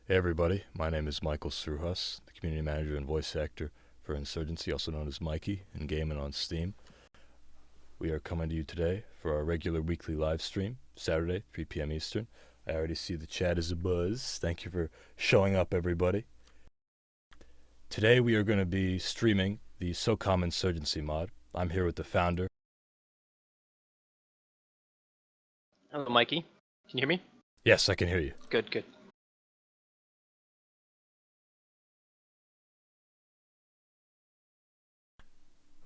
Hey everybody, my name is Michael Sruhus, the community manager and voice actor for Insurgency, also known as Mikey, in Game and on Steam. We are coming to you today for our regular weekly live stream, Saturday, 3 p.m. Eastern. I already see the chat is abuzz. Thank you for showing up, everybody. Today we are going to be streaming the SOCOM Insurgency mod. I'm here with the founder. Hello, Mikey. Can you hear me? Yes, I can hear you. Good, good.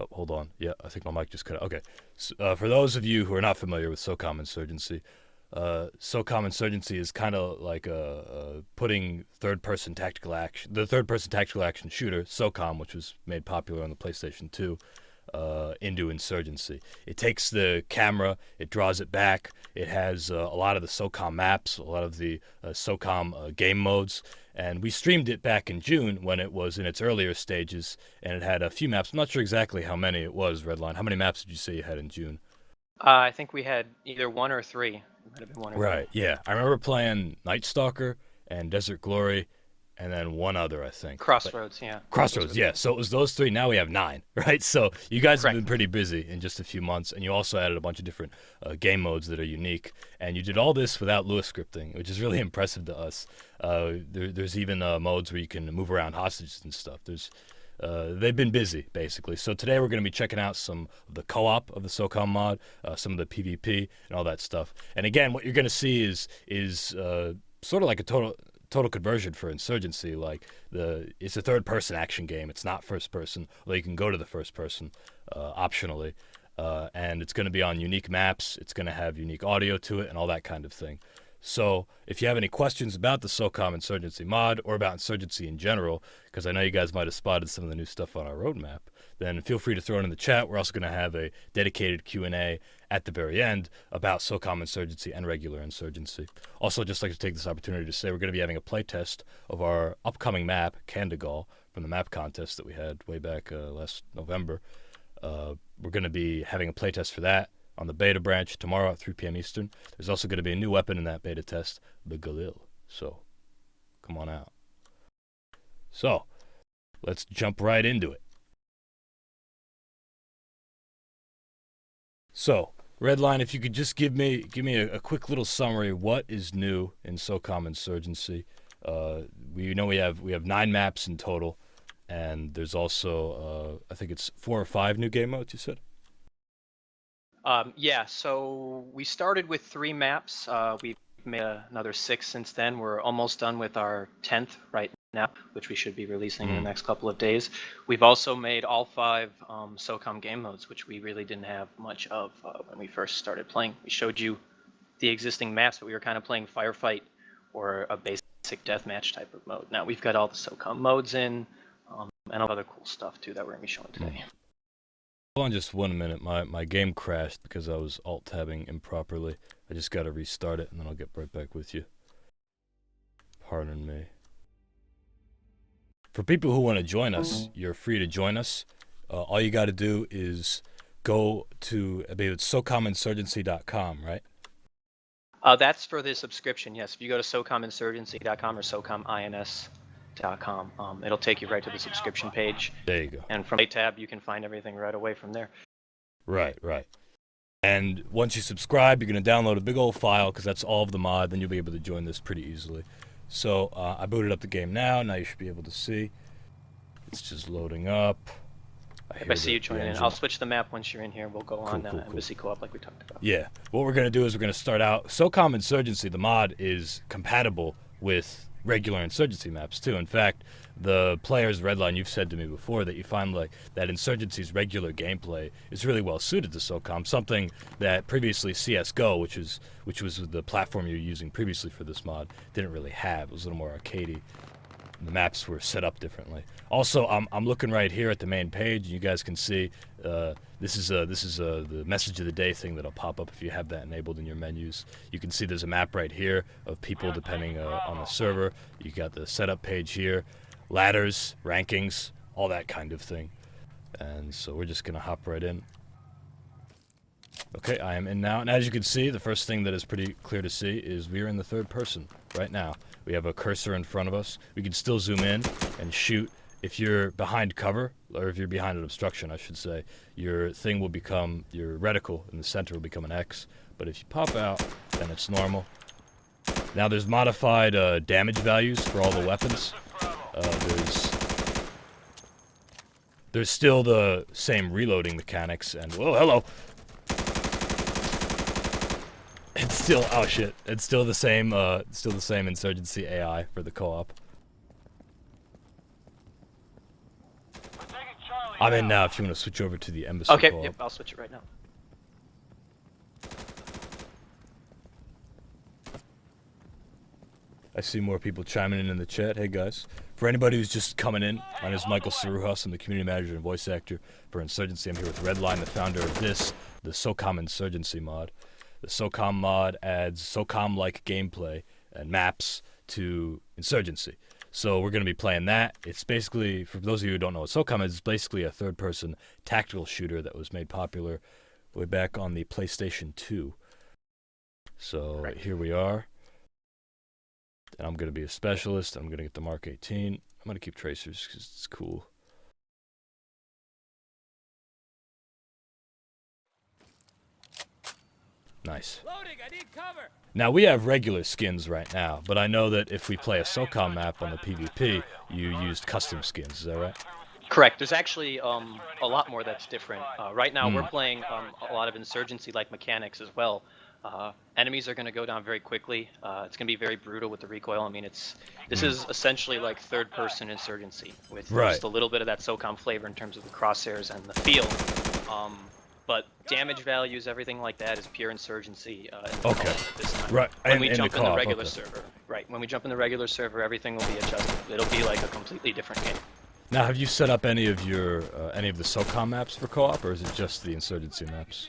Oh, hold on. Yeah, I think my mic just cut out. Okay. So, for those of you who are not familiar with SOCOM Insurgency, SOCOM Insurgency is kind of like putting the third-person tactical action shooter, SOCOM, which was made popular on the PlayStation 2, into Insurgency. It takes the camera, it draws it back, it has a lot of the SOCOM maps, a lot of the SOCOM game modes, and we streamed it back in June when it was in its earlier stages, and it had a few maps. I'm not sure exactly how many it was, Redline. How many maps did you say you had in June? I think we had either 1 or 3. It might have been 1 or 3. Right, yeah. I remember playing Night Stalker and Desert Glory, and then one other, I think. CROSSROADS, yeah. CROSSROADS, yeah. So it was those 3. Now we have 9, right? So you guys Correct. have been pretty busy in just a few months, and you also added a bunch of different game modes that are unique. And you did all this without Lewis scripting, which is really impressive to us. There's even modes where you can move around hostages and stuff. They've been busy, basically. So today we're going to be checking out some of the co-op of the SOCOM mod, some of the PvP, and all that stuff. And again, what you're going to see is sort of like a total conversion for Insurgency. Like it's a third-person action game. It's not first-person, although you can go to the first-person optionally. And it's going to be on unique maps. It's going to have unique audio to it and all that kind of thing. So if you have any questions about the SOCOM Insurgency mod or about Insurgency in general, because I know you guys might have spotted some of the new stuff on our roadmap, then feel free to throw it in the chat. We're also going to have a dedicated Q&A at the very end about SOCOM Insurgency and regular Insurgency. Also, just like to take this opportunity to say we're going to be having a playtest of our upcoming map, Candigal, from the map contest that we had way back last November. We're going to be having a playtest for that on the beta branch tomorrow at 3 p.m. Eastern. There's also going to be a new weapon in that beta test, the Galil. So, come on out. So, let's jump right into it. So, Redline, if you could just give me a quick little summary. What is new in SOCOM Insurgency? We know we have 9 maps in total, and there's also I think it's 4 or 5 new game modes. You said. Yeah, so we started with 3 maps. We've made another 6 since then. We're almost done with our 10th right now, which we should be releasing in the next couple of days. We've also made all 5 SOCOM game modes, which we really didn't have much of when we first started playing. We showed you the existing maps, but we were kind of playing Firefight or a basic deathmatch type of mode. Now we've got all the SOCOM modes in and all other cool stuff too that we're going to be showing today. Hold on just 1 minute. My game crashed because I was alt-tabbing improperly. I just got to restart it, and then I'll get right back with you. Pardon me. For people who want to join us, you're free to join us. All you got to do is go to, I believe it's SOCOMinsurgency.com, right? That's for the subscription, yes. If you go to SOCOMinsurgency.com or SOCOMINS.com, it'll take you right to the subscription page. There you go. And from a tab, you can find everything right away from there. Right. And once you subscribe, you're going to download a big old file because that's all of the mod. Then you'll be able to join this pretty easily. So I booted up the game now. Now you should be able to see. It's just loading up. If I see you joining in, I'll switch the map once you're in here. We'll go on cool. Embassy Co-op like we talked about. Yeah. What we're going to do is we're going to start out. SOCOM Insurgency, the mod, is compatible with regular Insurgency maps too. In fact, the players, Redline, you've said to me before that you find like that Insurgency's regular gameplay is really well suited to SOCOM, something that previously CSGO, which was the platform you were using previously for this mod, didn't really have. It was a little more arcadey. The maps were set up differently. Also, I'm looking right here at the main page, and you guys can see this is the message of the day thing that'll pop up if you have that enabled in your menus. You can see there's a map right here of people depending on the server. You got the setup page here, ladders, rankings, all that kind of thing. And so we're just gonna hop right in. Okay, I am in now, and as you can see, the first thing that is pretty clear to see is we are in the third person right now. We have a cursor in front of us. We can still zoom in and shoot. If you're behind cover, or if you're behind an obstruction, I should say, your thing will become, your reticle in the center will become an X. But if you pop out, then it's normal. Now there's modified damage values for all the weapons. There's still the same reloading mechanics, and whoa, hello. It's still, oh shit, it's still the same Insurgency AI for the co-op. I'm in now if you want to switch over to the embassy Okay, co-op. yep, I'll switch it right now. I see more people chiming in the chat. Hey guys. For anybody who's just coming in, my name is Michael Saruhas. I'm the community manager and voice actor for Insurgency. I'm here with Redline, the founder of this, the SOCOM Insurgency mod. The SOCOM mod adds SOCOM-like gameplay and maps to Insurgency. So we're going to be playing that. It's basically, for those of you who don't know what SOCOM is, it's basically a third-person tactical shooter that was made popular way back on the PlayStation 2. So here we are. And I'm going to be a specialist. I'm going to get the Mark 18. I'm going to keep tracers because it's cool. Nice. Loading, I need cover. Now, we have regular skins right now, but I know that if we play a SOCOM map on the PvP, you used custom skins. Is that right? Correct. There's actually a lot more that's different. Right now, we're playing a lot of Insurgency-like mechanics as well. Enemies are going to go down very quickly. It's going to be very brutal with the recoil. I mean, this is essentially like third-person Insurgency with just a little bit of that SOCOM flavor in terms of the crosshairs and the feel. But damage values, everything like that, is pure Insurgency. Okay. This time. Right. When we jump in the regular server, when we jump in the regular server, everything will be adjusted. It'll be like a completely different game. Now, have you set up any of your any of the SOCOM maps for co-op, or is it just the Insurgency maps?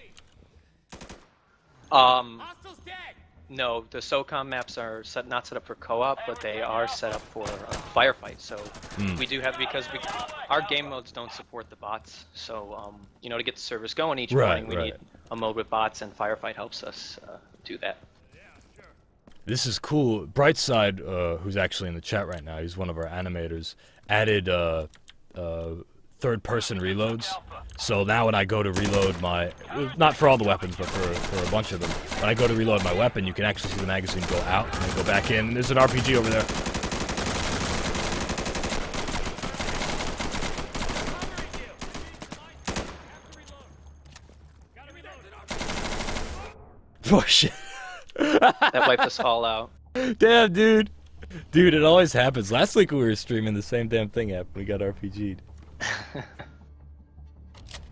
No, the SOCOM maps are not set up for co-op, but they are set up for firefight. So we do have, because our game modes don't support the bots. So you know, to get the servers going each morning, we need a mode with bots, and firefight helps us do that. This is cool. Brightside, who's actually in the chat right now, he's one of our animators, added third-person reloads. So now when I go to reload my, not for all the weapons, but for a bunch of them, when I go to reload my weapon, you can actually see the magazine go out and then go back in. And there's an RPG over there. Oh shit. That wiped us all out. Damn, dude. Dude, it always happens. Last week we were streaming, the same damn thing happened. We got RPG'd.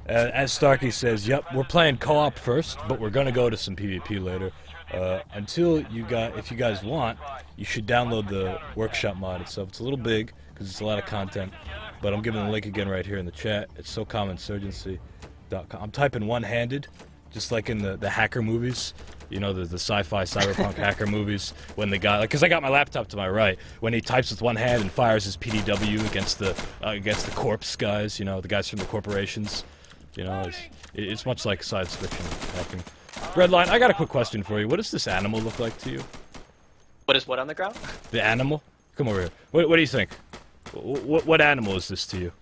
As Starkey says, yep, we're playing co-op first, but we're gonna go to some PvP later. If you guys want, you should download the workshop mod itself. It's a little big because it's a lot of content, but I'm giving the link again right here in the chat. It's SOCOMinsurgency.com. I'm typing one-handed, just like in the hacker movies. You know, the sci-fi cyberpunk hacker movies, when the guy, like, because I got my laptop to my right, when he types with one hand and fires his PDW against the corpse guys, you know, the guys from the corporations. You know, it's much like science fiction hacking. Redline, I got a quick question for you. What does this animal look like to you? What is what on the ground? The animal? Come over here. What do you think? What animal is this to you?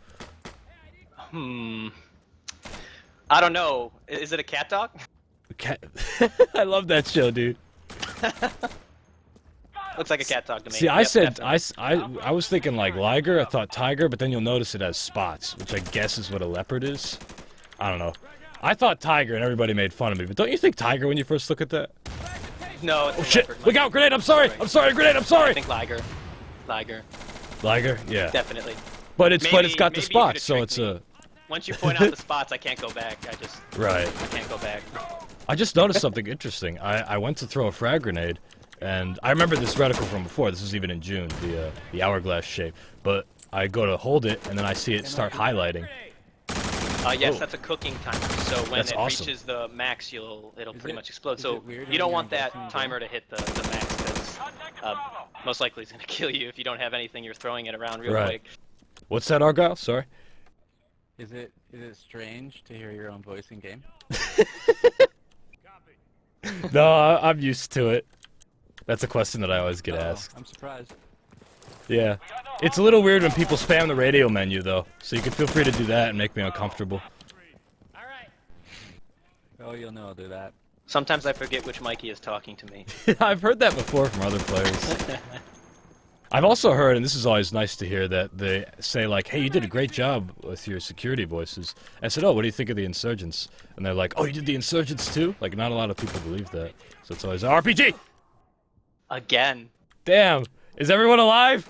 I don't know. Is it a cat dog? Cat. I love that show, dude. Looks like a cat dog to me. See, I was thinking like liger. I thought tiger, but then you'll notice it has spots, which I guess is what a leopard is. I don't know. I thought tiger, and everybody made fun of me. But don't you think tiger when you first look at that? No. Oh shit! Look out! Grenade! I'm sorry! I'm sorry! Grenade! I'm sorry! I think liger. Liger? Yeah. Definitely. But it's got the spots, so it's a. Once you point out the spots, I can't go back. I can't go back. I just noticed something interesting. I went to throw a frag grenade, and I remember this reticle from before. This was even in June, the hourglass shape. But I go to hold it, and then I see it start highlighting. Yes, that's a cooking timer. So when it reaches the max, it'll pretty much explode. So you don't want that timer to hit the max, because most likely it's going to kill you if you don't have anything you're throwing it around real quick. What's that, Argyle? Sorry. Is it strange to hear your own voice in game? No, I'm used to it. That's a question that I always get asked. I'm surprised. Yeah. It's a little weird when people spam the radio menu, though. So you can feel free to do that and make me uncomfortable. Oh, you'll know I'll do that. Sometimes I forget which Mikey is talking to me. I've heard that before from other players. I've also heard, and this is always nice to hear, that they say, like, hey, you did a great job with your security voices. I said, oh, what do you think of the Insurgents? And they're like, oh, you did the Insurgents too? Like, not a lot of people believe that. So it's always, RPG! Again. Damn. Is everyone alive?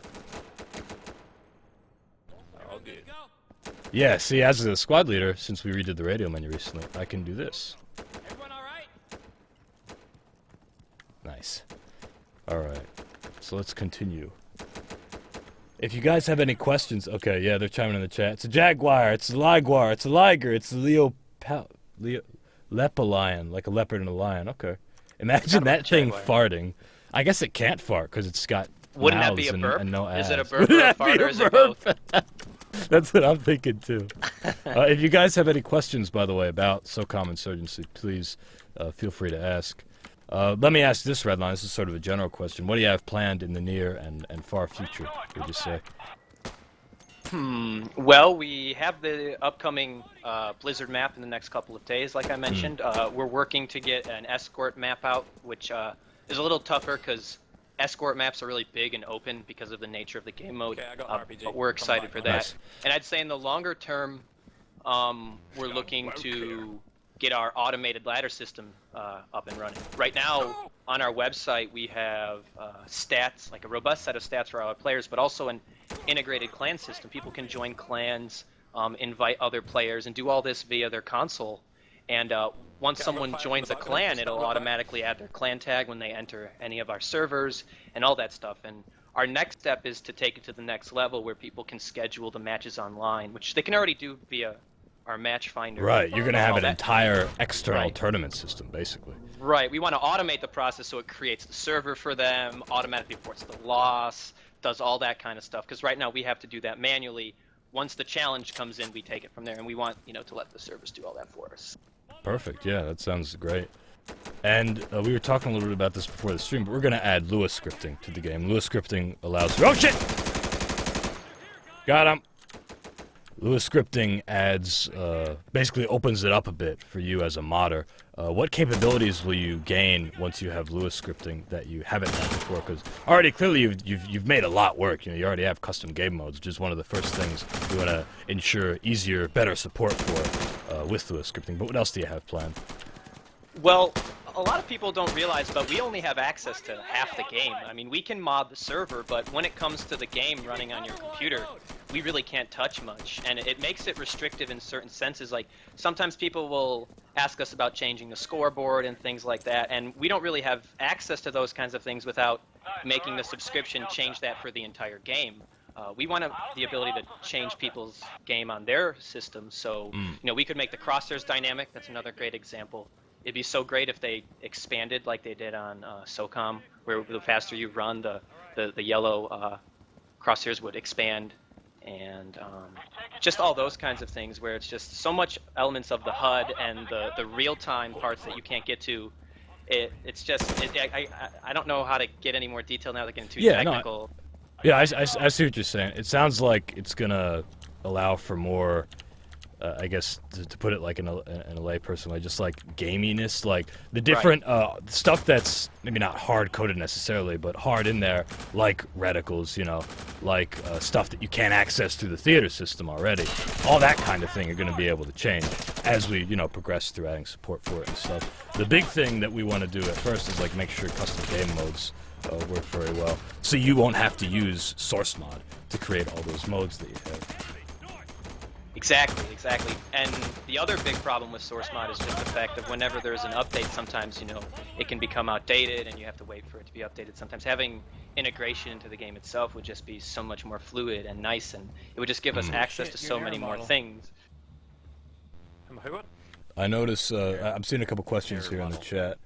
All good. Yeah, see, as a squad leader, since we redid the radio menu recently, I can do this. Everyone all right? Nice. Alright. So let's continue. If you guys have any questions... Okay, yeah, they're chiming in the chat. It's a jaguar, it's a liguar, it's a liger, it's a lepalion, like a leopard and a lion. Okay. Imagine that thing farting. I guess it can't fart, because it's got Wouldn't that mouths be a burp? and no ass. Is it a burp or a fart, or is it both? That's what I'm thinking, too. If you guys have any questions, by the way, about SOCOM Insurgency, please feel free to ask. Let me ask this, Redline. This is sort of a general question. What do you have planned in the near and far future, would you say? Well, we have the upcoming Blizzard map in the next couple of days, like I mentioned. We're working to get an Escort map out, which is a little tougher because Escort maps are really big and open because of the nature of the game mode. Okay, I got an RPG. But we're excited for that. Nice. And I'd say in the longer term, we're looking to get our automated ladder system up and running. Right now, on our website, we have stats, like a robust set of stats for our players, but also an integrated clan system. People can join clans, invite other players, and do all this via their console. And once someone joins a clan, it'll automatically add their clan tag when they enter any of our servers and all that stuff. And our next step is to take it to the next level where people can schedule the matches online, which they can already do via our match finder. Right, you're going to have an that. entire external Right. tournament system, basically. Right, we want to automate the process so it creates the server for them, automatically reports the loss, does all that kind of stuff. Because right now we have to do that manually. Once the challenge comes in, we take it from there, and we want, you know, to let the servers do all that for us. Perfect, yeah, that sounds great. And we were talking a little bit about this before the stream, but we're going to add Lewis scripting to the game. Lewis scripting allows... Oh, shit! Got him! Lewis scripting adds, basically opens it up a bit for you as a modder. What capabilities will you gain once you have Lewis scripting that you haven't had before? Because already, clearly, you've made a lot work. You know, you already have custom game modes, which is one of the first things you want to ensure easier, better support for with Lewis scripting. But what else do you have planned? Well, a lot of people don't realize, but we only have access to half the game. I mean, we can mod the server, but when it comes to the game running on your computer, we really can't touch much. And it makes it restrictive in certain senses. Like, sometimes people will ask us about changing the scoreboard and things like that, and we don't really have access to those kinds of things without making the subscription change that for the entire game. We want the ability to change people's game on their system, so you know, we could make the crosshairs dynamic. That's another great example. It'd be so great if they expanded like they did on SOCOM, where the faster you run, the yellow crosshairs would expand, and just all those kinds of things where it's just so much elements of the HUD and the real-time parts that you can't get to. It's just, I don't know how to get any more detail now. They're getting too technical. Yeah, I see what you're saying. It sounds like it's going to allow for more... I guess to put it like in a layperson way, just like gaminess, like the different stuff that's maybe not hard coded necessarily, but hard in there, like reticles, you know, like stuff that you can't access through the theater system already. All that kind of thing you're going to be able to change as we, you know, progress through adding support for it and stuff. The big thing that we want to do at first is like make sure custom game modes work very well, so you won't have to use source mod to create all those modes that you have. Exactly. And the other big problem with source mod is just the fact that whenever there's an update, sometimes, you know, it can become outdated and you have to wait for it to be updated. Sometimes having integration into the game itself would just be so much more fluid and nice, and it would just give us access to so many more things. I notice, I'm seeing a couple questions here in the chat.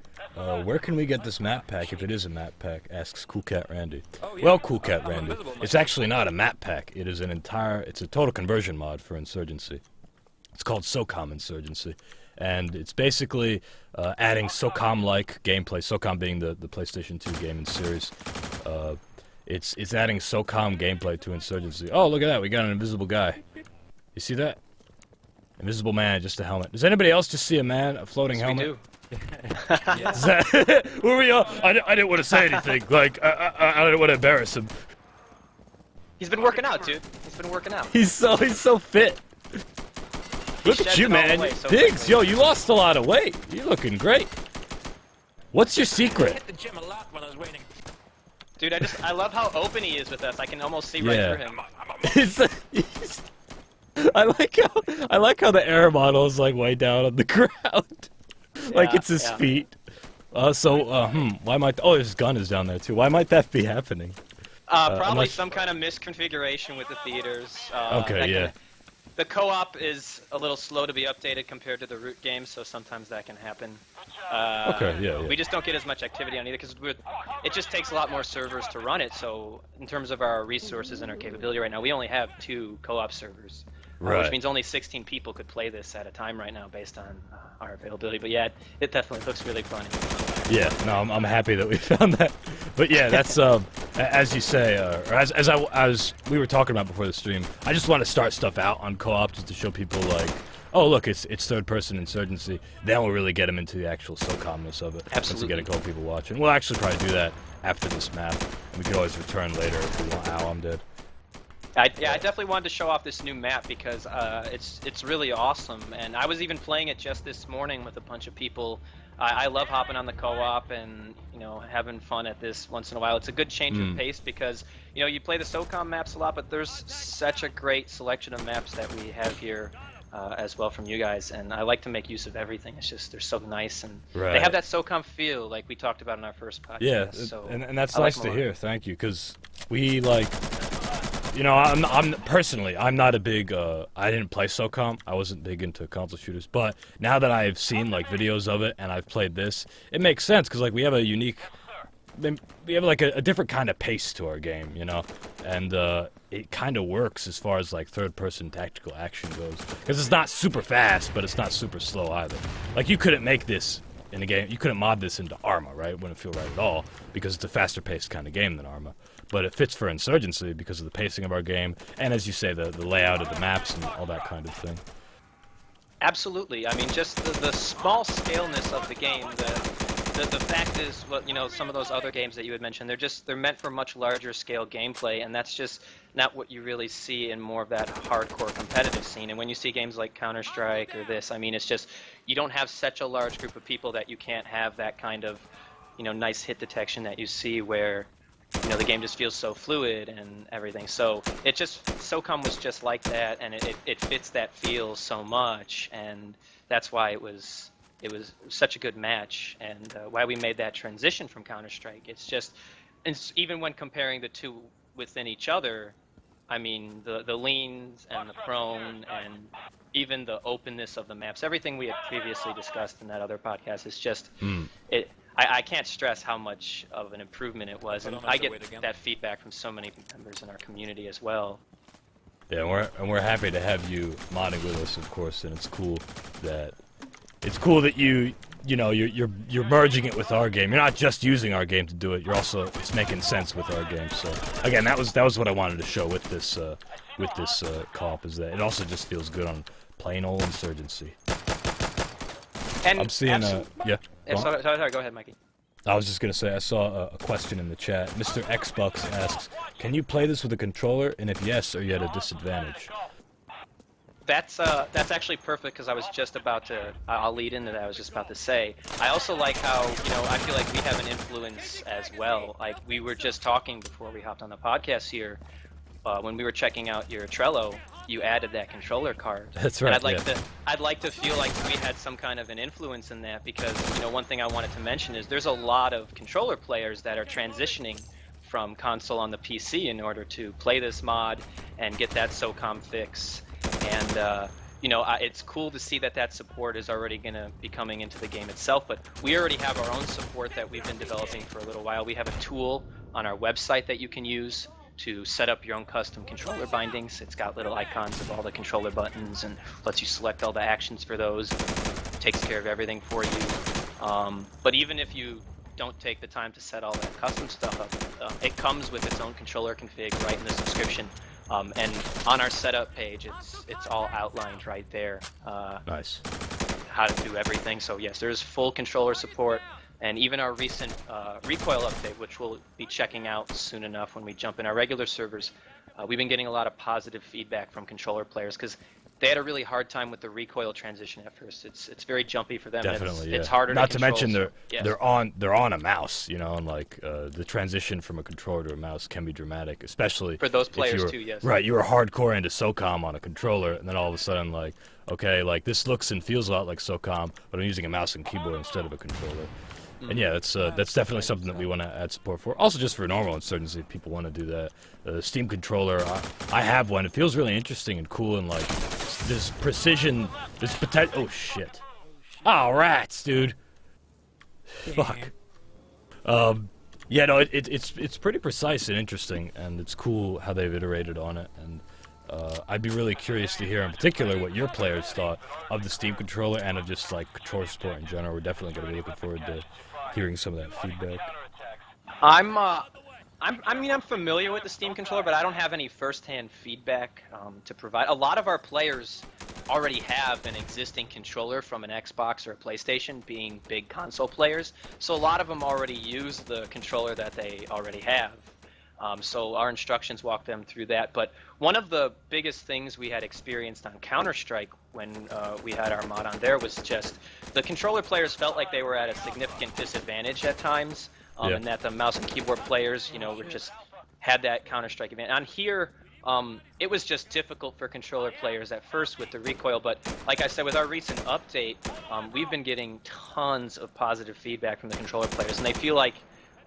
Where can we get this map pack if it is a map pack? Asks Cool Cat Randy. Well, Cool Cat Randy, it's actually not a map pack. It's a total conversion mod for Insurgency. It's called SOCOM Insurgency, and it's basically adding SOCOM-like gameplay. SOCOM being the PlayStation 2 game and series. It's adding SOCOM gameplay to Insurgency. Oh, look at that! We got an invisible guy. You see that? Invisible man, just a helmet. Does anybody else just see a man, a floating helmet? We do. Is that, were we all? I didn't want to say anything. Like I didn't want to embarrass him. He's been working out, dude. He's been working out. He's so fit. Look at you, man. Diggs, yo, you lost a lot of weight. You're looking great. What's your I secret? hit the gym a lot when I was waiting. Dude, I love how open he is with us. I can almost see right through him. I like how the air model is like way down on the ground. Like it's his feet. Why might? Oh, his gun is down there too. Why might that be happening? Probably some kind of misconfiguration with the theaters. Okay, yeah. The co-op is a little slow to be updated compared to the root game, so sometimes that can happen. Okay, yeah. We just don't get as much activity on either because it just takes a lot more servers to run it. So in terms of our resources and our capability right now, we only have 2 co-op servers. Right. Which means only 16 people could play this at a time right now based on our availability. But yeah, it definitely looks really funny. Yeah, no, I'm happy that we found that. But yeah, that's as you say, or as we were talking about before the stream. I just want to start stuff out on co-op just to show people like, oh look, it's third-person Insurgency. Then we'll really get them into the actual SOCOMness of it. Absolutely. Once we get a couple people watching, we'll actually probably do that after this map, and we could always return later if we want. Ow, I'm dead. I definitely wanted to show off this new map because it's really awesome, and I was even playing it just this morning with a bunch of people. I love hopping on the co-op and having fun at this once in a while. It's a good change of pace because you play the SOCOM maps a lot, but there's such a great selection of maps that we have here as well from you guys, and I like to make use of everything. It's just they're so nice and they have that SOCOM feel like we talked about in our first podcast. Yeah, so and that's nice to hear. Thank you, because we like. I'm personally, I'm not a big, I didn't play SOCOM, I wasn't big into console shooters, but now that I've seen, like, videos of it, and I've played this, it makes sense, because, like, we have a unique, we have, like, a different kind of pace to our game, and, it kind of works as far as, like, third-person tactical action goes, because it's not super fast, but it's not super slow either. Like, you couldn't make this in a game, you couldn't mod this into Arma, right? It wouldn't feel right at all, because it's a faster-paced kind of game than Arma. But it fits for Insurgency because of the pacing of our game, and as you say, the layout of the maps and all that kind of thing. Absolutely. I mean, just the small scaleness of the game. The fact is, well, some of those other games that you had mentioned, they're meant for much larger scale gameplay, and that's just not what you really see in more of that hardcore competitive scene. And when you see games like Counter-Strike or this, I mean, it's just you don't have such a large group of people that you can't have that kind of, nice hit detection that you see where. The game just feels so fluid and everything. So SOCOM was just like that, and it fits that feel so much, and that's why it was such a good match, and why we made that transition from Counter-Strike. Even when comparing the two within each other, I mean the leans and the prone and even the openness of the maps, everything we had previously discussed in that other podcast is just I can't stress how much of an improvement it was, and I get that feedback from so many members in our community as well. Yeah, and we're happy to have you modding with us, of course, and it's cool that you're merging it with our game. You're not just using our game to do it. It's making sense with our game. So again, that was what I wanted to show with this co-op, is that it also just feels good on plain old Insurgency. And I'm seeing yeah. Sorry, go ahead, Mikey. I was just gonna say I saw a question in the chat. Mr. Xbox asks, "Can you play this with a controller? And if yes, are you at a disadvantage?" That's actually perfect because I was just about to. I'll lead into that. I was just about to say. I also like how I feel like we have an influence as well. Like we were just talking before we hopped on the podcast here. When we were checking out your Trello, you added that controller card. That's right. And I'd like to feel like we had some kind of an influence in that because one thing I wanted to mention is there's a lot of controller players that are transitioning from console on the PC in order to play this mod and get that SOCOM fix. And it's cool to see that support is already going to be coming into the game itself. But we already have our own support that we've been developing for a little while. We have a tool on our website that you can use to set up your own custom controller bindings. It's got little icons of all the controller buttons and lets you select all the actions for those. takes care of everything for you. But even if you don't take the time to set all that custom stuff up, it comes with its own controller config right in the subscription. And on our setup page, it's all outlined right there. Nice. How to do everything. So yes, there's full controller support, and even our recent recoil update, which we'll be checking out soon enough when we jump in our regular servers. We've been getting a lot of positive feedback from controller players because they had a really hard time with the recoil transition at first. It's very jumpy for them. Definitely, it's harder. Not to to control, mention yes. they're on a mouse, you know, and like the transition from a controller to a mouse can be dramatic, especially for those if players you were, too. Yes. Right, you were hardcore into SOCOM on a controller, and then all of a sudden, like, okay, like this looks and feels a lot like SOCOM, but I'm using a mouse and keyboard instead of a controller. And yeah, that's definitely something that we want to add support for. Also, just for normal insurgency, if people want to do that. The Steam controller, I have one. It feels really interesting and cool, and like this precision, this potential. Oh shit! Oh rats, dude. Fuck. Yeah, no, it's pretty precise and interesting, and it's cool how they've iterated on it. And I'd be really curious to hear, in particular, what your players thought of the Steam controller and of just like controller support in general. We're definitely going to be looking forward to hearing some of that feedback. I'm familiar with the Steam controller, but I don't have any first-hand feedback to provide. A lot of our players already have an existing controller from an Xbox or a PlayStation, being big console players. So a lot of them already use the controller that they already have. So our instructions walk them through that. But one of the biggest things we had experienced on Counter-Strike when we had our mod on there was just the controller players felt like they were at a significant disadvantage at times, and that the mouse and keyboard players, you know, were just had that Counter-Strike advantage. On here, it was just difficult for controller players at first with the recoil, but like I said, with our recent update, we've been getting tons of positive feedback from the controller players, and they feel like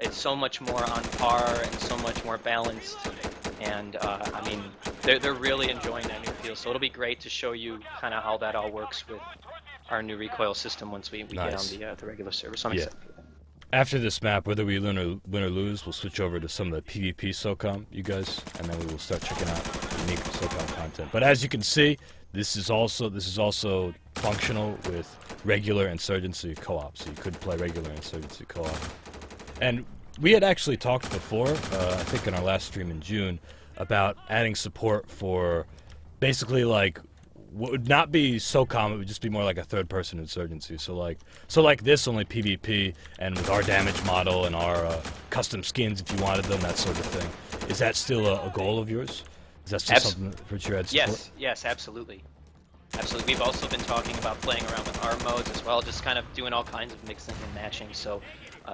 it's so much more on par and so much more balanced, and I mean, they're really enjoying that new feel. So it'll be great to show you kind of how that all works with our new recoil system once we get on the regular server. So I'm excited for that. After this map, whether we win or lose, we'll switch over to some of the PvP SOCOM, you guys, and then we will start checking out unique SOCOM content. But as you can see, this is also functional with regular Insurgency co-op, so you could play regular Insurgency co-op. And we had actually talked before, I think in our last stream in June, about adding support for basically like what would not be SOCOM, it would just be more like a third-person Insurgency. So like this, only PvP, and with our damage model and our custom skins if you wanted them, that sort of thing. Is that still a goal of yours? Is that still something for which you add support? Yes, absolutely. Absolutely. We've also been talking about playing around with our modes as well, just kind of doing all kinds of mixing and matching. So,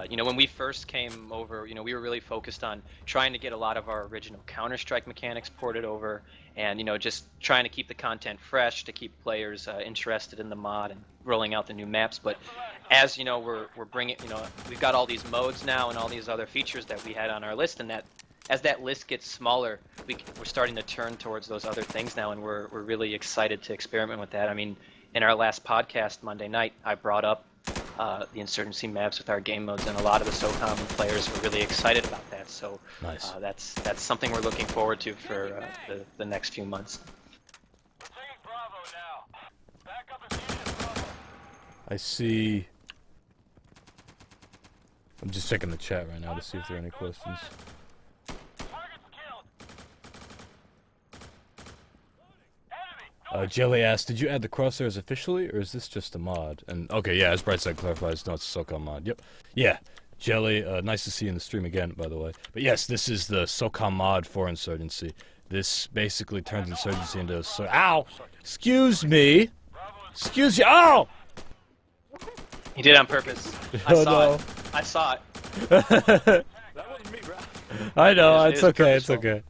you know, when we first came over, you know, we were really focused on trying to get a lot of our original Counter-Strike mechanics ported over, and, you know, just trying to keep the content fresh to keep players interested in the mod and rolling out the new maps. But as, you know, we're bringing, you know, we've got all these modes now and all these other features that we had on our list, and that as that list gets smaller, we're starting to turn towards those other things now, and we're really excited to experiment with that. I mean, in our last podcast Monday night, I brought up the Insurgency maps with our game modes, and a lot of the SOCOM players were really excited about that. So nice. That's something we're looking forward to for the next few months. I see. I'm just checking the chat right now to see if there are any questions. Jelly asked, did you add the crosshairs officially, or is this just a mod? And okay, yeah, as Brightside clarifies, no, it's a SOCOM mod. Yep. Yeah. Jelly, nice to see you in the stream again, by the way. But yes, this is the SOCOM mod for Insurgency. This basically turns Insurgency into a ow! Excuse me! Excuse you! Oh! He did it on purpose. I saw it. That wasn't me, bro. I know, It it's is okay, it's purposeful.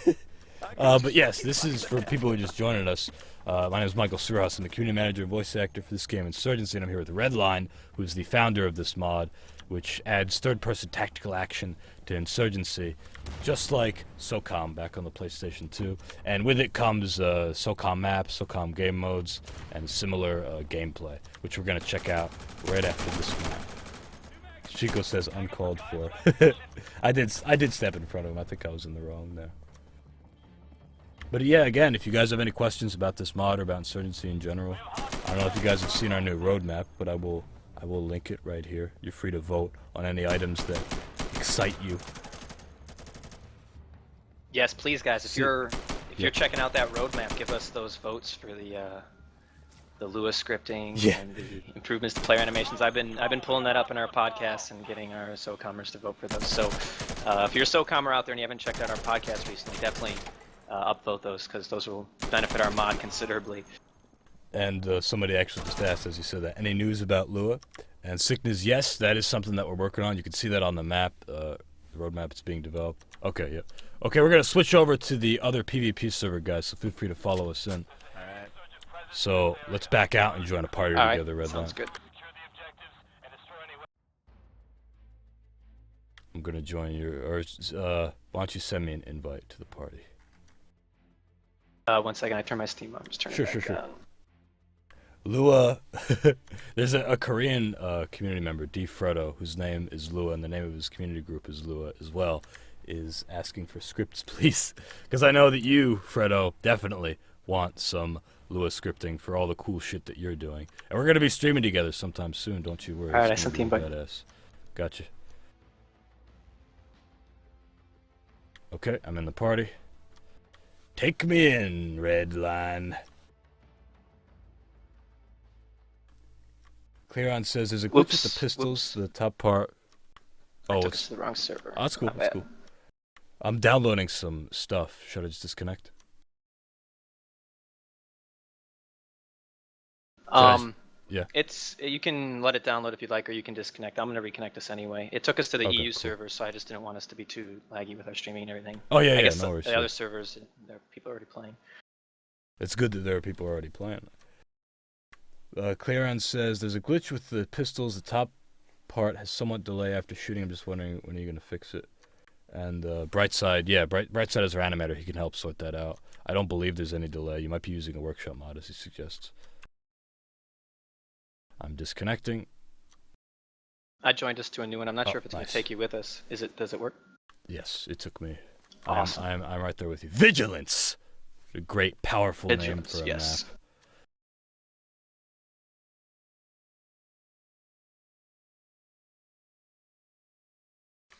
okay. But yes, this is for people who are just joining us. My name is Michael Surhouse. I'm the community manager and voice actor for this game, Insurgency, and I'm here with Redline, who's the founder of this mod, which adds third-person tactical action to Insurgency, just like SOCOM back on the PlayStation 2. And with it comes SOCOM maps, SOCOM game modes, and similar gameplay, which we're going to check out right after this map. Chico says uncalled for. I did step in front of him. I think I was in the wrong there. But yeah, again, if you guys have any questions about this mod or about Insurgency in general, I don't know if you guys have seen our new roadmap, but I will link it right here. You're free to vote on any items that excite you. Yes, please, guys. If you're checking out that roadmap, give us those votes for the Lewis scripting and the improvements to player animations. I've been pulling that up in our podcast and getting our SOCOMers to vote for those. So if you're a SOCOMer out there and you haven't checked out our podcast recently, definitely upvote those, because those will benefit our mod considerably. And somebody actually just asked, as you said that, any news about Lua? And Sickness, yes, that is something that we're working on. You can see that on the map, the roadmap is being developed. Okay, yeah. Okay, we're going to switch over to the other PvP server, guys, so feel free to follow us in. Alright. So, let's back out and join a party together, Redline. Sounds good. I'm going to join your, or why don't you send me an invite to the party? 1 second, I turn my Steam on. Just turn it back Sure. on. Lua, there's a Korean community member, D. Fredo, whose name is Lua, and the name of his community group is Lua as well, is asking for scripts, please. Because I know that you, Fredo, definitely want some Lua scripting for all the cool shit that you're doing. And we're going to be streaming together sometime soon, don't you worry. Alright, I sent the invite. Badass. Gotcha. Okay, I'm in the party. Take me in, Redline. Clearon says there's a glitch with the pistols, the top part. Oh, it's the wrong server. Oh, that's cool. That's cool. I'm downloading some stuff. Should I just disconnect? Yeah. You can let it download if you'd like, or you can disconnect. I'm gonna reconnect us anyway. It took us to the EU cool. server, so I just didn't want us to be too laggy with our streaming and everything. Oh yeah, I guess no worries. the other servers, there are people already playing. It's good that there are people already playing. Clearon says there's a glitch with the pistols. The top part has somewhat delay after shooting. I'm just wondering when are you gonna fix it. And Brightside, yeah, Brightside is our animator. He can help sort that out. I don't believe there's any delay. You might be using a workshop mod, as he suggests. I'm disconnecting. I joined us to a new one. I'm not sure if it's nice. going to take you with us. Does it work? Yes, it took me. Awesome. I'm right there with you. Vigilance! A great, powerful name for a yes. map.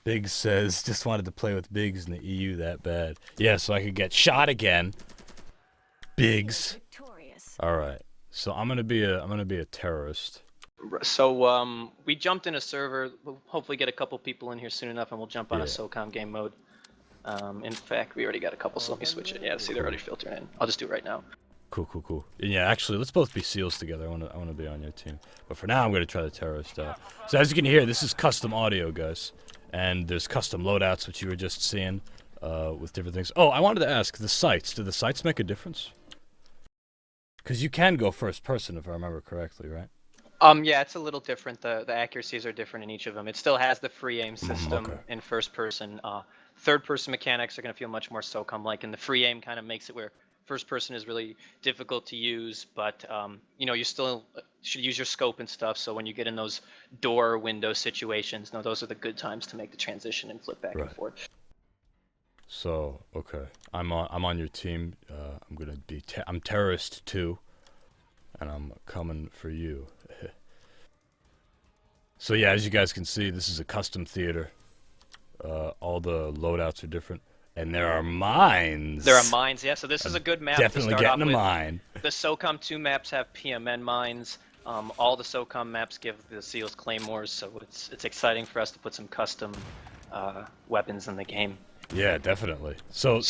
Biggs says, just wanted to play with Biggs in the EU that bad. Yeah, so I could get shot again. Biggs. Alright. So I'm gonna be a terrorist. So we jumped in a server. We'll hopefully get a couple people in here soon enough, and we'll jump on a SOCOM game mode. In fact, we already got a couple, so let me switch it. Yeah, see, they're already filtering in. I'll just do it right now. Cool. And yeah, actually, let's both be SEALs together. I wanna be on your team. But for now, I'm gonna try the terrorist out. So as you can hear, this is custom audio, guys, and there's custom loadouts, which you were just seeing, with different things. Oh, I wanted to ask, the sights. Do the sights make a difference? Because you can go first person, if I remember correctly, right? Yeah, it's a little different. The accuracies are different in each of them. It still has the free aim system in first person. Third person mechanics are going to feel much more SOCOM-like, and the free aim kind of makes it where first person is really difficult to use, but you still should use your scope and stuff, so when you get in those door or window situations, those are the good times to make the transition and flip back and forth. So, okay. I'm on your team. I'm terrorist 2, and I'm coming for you. So yeah, as you guys can see, this is a custom theater. All the loadouts are different, and there are mines. There are mines, yeah. So this is a good map. Definitely to start getting off a with. mine. The SOCOM 2 maps have PMN mines. All the SOCOM maps give the SEALs claymores, so it's exciting for us to put some custom weapons in the game. Yeah, definitely. So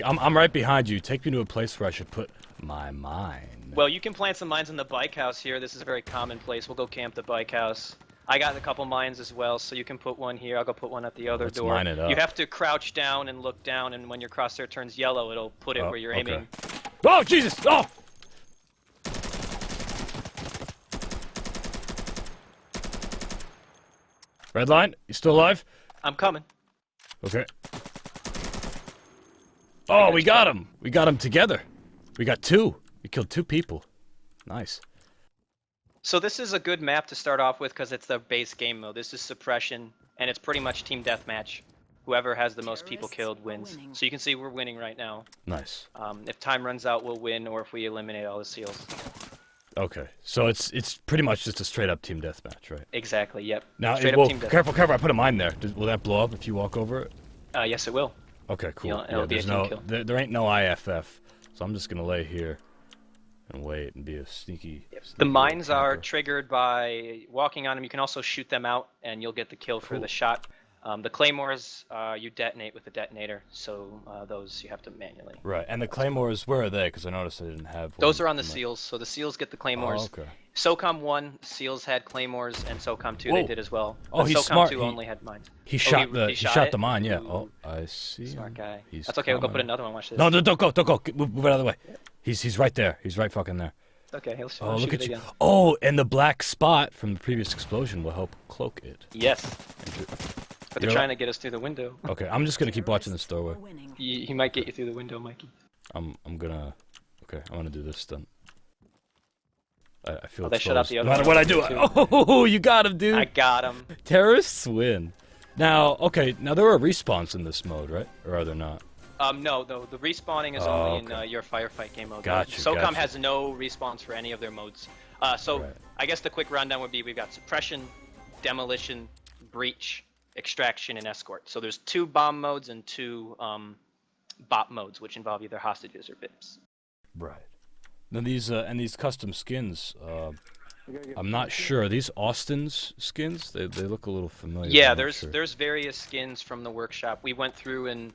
I'm right behind you. Take me to a place where I should put my mine. Well, you can plant some mines in the bike house here. This is a very common place. We'll go camp the bike house. I got a couple mines as well, so you can put one here. I'll go put one at the other door. Mine it up. You have to crouch down and look down, and when your crosshair turns yellow, it'll put it where you're aiming. Oh, Jesus! Oh! Redline, you still alive? I'm coming. Okay. Oh, we got him! We got him together. We got 2. We killed 2 people. Nice. So this is a good map to start off with because it's the base game mode. This is Suppression, and it's pretty much team deathmatch. whoever has the most people killed wins. So you can see we're winning right now. Nice. If time runs out, we'll win, or if we eliminate all the seals. Okay, so it's pretty much just a straight up team deathmatch, right? Exactly. Yep. Now, Straight well, up team deathmatch. careful! I put a mine there. Will that blow up if you walk over it? Yes, it will. Okay, cool. It'll be a there's team no, kill. there ain't no IFF, so I'm just gonna lay here and wait and be a sneaky. The mines are camper. triggered by walking on them. You can also shoot them out, and you'll get the kill for the shot. The claymores, you detonate with the detonator, so those you have to manually. Right, and the claymores, where are they? Because I noticed I didn't have. Those are on the in my- seals, so the seals get the claymores. Oh, okay. SOCOM 1, seals had claymores, and SOCOM 2 Whoa. they did as well. Oh, But he's SOCOM smart. 2 only had mines. He Oh, shot he shot it? the mine. Yeah. Ooh, Oh, I see. smart guy. He's That's okay. We'll go put coming. another one. Watch this. No, don't go. Move it out of the way. He's right there. He's right fucking there. Okay, he'll Oh, shoot look it at you. again. Oh, and the black spot from the previous explosion will help cloak it. Yes, but they're You're trying to get us through the window. Okay, I'm just gonna keep watching this doorway. He might get you through the window, Mikey. I'm gonna. Okay, I'm gonna do this then. I feel They shut out exposed. the other No matter one what I do. too. Oh, you got him, dude. I got him. Terrorists win. Now, okay, now there are respawns in this mode, right? Or are there not? No, the respawning is Oh, only in okay. your firefight game mode. Gotcha, SOCOM gotcha. has no respawns for any of their modes. So Right. I guess the quick rundown would be we've got Suppression, Demolition, Breach, Extraction, and Escort. So there's 2 bomb modes and 2 bot modes, which involve either hostages or VIPs. Right. Now these custom skins, I'm not sure. Are these Austin's skins? They look a little familiar. Yeah, I'm not sure. there's various skins from the workshop. We went through and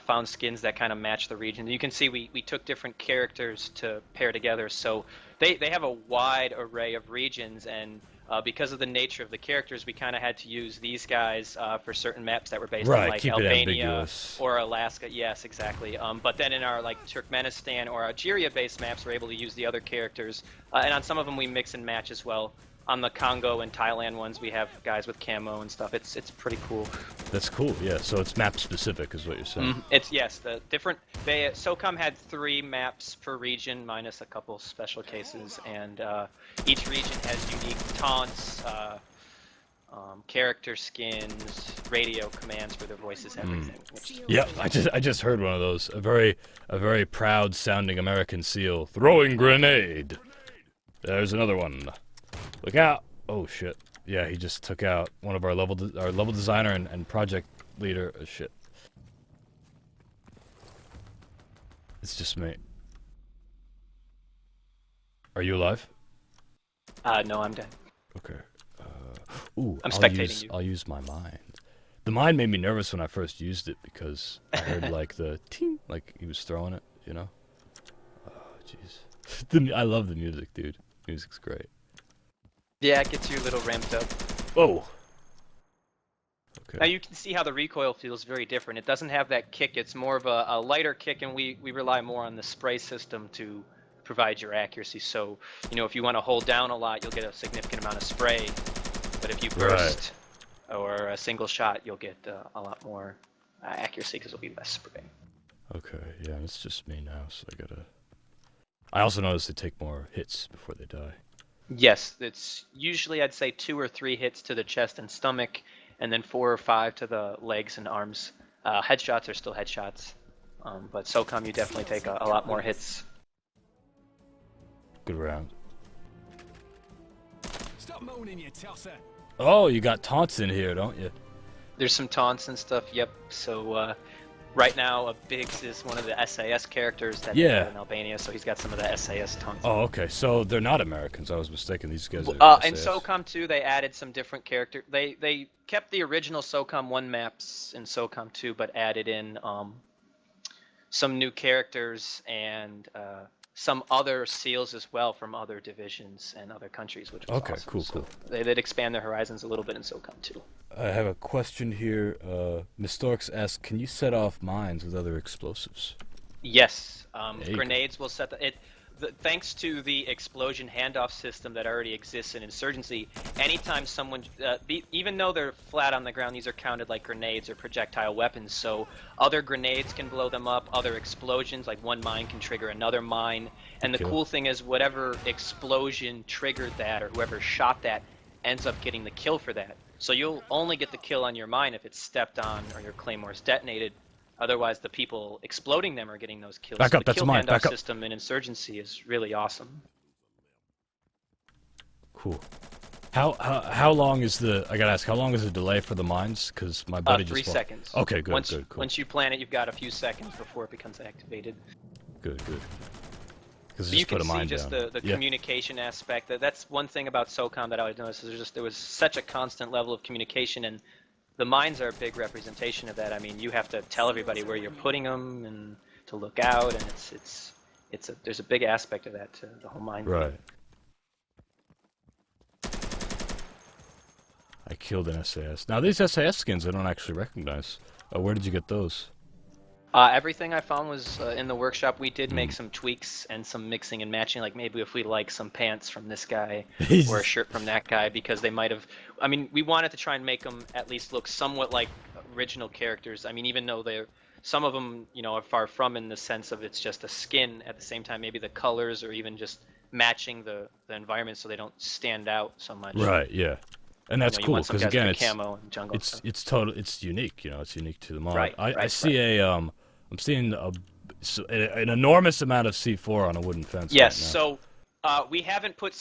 found skins that kind of match the region. You can see we took different characters to pair together, so they have a wide array of regions, and because of the nature of the characters, we kind of had to use these guys for certain maps that were based Right, on like keep it Albania ambiguous. or Alaska. Yes, exactly. But then in our like Turkmenistan or Algeria-based maps, we're able to use the other characters, and on some of them we mix and match as well. On the Congo and Thailand ones, we have guys with camo and stuff. It's pretty cool. That's cool. Yeah. So it's map specific, is what you're saying. It's yes, the different. SOCOM had 3 maps per region, minus a couple special cases, and each region has unique taunts, character skins, radio commands for their voices, everything. Which, Yep. I just heard one of those. A very proud sounding American SEAL throwing grenade. There's another one. Look out! Oh shit! Yeah, he just took out one of our level designer and project leader. Shit. It's just me. Are you alive? no, I'm dead. Okay. Ooh, I'm spectating you. I'll use my mind. The mine made me nervous when I first used it because I heard like the ting, like he was throwing it. You know. Oh jeez. I love the music, dude. Music's great. Yeah, it gets you a little ramped up. Whoa. Okay. Now you can see how the recoil feels very different. It doesn't have that kick. It's more of a lighter kick, and we rely more on the spray system to provide your accuracy. So, you know, if you want to hold down a lot, you'll get a significant amount of spray. But if you burst or a single shot, you'll get a lot more accuracy because it'll be less spray. Okay, yeah, it's just me now, so I gotta... I also noticed they take more hits before they die. Yes, it's usually I'd say 2 or 3 hits to the chest and stomach, and then 4 or 5 to the legs and arms. Headshots are still headshots, but SOCOM you definitely take a lot more hits. Good round. Stop moaning, you tosser. Oh, you got taunts in here, don't you? There's some taunts and stuff. Yep. So right now, Biggs is one of the SAS characters that they have in Albania, so he's got some of the SAS taunts. Oh, okay. So they're not Americans. I was mistaken. These guys are In SAS. SOCOM 2, they added some different character. They kept the original SOCOM 1 maps in SOCOM 2, but added in some new characters and some other SEALs as well from other divisions and other countries, which was Okay, awesome. cool, So cool. They did expand their horizons a little bit in SOCOM 2. I have a question here. Miss Storks asks, can you set off mines with other explosives? Yes, There you grenades will set thanks to the explosion handoff system that already exists in Insurgency, anytime someone, even though they're flat on the ground, these are counted like grenades or projectile weapons, so other grenades can blow them up, other explosions, like one mine can trigger another mine, and the cool thing is whatever explosion triggered that or whoever shot that ends up getting the kill for that. So you'll only get the kill on your mine if it's stepped on or your claymore's detonated. Otherwise, the people exploding them are getting those kills. Back So up, the that's kill mine, handoff back up. system in Insurgency is really awesome. Cool. How long is the? I gotta ask. How long is the delay for the mines? Because my buddy 3 just. seconds. Okay, good, Once, good, cool. Once you plant it, you've got a few seconds before it becomes activated. Good. Because So just you put can a see mine just down. the Yeah. communication aspect. That's one thing about SOCOM that I always noticed. Is there was such a constant level of communication, and the mines are a big representation of that. I mean, you have to tell everybody where you're putting them and to look out, and there's a big aspect of that to the whole mine thing. Right. I killed an SAS. Now these SAS skins I don't actually recognize. Where did you get those? Everything I found was in the workshop. We did make some tweaks and some mixing and matching, like maybe if we like some pants from this guy or a shirt from that guy, because they might have. I mean, we wanted to try and make them at least look somewhat like original characters. I mean, even though some of them, are far from in the sense of it's just a skin. At the same time, maybe the colors or even just matching the environment so they don't stand out so much. Right. Yeah. And that's cool because again, it's camo and jungle stuff. it's unique. It's unique to the mod. Right, I see I'm seeing an enormous amount of C4 on a wooden fence. Yes. Right now. So we haven't put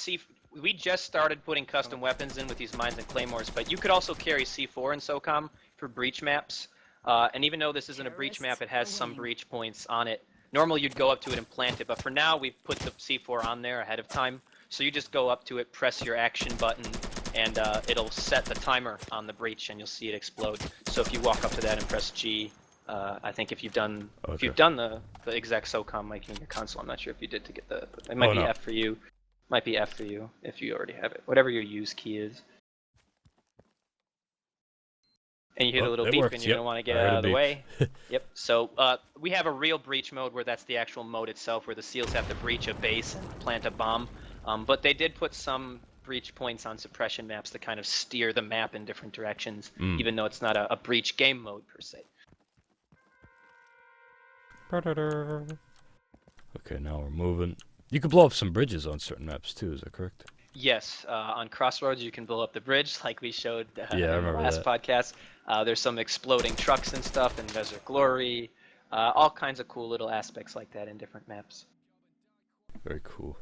We just started putting custom weapons in with these mines and claymores, but you could also carry C4 in SOCOM for breach maps. And even though this isn't a breach map, it has some breach points on it. Normally you'd go up to it and plant it, but for now we've put the C4 on there ahead of time. So you just go up to it, press your action button, and it'll set the timer on the breach, and you'll see it explode. So if you walk up to that and press G, I think if you've done the exact SOCOM like in your console, I'm not sure if you did to get it might be F for you. Might be F for you if you already have it. Whatever your use key is. And you hear the little beep works. and you're going to want to get out of the way. Yep. So we have a real breach mode where that's the actual mode itself, where the SEALs have to breach a base and plant a bomb. But they did put some breach points on suppression maps to kind of steer the map in different directions, even though it's not a breach game mode per se. Okay, now we're moving. You can blow up some bridges on certain maps too, is that correct? Yes, on CROSSROADS you can blow up the bridge like we showed in the last that. podcast. There's some exploding trucks and stuff in Desert Glory. All kinds of cool little aspects like that in different maps. Very cool.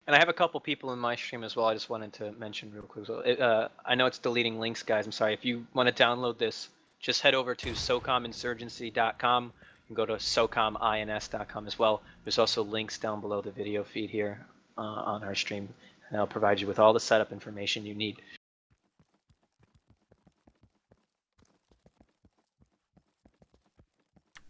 And I have a couple people in my stream as well I just wanted to mention real quick. So I know it's deleting links, guys. I'm sorry. If you want to download this, just head over to SOCOMinsurgency.com and go to SOCOMINS.com as well. There's also links down below the video feed here on our stream, and I'll provide you with all the setup information you need.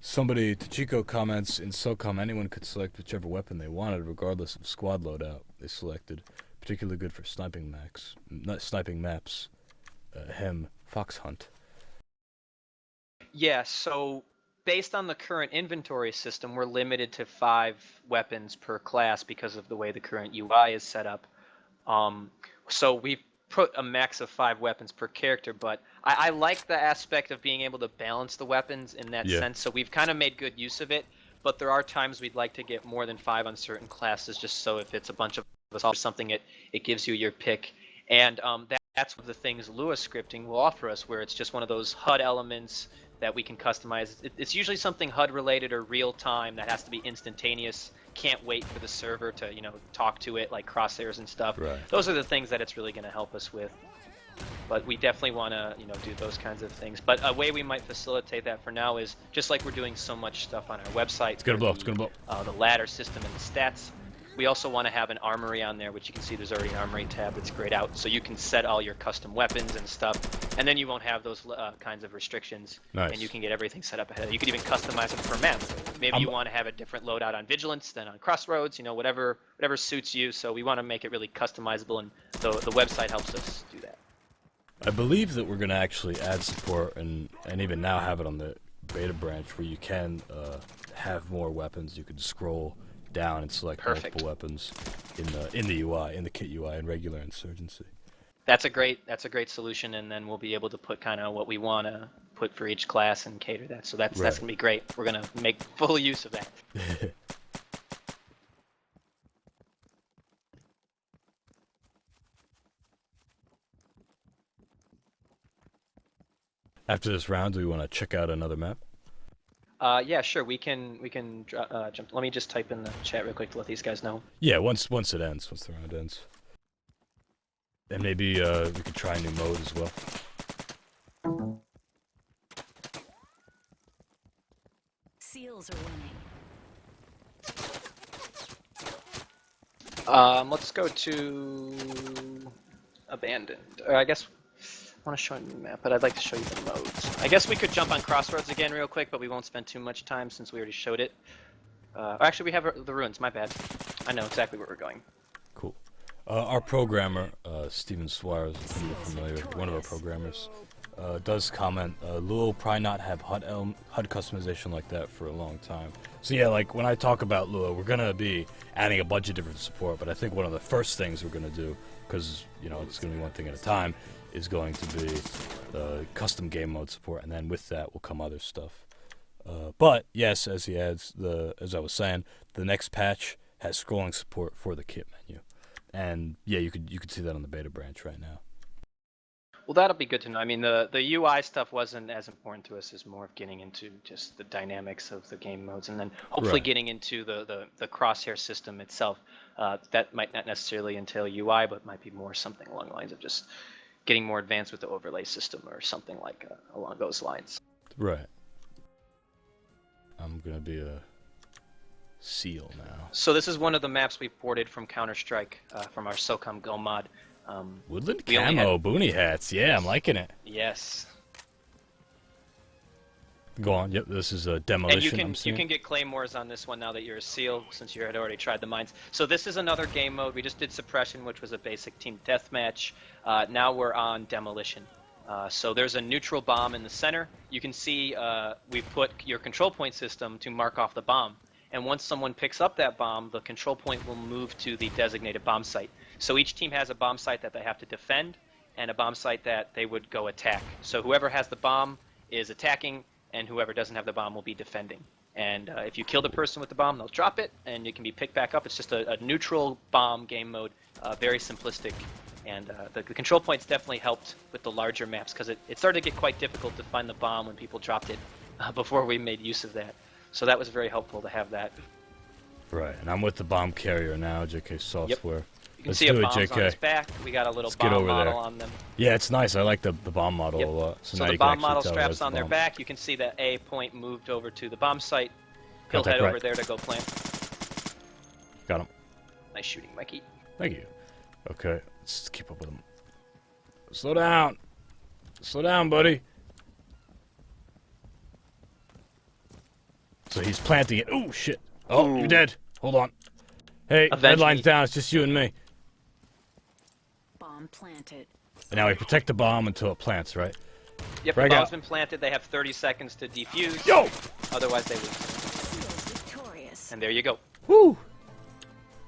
Somebody, Tachiko comments, in SOCOM anyone could select whichever weapon they wanted regardless of squad loadout they selected. Particularly good for sniping maps. Fox Hunt. Yeah, so based on the current inventory system, we're limited to 5 weapons per class because of the way the current UI is set up. So we've put a max of 5 weapons per character, but I like the aspect of being able to balance the weapons in that sense, so we've kind of made good use of it, but there are times we'd like to get more than 5 on certain classes, just so if it's a bunch of us or something, it gives you your pick. And that's one of the things Lua scripting will offer us, where it's just one of those HUD elements that we can customize. It's usually something HUD related or real time that has to be instantaneous. Can't wait for the server to talk to it, like crosshairs and stuff. Right. Those are the things that it's really going to help us with. But we definitely want to do those kinds of things. But a way we might facilitate that for now is just like we're doing so much stuff on our website. It's gonna blow. It's gonna blow. The ladder system and the stats. We also want to have an armory on there, which you can see there's already an armory tab that's grayed out, so you can set all your custom weapons and stuff, and then you won't have those kinds of restrictions. Nice. And you can get everything set up ahead. You could even customize it per map. Maybe you want to have a different loadout on Vigilance than on CROSSROADS, whatever suits you. So we want to make it really customizable, and the website helps us do that. I believe that we're going to actually add support and even now have it on the beta branch where you can have more weapons. You could scroll down and select multiple weapons in the UI, in the kit UI, in regular Insurgency. That's a great solution, and then we'll be able to put kind of what we want to put for each class and cater that. So that's Right. gonna be great. We're gonna make full use of that. After this round, do we want to check out another map? Yeah, sure. We can jump. Let me just type in the chat real quick to let these guys know. Yeah, once it ends, once the round ends. And maybe we could try a new mode as well. Seals are winning. Let's go to abandoned. Or I guess I want to show you the map, but I'd like to show you the modes. I guess we could jump on Crossroads again real quick, but we won't spend too much time since we already showed it. Actually, we have the ruins. My bad. I know exactly where we're going. Cool. Our programmer, Steven Suarez, if you're familiar, one of our programmers, does comment, Lua will probably not have HUD customization like that for a long time. So yeah, like when I talk about Lua, we're gonna be adding a bunch of different support, but I think one of the first things we're gonna do, because you know it's gonna be one thing at a time, is going to be custom game mode support, and then with that will come other stuff. But yes, as he adds, as I was saying, the next patch has scrolling support for the kit menu, and yeah, you could see that on the beta branch right now. Well, that'll be good to know. I mean, the UI stuff wasn't as important to us as more of getting into just the dynamics of the game modes, and then hopefully Right. getting into the crosshair system itself. That might not necessarily entail UI, but might be more something along the lines of just getting more advanced with the overlay system or something like along those lines. Right. I'm gonna be a seal now. So this is one of the maps we ported from Counter-Strike from our SOCOM Go mod. Woodland we only camo boonie hats. Yeah, I'm liking it. Yes. Go on. Yep, this is a demolition. And you can get claymores on this one now that you're a seal, since you had already tried the mines. So this is another game mode. We just did Suppression, which was a basic team deathmatch. Now we're on Demolition. So there's a neutral bomb in the center. You can see we've put your control point system to mark off the bomb. And once someone picks up that bomb, the control point will move to the designated bomb site. So each team has a bomb site that they have to defend and a bomb site that they would go attack. So whoever has the bomb is attacking, and whoever doesn't have the bomb will be defending. And if you kill the person with the bomb, they'll drop it, and it can be picked back up. It's just a neutral bomb game mode, very simplistic. And the control points definitely helped with the larger maps, because it started to get quite difficult to find the bomb when people dropped it before we made use of that. So that was very helpful to have that. Right, and I'm with the bomb carrier now, JK Software. Yep. You can Let's see do a it, bomb's on JK. its back. We got a little Let's get bomb over model there. on them. Yeah, it's nice. I like the bomb model Yep. a lot. So now the you can bomb actually model tell straps there's the on their bomb. back. You can see that A point moved over to the bomb site. He'll Contact head right. over there to go plant. Got him. Nice shooting, Mikey. Thank you. Okay, let's keep up with him. Slow down. Slow down, buddy. So he's planting it. Ooh, shit. Oh, you're dead. Hold on. Hey, red Eventually- line's down. It's just you and me. Bomb planted. And now we protect the bomb until it plants, right? Yep, Frag the bomb's out. been planted. They have 30 seconds to defuse. Yo! Otherwise, they lose. Seals victorious. And there you go. Woo!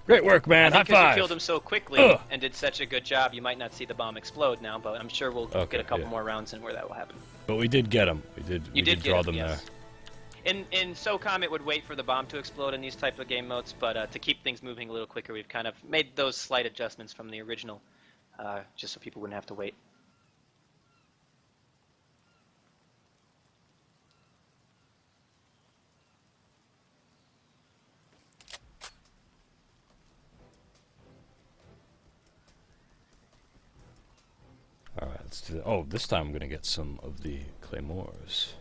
Great work, man. I High think because you five. killed him so quickly Ugh. and did such a good job, you might not see the bomb explode now, but I'm sure we'll Okay, get a couple yeah. more rounds in where that will happen. But we did get him. We did draw get them it, there. yes. In SOCOM, it would wait for the bomb to explode in these type of game modes, but to keep things moving a little quicker, we've kind of made those slight adjustments from the original, just so people wouldn't have to wait. Alright, let's do that. Oh, this time I'm going to get some of the claymores.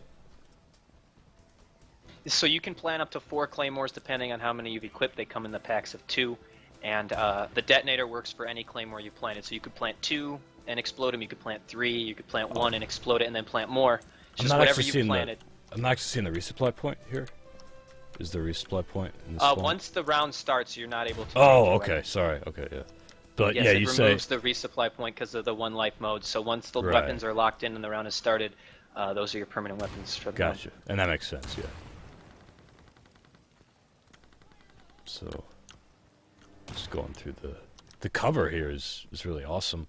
So you can plan up to 4 claymores depending on how many you've equipped. They come in the packs of 2, and the detonator works for any claymore you planted. So you could plant 2 and explode them. You could plant 3. You could plant 1 and explode it, and then plant more. It's just whatever you planted. I'm not actually seeing the resupply point here. Is there a resupply point in this one? Once the round starts, you're not able to. Oh, change your okay. weapon. Sorry. Okay, yeah. But Yes, yeah, it you say removes the resupply point because of the 1 life mode. So once the Right. weapons are locked in and the round has started, those are your permanent weapons for the round. gotcha, and that makes sense. Yeah. So, just going through the cover here is really awesome.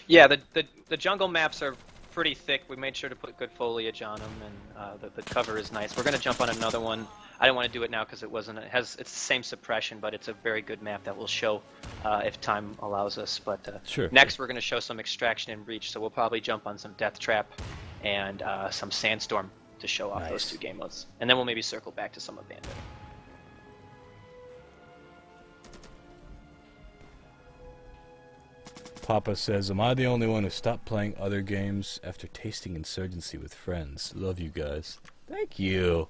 Yeah, the jungle maps are pretty thick. We made sure to put good foliage on them, and the cover is nice. We're gonna jump on another one. I don't want to do it now because it's the same suppression, but it's a very good map that we'll show if time allows us. But Sure. Next we're gonna show some extraction and breach, so we'll probably jump on some death trap and some sandstorm to show off those Nice. 2 game modes, and then we'll maybe circle back to some abandoned. Papa says, am I the only one who stopped playing other games after tasting Insurgency with friends? Love you guys. Thank you.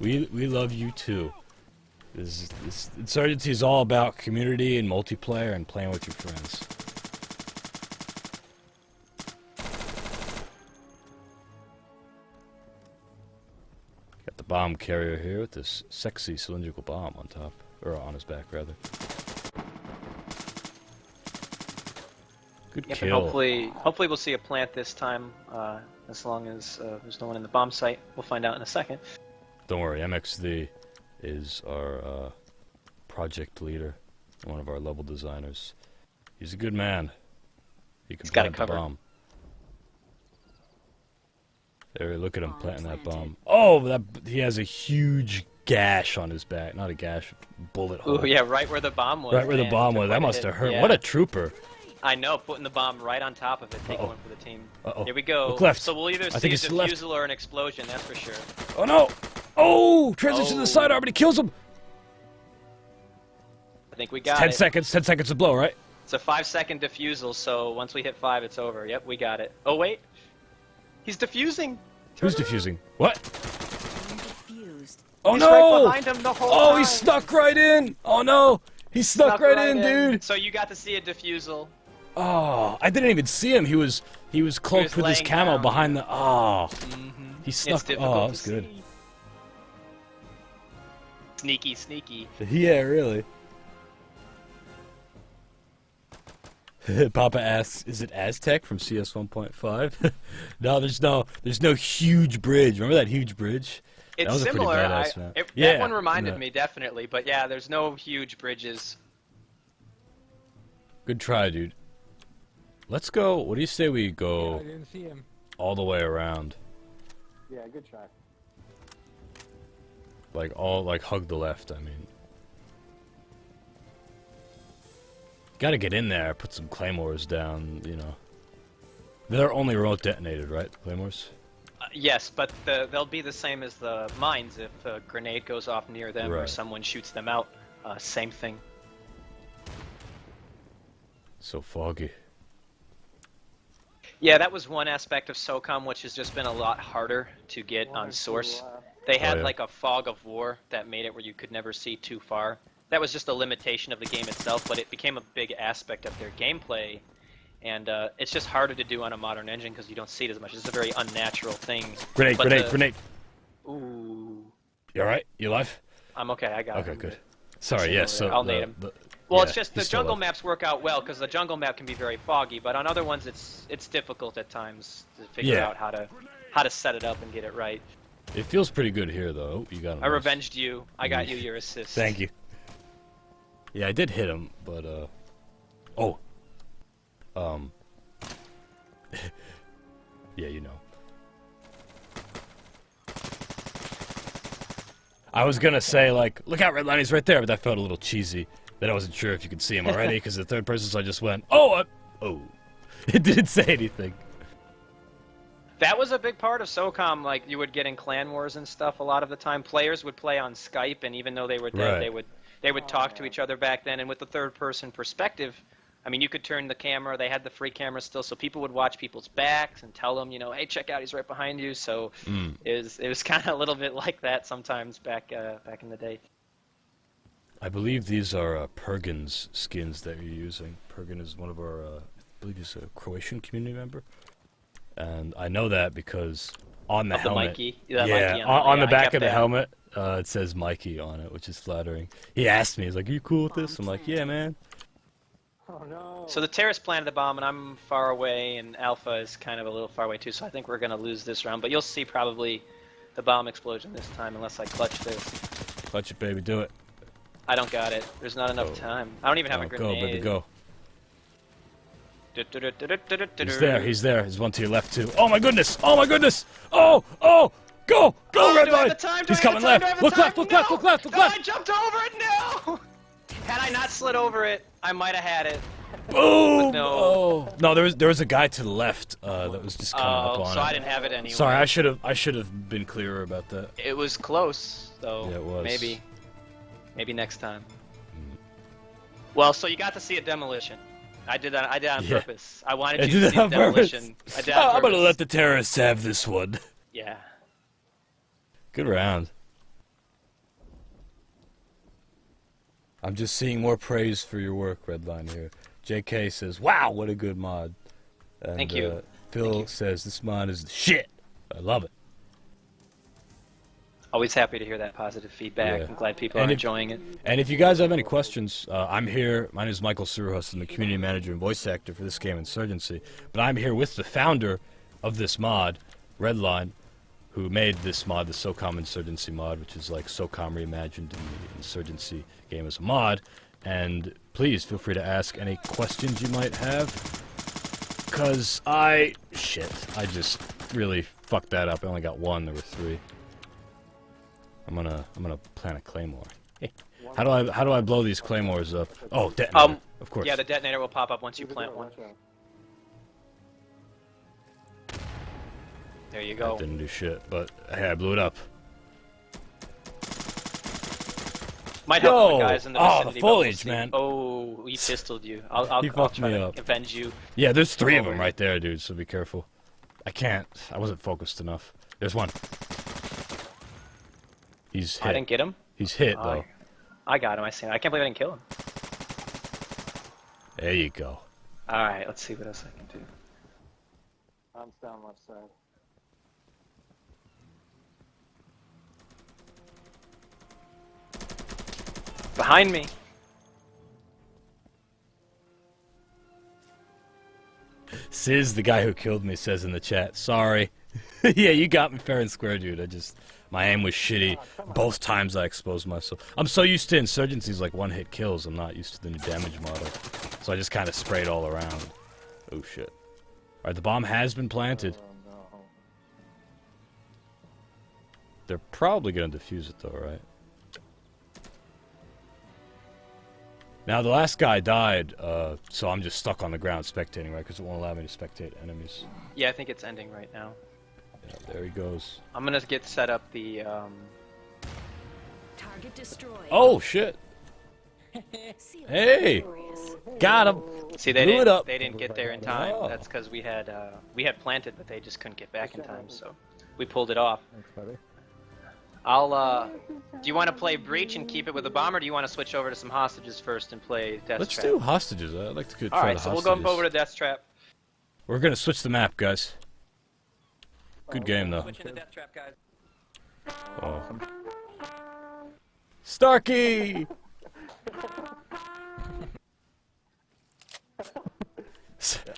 We love you too. This Insurgency is all about community and multiplayer and playing with your friends. Got the bomb carrier here with this sexy cylindrical bomb on top, or on his back rather. Good Yep, and kill. hopefully we'll see a plant this time, as long as there's no one in the bomb site. We'll find out in a second. Don't worry, MXD is our project leader, one of our level designers. He's a good man. He can He's got it plant the covered. bomb. There, look at him planting that bomb. Oh, he has a huge gash on his back. Not a gash, bullet hole. Ooh, yeah, right where the bomb was. Right where the man. bomb was. Took That quite a must hit. have hurt. Yeah. What a trooper. I know, putting the bomb right on top of it, taking Uh-oh. one for the team. Uh-oh. Here we go. Look left. So we'll either I see think a it's to the left. defusal or an explosion, that's for sure. Oh no! Oh! Transition to the Oh. sidearm, but he kills him! I think we got 10 it. seconds, 10 seconds to blow, right? It's a 5-second defusal, so once we hit 5, it's over. Yep, we got it. Oh, wait. He's defusing. Who's defusing? What? Diffused. Oh He's no! right behind him the whole Oh, time. he snuck right in! Oh no! He snuck right in, dude! So you got to see a defusal. Oh, I didn't even see him. He was cloaked with his laying camo down. behind the. Oh, he It's snuck. difficult Oh, that to was good. see. Sneaky, sneaky. Yeah, really. Papa asks, "Is it Aztec from CS 1.5?" No, there's no huge bridge. Remember that huge bridge? It's That was a pretty similar. badass map. That one reminded yeah. me, definitely. But yeah, there's no huge bridges. Good try, dude. Let's go. What do you say we I go didn't see him. all the way around? Yeah, good try. Like hug the left. I mean, gotta get in there. Put some claymores down. You know, they're only remote detonated, right? Claymores. Yes, but they'll be the same as the mines if a grenade goes off near them or Right. someone shoots them out. Same thing. So foggy. Yeah, that was one aspect of SOCOM which has just been a lot harder to get on source. They had yeah. like a fog of war that made it where you could never see too far. That was just a limitation of the game itself, but it became a big aspect of their gameplay. And it's just harder to do on a modern engine because you don't see it as much. It's a very unnatural thing. Grenade, But grenade, the- grenade. Ooh. You alright? You alive? I'm okay, I got it. Okay, I'm good. Sorry, Sitting yeah. over So there. I'll nade him. Well, yeah, it's just the he's still jungle alive. maps work out well because the jungle map can be very foggy, but on other ones it's difficult at times to figure Yeah. out how to set it up and get it right. It feels pretty good here, though. You got him. I revenged you. I got you your assist. Thank you. Yeah, I did hit him, but oh, yeah, you know. I was gonna say like, look out, redline, he's right there, but that felt a little cheesy. That I wasn't sure if you could see him already because the third person, so I just went, oh, it didn't say anything. That was a big part of SOCOM. Like you would get in clan wars and stuff a lot of the time. Players would play on Skype, and even though they were dead, Right. they would talk to each other back then. And with the third person perspective, I mean, you could turn the camera. They had the free camera still, so people would watch people's backs and tell them, you know, hey, check out, he's right behind you. So it was kind of a little bit like that sometimes back in the day. I believe these are Pergin's skins that you're using. Pergin is one of our, I believe he's a Croatian community member. And I know that because on the Of the helmet, Mikey. yeah, Mikey on the I back kept of the that. helmet, it says Mikey on it, which is flattering. He asked me, he's like, "Are you cool with this?" I'm like, "Yeah, man." Oh no. So the terrorist planted the bomb, and I'm far away, and Alpha is kind of a little far away too. So I think we're gonna lose this round. But you'll see probably the bomb explosion this time, unless I clutch this. Clutch it, baby, do it. I don't got it. There's not enough time. I don't even have a Go, grenade. baby, go. He's there. He's there. There's one to your left too. Oh my goodness! Oh my goodness! Oh! Oh! Go! Go, Oh, Redline! do I have the time? Do He's I have coming the time? Do I left. have the Look time? left. Look No! left. Look left. Look No, left. I jumped over it. No. Had I not slid over it, I might have had it. Boom! No. Oh no, there was a guy to the left that was just coming up on So it. I didn't have it anyway. Sorry, I should have been clearer about that. It was close, though. Yeah, it was. Maybe next time. Well, so you got to see a demolition. I did that. I did that on Yeah. purpose. I wanted I you did to that see the on purpose. demolition. I did that on I'm gonna purpose. let the terrorists have this one. Yeah. Good round. I'm just seeing more praise for your work, Redline here. JK says, "Wow, what a good mod." And, Thank you. Phil Thank you. says, "This mod is the shit. I love it." Always happy to hear that positive feedback. Yeah. I'm glad people And are if- enjoying it. And if you guys have any questions, I'm here. My name is Michael Surhus. I'm the community manager and voice actor for this game, Insurgency. But I'm here with the founder of this mod, Redline, who made this mod, the SOCOM Insurgency mod, which is like SOCOM reimagined in the Insurgency game as a mod. And please feel free to ask any questions you might have. Because I just really fucked that up. I only got one. There were three. I'm gonna plant a claymore. How do I blow these claymores up? Oh, detonator. Of course. Yeah, the detonator will pop up once you plant one. Watch out. There you That go. didn't do shit, but hey, I blew it up. Might help Yo! the guys in the Oh, the vicinity. but we'll foliage, see. man. Oh, he pistoled you. I'll He try fucked me to up. avenge you. Yeah, there's three of Over them here. right there, dude. So be careful. I wasn't focused enough. There's one. He's hit. I didn't get him. He's hit though. I got him. I see him. I can't believe I didn't kill him. There you go. All right, let's see what else I can do. I'm down left side. Behind me. Sizz, the guy who killed me, says in the chat, "Sorry." Yeah, you got me fair and square, dude. My aim was shitty. Both times I exposed myself. I'm so used to Insurgency's like one-hit kills. I'm not used to the new damage model. So I just kind of sprayed all around. Oh shit. All right, the bomb has been planted. Oh no. They're probably gonna defuse it though, right? Now the last guy died, so I'm just stuck on the ground spectating, right? Because it won't allow me to spectate enemies. Yeah, I think it's ending right now. Yeah, there he goes. I'm gonna get set up the. Target destroyed. Oh shit! Seal Hey! victorious. Got him. See, they Blew it didn't. up. They didn't get there in time. Oh. That's because we had planted, but they just couldn't get back in time. So we pulled it off. Thanks, buddy. Do you want to play Breach and keep it with a bomb, or do you want to switch over to some hostages first and play Death Let's Trap? do hostages. I'd like to try All right, the so we'll hostages. go over to Death Trap. We're gonna switch the map, guys. Good game though. Switch into Death Trap, guys. Oh. Starkey!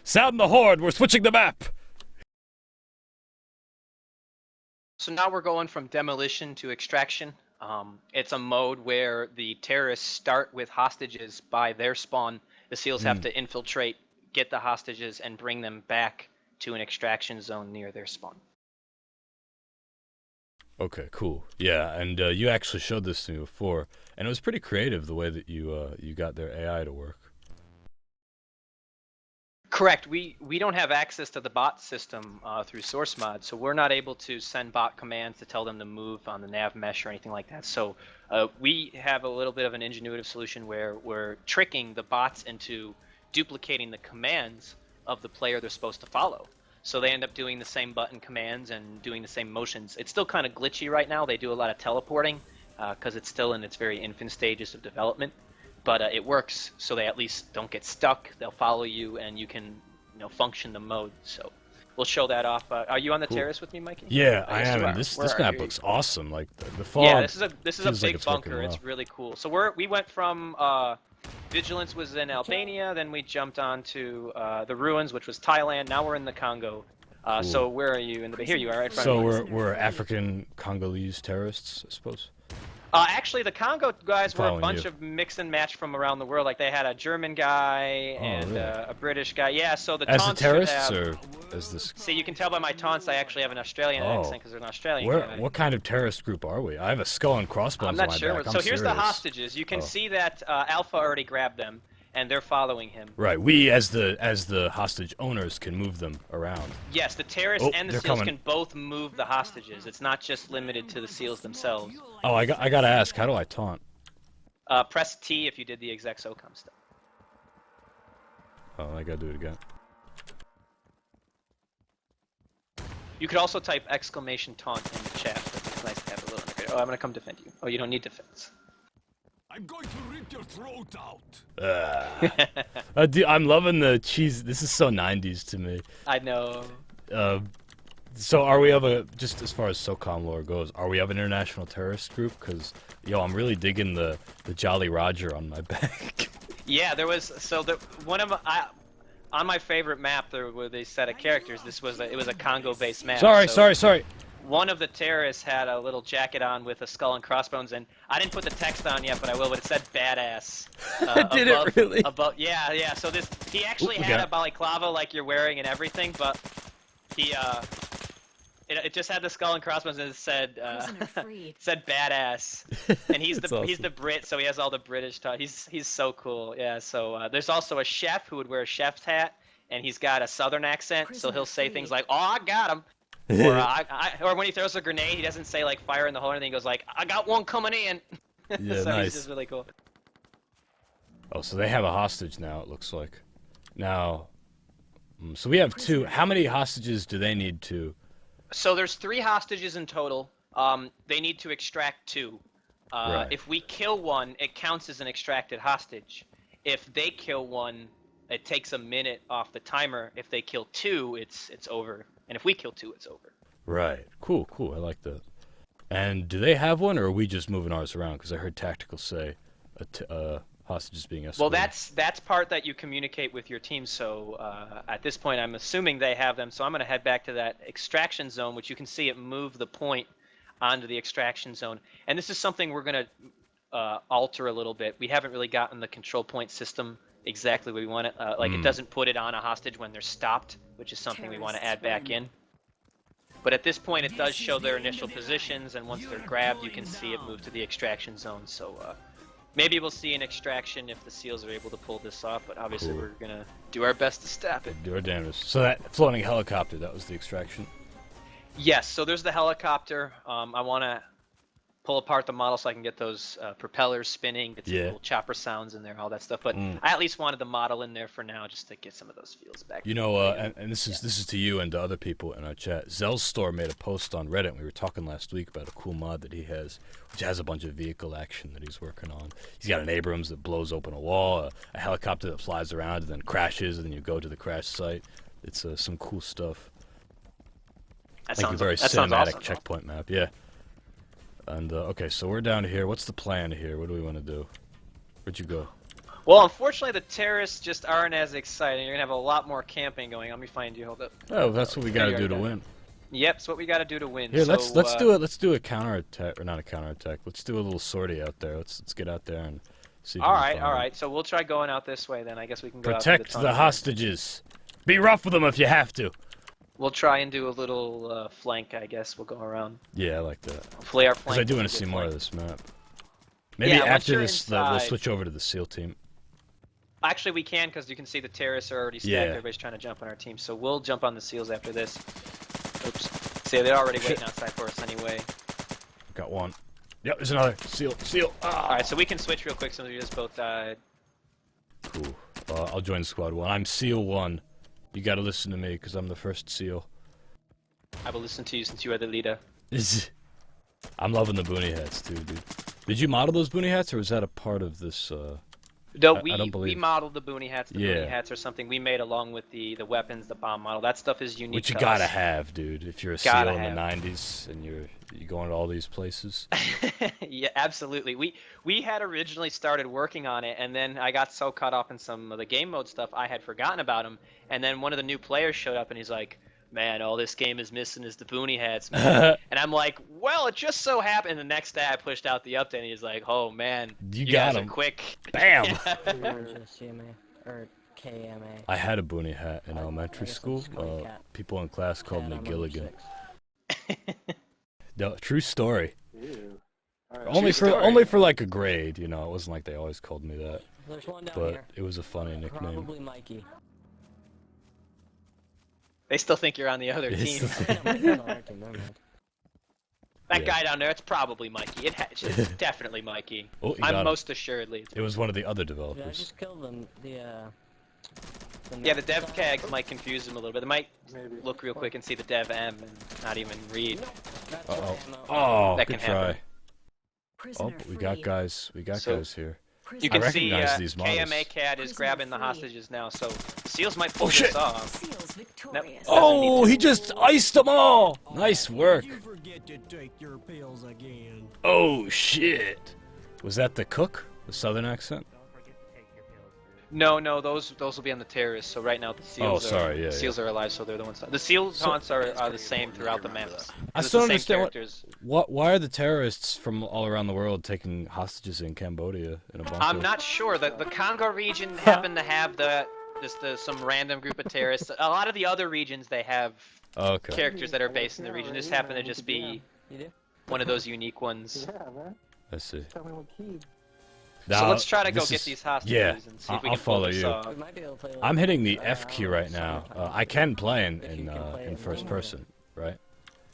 Sound the horde. We're switching the map. So now we're going from demolition to extraction. It's a mode where the terrorists start with hostages by their spawn. The SEALs have to infiltrate, get the hostages, and bring them back to an extraction zone near their spawn. Okay, cool. Yeah, and you actually showed this to me before, and it was pretty creative the way that you got their AI to work. Correct. We don't have access to the bot system through source mod, so we're not able to send bot commands to tell them to move on the nav mesh or anything like that. So we have a little bit of an ingenuitive solution where we're tricking the bots into duplicating the commands of the player they're supposed to follow. So they end up doing the same button commands and doing the same motions. It's still kind of glitchy right now. They do a lot of teleporting because it's still in its very infant stages of development. But it works, so they at least don't get stuck. They'll follow you, and you can, function the mode. So we'll show that off. Are you on the terrace with me, Mikey? Yeah, I Yes, am. you And are. this Where are map you? looks awesome. Like the fog. Yeah, this is a feels like big it's working bunker. well. It's really cool. So we went from Vigilance was in Albania, then we jumped on to the Ruins, which was Thailand. Now we're in the Congo. So where are you? Here you are, right in front So of us. we're African Congolese terrorists, I suppose. Actually, the Congo guys were a Following bunch you. of mix and match from around the world. Like they had a German guy and really? A British guy. Yeah, so the As the taunts should terrorists, have... or as this? See, you can tell by my taunts I actually have an Australian Oh. accent because they're an Australian Where? guy. What kind of terrorist group are we? I have a skull and crossbones I'm not on my sure. back. So I'm here's the serious. hostages. You can Oh. see that Alpha already grabbed them, and they're following him. Right. We, as the hostage owners, can move them around. Yes, the terrorists Oh, and the they're SEALs coming. can both move the hostages. It's not just limited to the SEAls themselves. Oh, I gotta ask. How do I taunt? Press T if you did the exec SOCOM stuff. Oh, I gotta do it again. You could also type exclamation taunt in the chat, but it's nice to have a little integrated. Oh, I'm gonna come defend you. Oh, you don't need defense. I'm going to rip your throat out. Dude, I'm loving the cheese. This is so 90s to me. I know. So are we of a, just as far as SOCOM lore goes, are we of an international terrorist group? Because, yo, I'm really digging the Jolly Roger on my back. Yeah, there was, so the one of my, on my favorite map there were these set of characters. This was it was a Congo-based map. Sorry. One of the terrorists had a little jacket on with a skull and crossbones, and I didn't put the text on yet, but I will. But it said "badass." Did it really? Above, yeah. So he actually had a balaclava like you're wearing and everything, but he it just had the skull and crossbones and it said said "badass," and he's the Brit, so he has all the British talk. He's so cool, yeah. So there's also a chef who would wear a chef's hat, and he's got a southern accent, so he'll say things like, "Oh, I got him." Or when he throws a grenade, he doesn't say like fire in the hole or anything. He goes like, "I got one coming in." Yeah, so nice. he's just really cool. Oh, so they have a hostage now, it looks like. Now, so we have two. How many hostages do they need to? So there's 3 hostages in total. They need to extract 2. Right. If we kill one, it counts as an extracted hostage. If they kill one, it takes a minute off the timer. If they kill 2, it's over. And if we kill 2, it's over. Right. Cool. I like that. And do they have one, or are we just moving ours around? Because I heard Tactical say hostages being escorted. Well, that's part that you communicate with your team. So at this point, I'm assuming they have them. So I'm going to head back to that extraction zone, which you can see it move the point onto the extraction zone. And this is something we're going to alter a little bit. We haven't really gotten the control point system exactly where we want it. It doesn't put it on a hostage when they're stopped, which is something we want to add back in. But at this point, it does show their initial positions, and once they're grabbed, you can see it move to the extraction zone. So maybe we'll see an extraction if the SEALs are able to pull this off, but obviously we're going to do our best to stop it. Do our damnedest. So that floating helicopter, that was the extraction? Yes, so there's the helicopter. I want to pull apart the model so I can get those propellers spinning, get some little chopper sounds in there, all that stuff. But I at least wanted the model in there for now, just to get some of those feels back. You know, and this is to you and to other people in our chat. Zell's Store made a post on Reddit. We were talking last week about a cool mod that he has, which has a bunch of vehicle action that he's working on. He's got an Abrams that blows open a wall, a helicopter that flies around and then crashes, and then you go to the crash site. It's some cool stuff. That like sounds, a very that sounds cinematic awesome. checkpoint map, yeah. And okay, so we're down here. What's the plan here? What do we want to do? Where'd you go? Well, unfortunately, the terrorists just aren't as exciting. You're gonna have a lot more camping going. Let me find you. Hold up. Oh, that's what we got to do to win. Yep, it's what we got to do to win. Here, so, let's do it. Let's do a counterattack, or not a counterattack. Let's do a little sortie out there. Let's get out there and see. If all we can right, find all them. right. So we'll try going out this way then. I guess we can go Protect out to the tunnel. hostages. Be rough with them if you have to. We'll try and do a little flank. I guess we'll go around. Yeah, I like that. Hopefully our Because flank. I do want is to a see good more of flank. this map. Maybe Yeah, once after you're this, we'll inside- switch over to the SEAL team. Actually, we can because you can see the terrorists are already stacked. Yeah. Everybody's trying to jump on our team, so we'll jump on the SEALs after this. Oops. See, they're already waiting outside for us anyway. Got one. Yep, there's another. SEAL. Ah. All right, so we can switch real quick since we just both died. Cool. I'll join Squad 1. I'm SEAL 1. You gotta listen to me because I'm the first SEAL. I will listen to you since you are the leader. I'm loving the boonie hats too, dude. Did you model those boonie hats, or was that a part of this? No, I don't we believe- modeled the boonie hats. The Yeah. boonie hats are something we made along with the weapons, the bomb model. That stuff is unique. Which you to gotta us. have, dude. If you're a Gotta SEAL in the have. '90s and you're going to all these places. Yeah, absolutely. We had originally started working on it, and then I got so caught up in some of the game mode stuff, I had forgotten about them. And then one of the new players showed up, and he's like, man, all this game is missing is the boonie hats, man. And I'm like, well, it just so happened. The next day I pushed out the update, and he's like, oh man, you got guys him. are quick. Bam! CMA or KMA. I had a boonie hat in elementary school. People in class called me Gilligan. No, true story. Ew. Only for like a grade, you know. It wasn't like they always called me that, There's one down but here. it was a funny nickname. Probably Mikey. They still think you're on the other It's team. the- That Yeah. guy down there, it's probably Mikey. It's definitely Mikey. Oh, you got I'm him. most assuredly. It was one of the other Did I developers. just kill them? Yeah, the dev tags might confuse them a little bit. They might Maybe. look real quick and see the dev M and not even read. That's Uh-oh. ammo. Oh, That good can happen. try. Oh, Prisoner we got freed. guys. We got So- guys here. You I can see recognize these models. KMA CAD is Prisoner grabbing the free. hostages now, so Seals might pull Oh, shit. this off. Seals victorious. Oh, he just iced them all. Nice work. You forget to take your pills again. Oh shit. Was that the cook? The southern accent? No, those will be on the terrorists. So right now the Seals sorry, are alive, so they're the ones. The Seals taunts are the same throughout the maps. I It's still the same understand characters. Why are the terrorists from all around the world taking hostages in Cambodia in a bunker? I'm not sure. The Congo region happened to have some random group of terrorists. A lot of the other regions they have Okay. characters that are based in the region. This happened to just be You do? one of those unique ones. Yeah, man. I see. Tell me what key. So let's try to go this get is- these hostages yeah, and see if we I'll can pull follow this you. off. We might be able to play I'm hitting the like, F key right now. I can play in first person, right?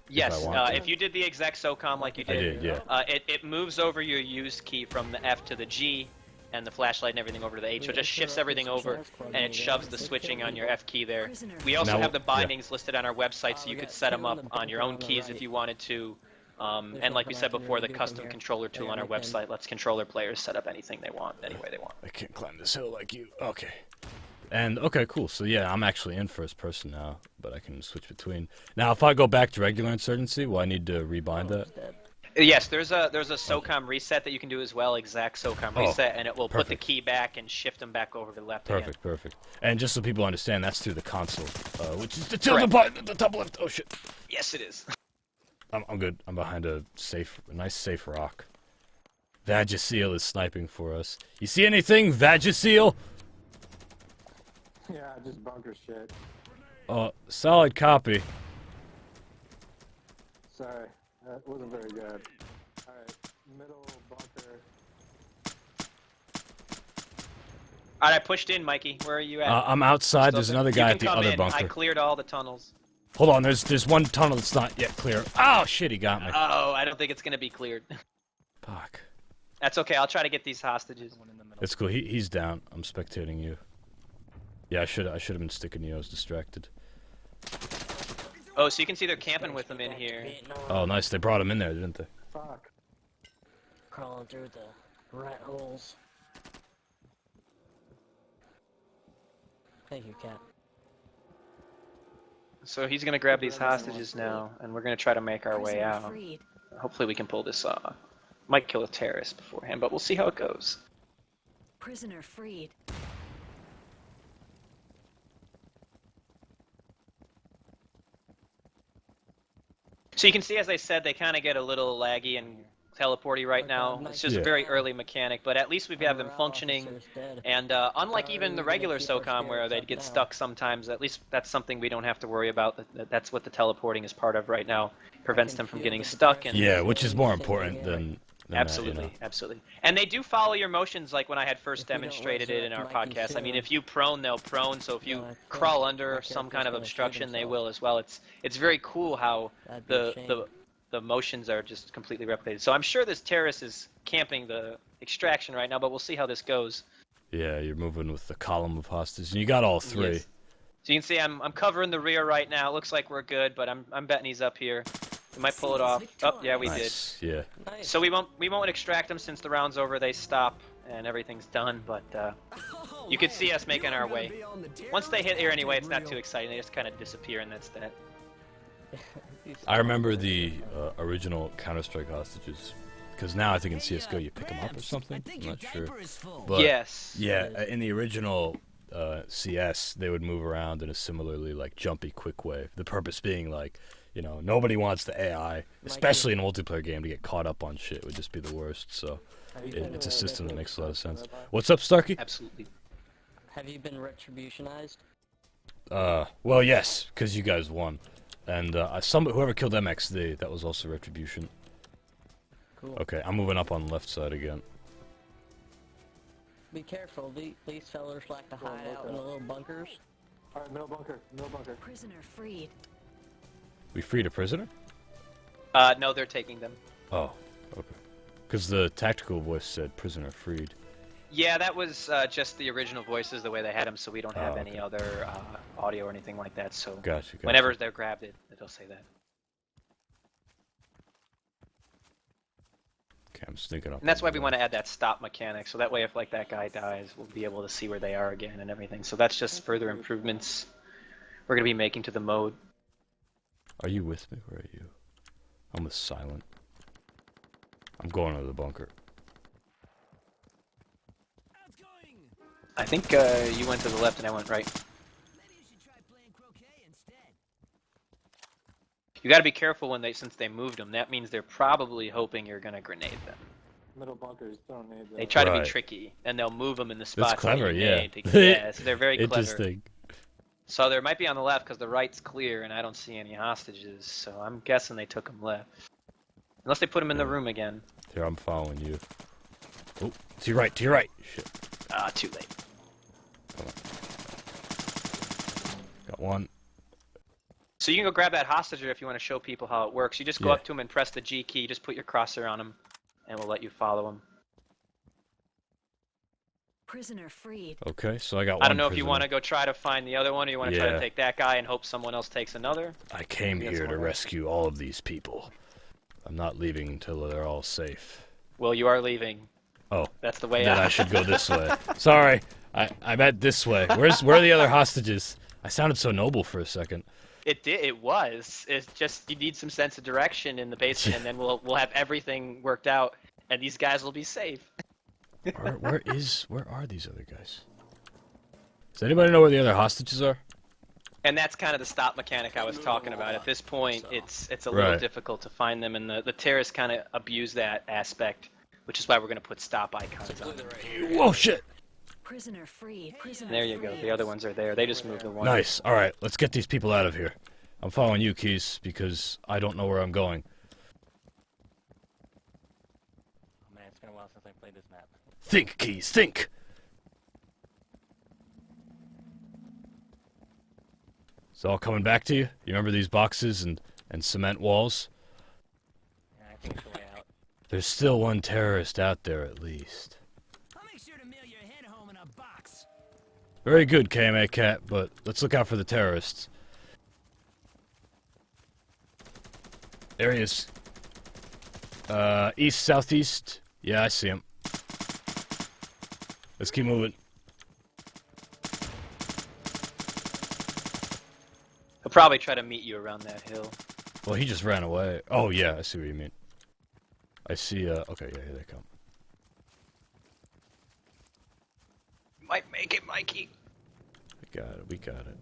Yes, want to. if you did the exact SOCOM like you I did, did, yeah. it moves over your use key from the F to the G, and the flashlight and everything over to the H. So it just shifts everything over, and it shoves the switching on your F key there. We also Now, have the yeah. bindings listed on our website, so you could set them up on your own keys if you wanted to. And like we said before, the custom controller tool on our website lets controller players set up anything they want, any way they want. I can't climb this hill like you. Okay. And okay, cool. So yeah, I'm actually in first person now, but I can switch between. Now, if I go back to regular insurgency, will I need to rebind that? Yes, there's a SOCOM reset that you can do as well, exact SOCOM Oh, reset, and it will put the perfect. key back and shift them back over to the left again. Perfect, perfect. And just so people understand, that's through the console, which is the tilde button at the top left. Oh shit. Yes, it is. I'm good. I'm behind a nice safe rock. Vagisil is sniping for us. You see anything, Vagisil? Yeah, just bunker shit. Solid copy. Sorry, that wasn't very good. Alright, middle bunker. Alright, I pushed in, Mikey. Where are you at? I'm outside. There's Still- another you guy can at the come other in. bunker. I cleared all the tunnels. Hold on. There's one tunnel that's not yet clear. Oh shit, he got me. Oh, I don't think it's gonna be cleared. Fuck. That's okay. I'll try to get these hostages. It's cool. He's down. I'm spectating you. Yeah, I should have been sticking you. I was distracted. Oh, so you can see they're camping with them in here. Oh, nice. They brought him in there, didn't they? Fuck. Crawling through the rat holes. Thank you, Cat. So he's gonna grab these hostages now, and we're gonna try to make our way Prisoner out. freed. Hopefully we can pull this off. Might kill a terrorist beforehand, but we'll see how it goes. Prisoner freed. So you can see, as I said, they kind of get a little laggy and teleporty right now. It's just a Yeah. very early mechanic, but at least we have them functioning. And unlike even the regular SOCOM where they'd get stuck sometimes, at least that's something we don't have to worry about. That's what the teleporting is part of right now. Prevents them from getting stuck. And Yeah, which is more important than absolutely, that, you know. absolutely. And they do follow your motions, like when I had first If we don't demonstrated it in our resurrect Mikey podcast. I mean, soon, if you prone, they'll prone. So if you I feel crawl like under my some character's kind of gonna shoot obstruction, they himself. will as well. It's very cool how That'd be a the shame. the motions are just completely replicated. So I'm sure this terrorist is camping the extraction right now, but we'll see how this goes. Yeah, you're moving with the column of hostages, and you got all three. Yes. So you can see I'm covering the rear right now. It looks like we're good, but I'm betting he's up here. We might pull it off. Oh, yeah, we did. Nice. Yeah. Nice. So we won't extract them since the round's over. They stop and everything's done. But you could see us making our way. Once they hit here anyway, it's not too exciting. They just kind of disappear, and that's that. I remember the original Counter-Strike hostages, because now I think in CS:GO you pick them up or something. I'm not sure. But Yes. yeah, in the original CS, they would move around in a similarly like jumpy, quick way. The purpose being like, you know, nobody wants the AI, especially in a multiplayer game, to get caught up on shit. It would just be the worst. So it's a system that makes a lot of sense. What's up, Starkey? Absolutely. Have you been retributionized? Well, yes, because you guys won, and whoever killed MXD, that was also retribution. Cool. Okay, I'm moving up on the left side again. Be careful, these fellers like to hide out in the little bunkers. Alright, middle bunker, middle bunker. Prisoner freed. We freed a prisoner? No, they're taking them. Oh, okay. Because the tactical voice said prisoner freed. Yeah, that was just the original voices, the way they had them, so we don't have any other audio or anything like that. So Gotcha. whenever they're grabbed, they'll say that. Okay, I'm sneaking up. And that's why we want to add that stop mechanic, so that way if like that guy dies, we'll be able to see where they are again and everything. So that's just further improvements we're going to be making to the mode. Are you with me? Where are you? I'm with Silent. I'm going to the bunker. I think you went to the left and I went right. You got to be careful since they moved them. That means they're probably hoping you're gonna grenade them. Middle bunkers don't need that. They try to be tricky, and they'll move them in the spots. That's clever, yeah. Yeah, so they're very clever. Interesting. So there might be on the left because the right's clear, and I don't see any hostages. So I'm guessing they took them left, unless they put them in the room again. Here, I'm following you. Oh, to your right, to your right. Shit. Too late. Come on. Got one. So you can go grab that hostager if you want to show people how it works. You just go up to him and press the G key. Just put your crosshair on him, and we'll let you follow him. Prisoner freed. Okay, so I got one. I don't know if you want to go try to find the other one, or you want to try to Yeah. take that guy and hope someone else takes another. I came here to rescue all of these people. I'm not leaving until they're all safe. Well, you are leaving. Oh. That's the way Then out. I should go this way. Sorry, I meant this way. Where are the other hostages? I sounded so noble for a second. It was. It's just you need some sense of direction in the basement, and then we'll have everything worked out, and these guys will be safe. Where are these other guys? Does anybody know where the other hostages are? And that's kind of the stop mechanic I was talking about. At this point, it's a little difficult to find them, and the terrorists kind of abuse that aspect, which is why we're going to put stop icons on them. Whoa, shit! Prisoner freed. Prisoner There you go. The other ones are there. They just moved the one. Nice. All right, let's get these people out of here. I'm following you, Keys, because I don't know where I'm going. Oh man, it's been a while since I played this map. Think, Keys, think! It's all coming back to you? You remember these boxes and cement walls? Yeah, I think it's the way out. There's still one terrorist out there, at least. I'll make sure to mail your head home in a box. Very good, KMA Cat, but let's look out for the terrorists. There he is. East, southeast. Yeah, I see him. Let's keep moving. He'll probably try to meet you around that hill. Well, he just ran away. Oh, yeah, I see what you mean. I see, okay, yeah, here they come. Might make it, Mikey. We got it.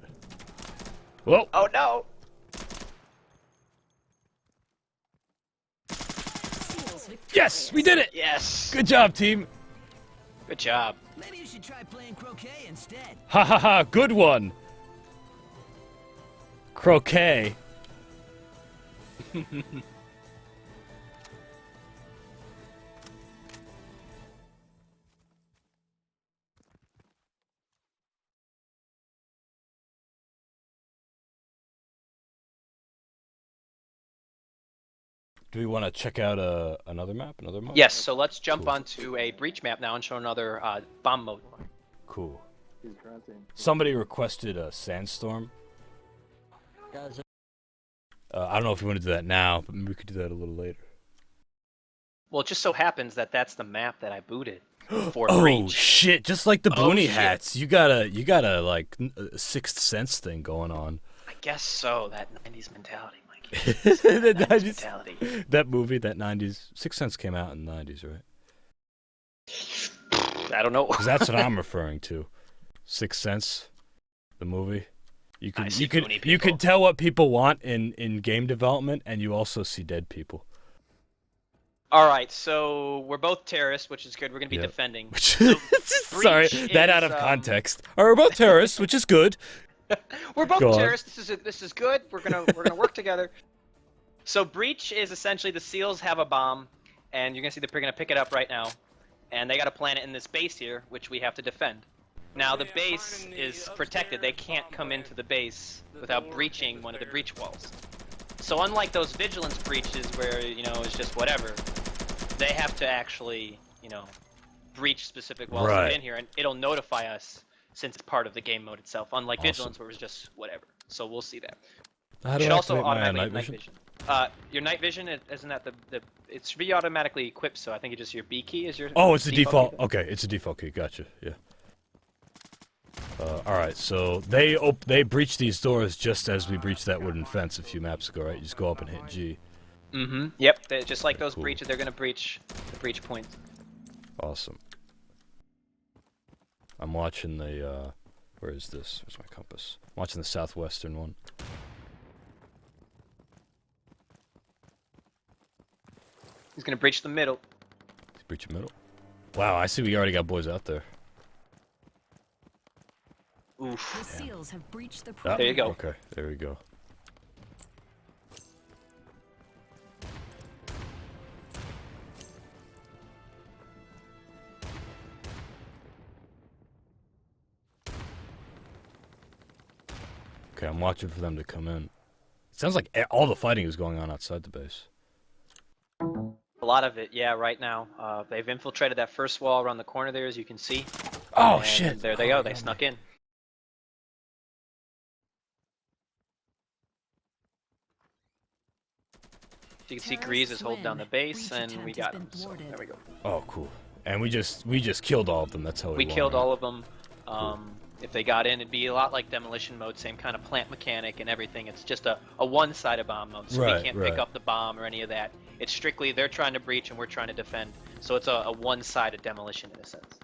Whoa! Oh, no! Yes, we did it! Yes! Good job, team! Good job. Maybe you should try playing croquet instead. Ha ha ha, good one! Croquet. Do we want to check out another map, another mode? Yes, so let's jump onto a breach map now and show another bomb mode. Cool. He's grunting. Somebody requested a sandstorm. Guys, I don't know if you want to do that now, but maybe we could do that a little later. Well, it just so happens that that's the map that I booted for Oh breach. shit! Just like the boonie shit. hats, you got a like a sixth sense thing going on. I guess so. That 90s mentality, Mikey. The 90s 90s mentality. That movie, that 90s Sixth Sense came out in the 90s, right? I don't know. 'Cause that's what I'm referring to. Sixth Sense, the movie. You I can see you can goony you people. can tell what people want in game development, and you also see dead people. All right, so we're both terrorists, which is good. We're gonna be Yep. defending. Which, So sorry, breach that out is, of context. We're both terrorists, which is good. We're both Go on. terrorists. This is good. We're gonna work together. So breach is essentially the SEALs have a bomb, and you're gonna see that they're gonna pick it up right now, and they got to plant it in this base here, which we have to defend. Now the base is protected. They can't come into the base without breaching one of the breach walls. So unlike those vigilance breaches where it's just whatever, they have to actually breach specific walls to Right. get in here, and it'll notify us since it's part of the game mode itself. Unlike Awesome. vigilance where it was just whatever. So we'll see that. How It do should I also activate my automatically night night vision? vision. Your night vision isn't that the it should be automatically equipped. So I think it's just your B key is your. Oh, it's a default. key. Okay, it's a default key. Gotcha. Yeah. All right. So they breach these doors just as we breached that wooden fence a few maps ago, right? You just go up and hit G. Mm-hmm. Yep. Just like those Cool. breaches, they're gonna breach the breach points. Awesome. I'm watching the. Where is this? Where's my compass? I'm watching the southwestern one. He's gonna breach the middle. Breach middle. Wow, I see we already got boys out there. Oof. The SEALs have breached the Ah, There you go. Okay, there we go. Okay, I'm watching for them to come in. It sounds like all the fighting is going on outside the base. A lot of it, yeah. Right now, they've infiltrated that first wall around the corner there, as you can see. Oh And shit! There they go. They snuck in. You can see Grease is holding down the base, and we got him. So there we go. Oh, cool. And we just killed all of them. That's how We killed all of them. If they got in, it'd be a lot like Demolition mode, same kind of plant mechanic and everything. It's just a one-sided bomb mode, so Right, we can't right. pick up the bomb or any of that. It's strictly they're trying to breach and we're trying to defend. So it's a one-sided Demolition in a sense.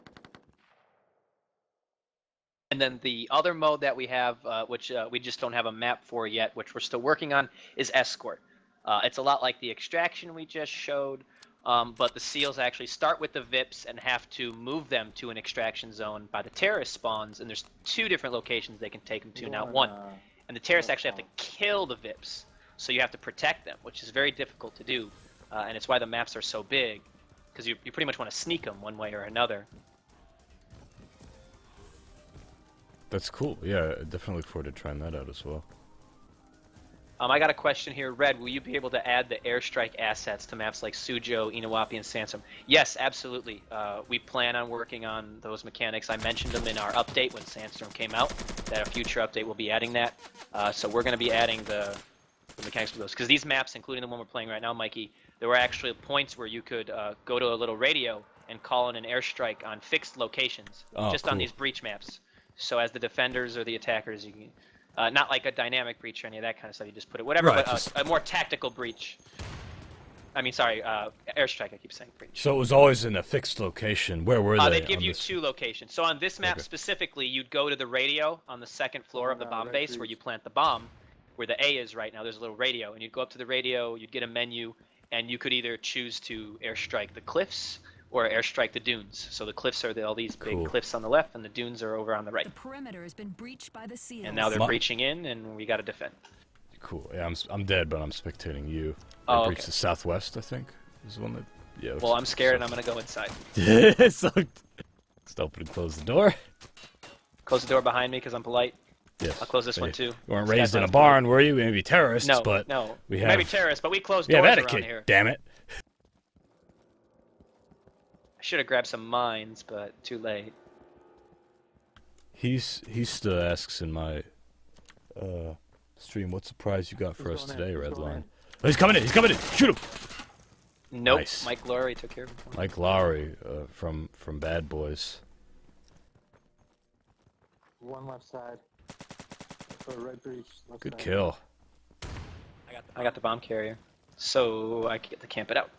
And then the other mode that we have, which we just don't have a map for yet, which we're still working on, is Escort. It's a lot like the Extraction we just showed, but the SEALs actually start with the VIPs and have to move them to an extraction zone by the terrorist spawns, and there's 2 different locations they can take them to, not one. And the terrorists actually have to kill the VIPs, so you have to protect them, which is very difficult to do, and it's why the maps are so big, because you pretty much want to sneak them one way or another. That's cool. Yeah, I definitely look forward to trying that out as well. I got a question here. Red, will you be able to add the airstrike assets to maps like Sujo, Inawapi, and Sandstorm? Yes, absolutely. We plan on working on those mechanics. I mentioned them in our update when Sandstorm came out, that a future update will be adding that. So we're going to be adding the mechanics for those. Because these maps, including the one we're playing right now, Mikey, there were actually points where you could go to a little radio and call in an airstrike on fixed locations, just on cool. these breach maps. So as the defenders or the attackers, you can... not like a dynamic breach or any of that kind of stuff. You just put it whatever, Right, but a more tactical breach. I mean, sorry, airstrike. I keep saying breach. So it was always in a fixed location. Where were they? They'd give on you this? 2 locations. So on this map Okay. specifically, you'd go to the radio on the 2nd floor of the bomb base where you plant the bomb, where the A is right now. There's a little radio, and you'd go up to the radio. You'd get a menu, and you could either choose to airstrike the cliffs or airstrike the dunes. So the cliffs are all these Cool. big cliffs on the left, and the dunes are over on the right. The perimeter has been breached by the SEALs. And now they're My- breaching in, and we got to defend. Cool. Yeah, I'm dead, but I'm spectating you. Oh, I breached okay. the southwest, I think. Is the one that. Yeah. Well, I'm scared, and I'm gonna go inside. So, just open and close the door. Close the door behind me because I'm polite. Yes. I'll close this one Yeah. too. You weren't This guy's raised in not a barn, were you? Maybe terrorists, No, but no. we Maybe have terrorists, but we close we have doors around etiquette. here. Damn it. I should have grabbed some mines, but too late. He still asks in my stream, what surprise you got for Who's us going in? today, Who's going Redline? in? Oh, he's coming in! He's coming in! Shoot him! Nope. Nice. Mike Laurie took care of him. Mike Lowry from Bad Boys. One left side. For red breach. Left Good side. kill. I got the bomb carrier, so I can get to camp it out.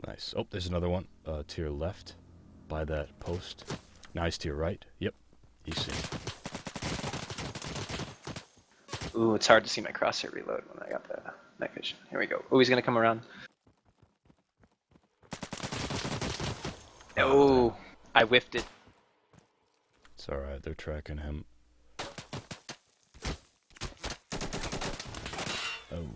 Nice. Oh, there's another one to your left by that post. Nice to your right. Yep. Easy. Ooh, it's hard to see my crosshair reload when I got the night vision. Here we go. Ooh, he's gonna come around. Oh, I whiffed it. It's alright, they're tracking him. Oh.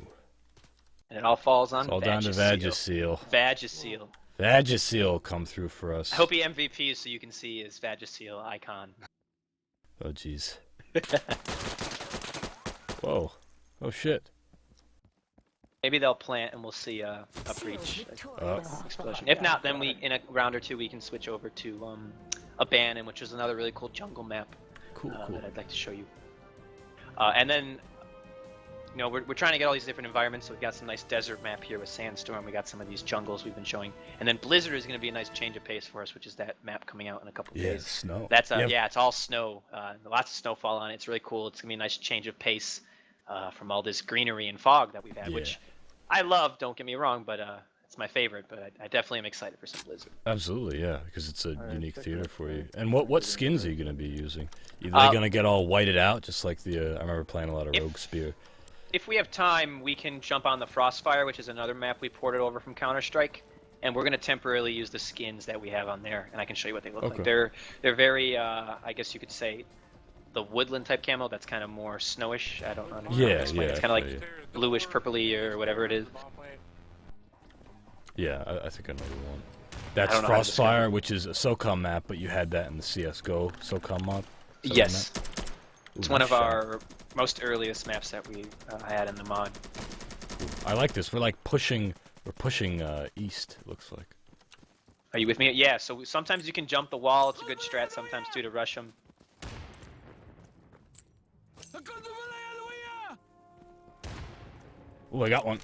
And it all falls on It's all down to Vagisil. Vagisil. Vagisil come through for us. I hope he MVPs so you can see his Vagisil icon. Oh, jeez. Whoa. Oh, shit. Maybe they'll plant and we'll see a breach explosion. If not, then we in a round or two we can switch over to Abandon, which is another really cool jungle map Cool. that I'd like to show you. And then, you know, we're trying to get all these different environments. So we've got some nice desert map here with Sandstorm. We got some of these jungles we've been showing, and then Blizzard is going to be a nice change of pace for us, which is that map coming out in a couple of days. Snow. That's yeah, it's all snow. Lots of snowfall on it. It's really cool. It's gonna be a nice change of pace from all this greenery and fog that we've had, which I love. Don't get me wrong, but it's my favorite. But I definitely am excited for some Blizzard. Absolutely, yeah, because it's a unique theater for you. And what skins are you gonna be using? Are they gonna get all whited out, just like the? I remember playing a lot of Rogue Spear. If we have time, we can jump on the Frostfire, which is another map we ported over from Counter-Strike, and we're going to temporarily use the skins that we have on there, and I can show you what they look like. They're very, I guess you could say, the woodland type camo. That's kind of more snowish. I don't know. It's kind of like bluish, purpley, or whatever it is. Yeah, I think I know the one. That's Frostfire, which is a SOCOM map, but you had that in the CS:GO SOCOM mod. Yes. It's one of our most earliest maps that we had in the mod. I like this. We're pushing east, it looks like. Are you with me? Yeah, so sometimes you can jump the wall. It's a good strat sometimes too to rush them. Oh, I got one.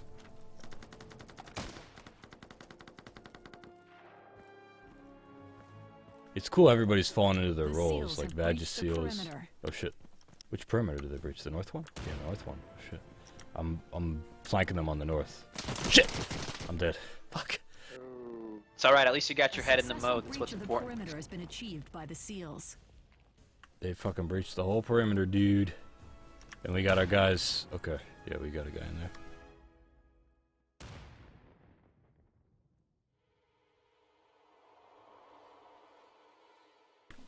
It's cool everybody's falling into their roles, like Vagisil's. Oh shit. Which perimeter did they breach? The north one? Yeah, the north one. Shit. I'm flanking them on the north. Shit! I'm dead. Fuck. It's alright, at least you got your head in the mode. That's what's important. The perimeter has been achieved by the SEALs. They fucking breached the whole perimeter, dude. And we got our guys. Okay. Yeah, we got a guy in there.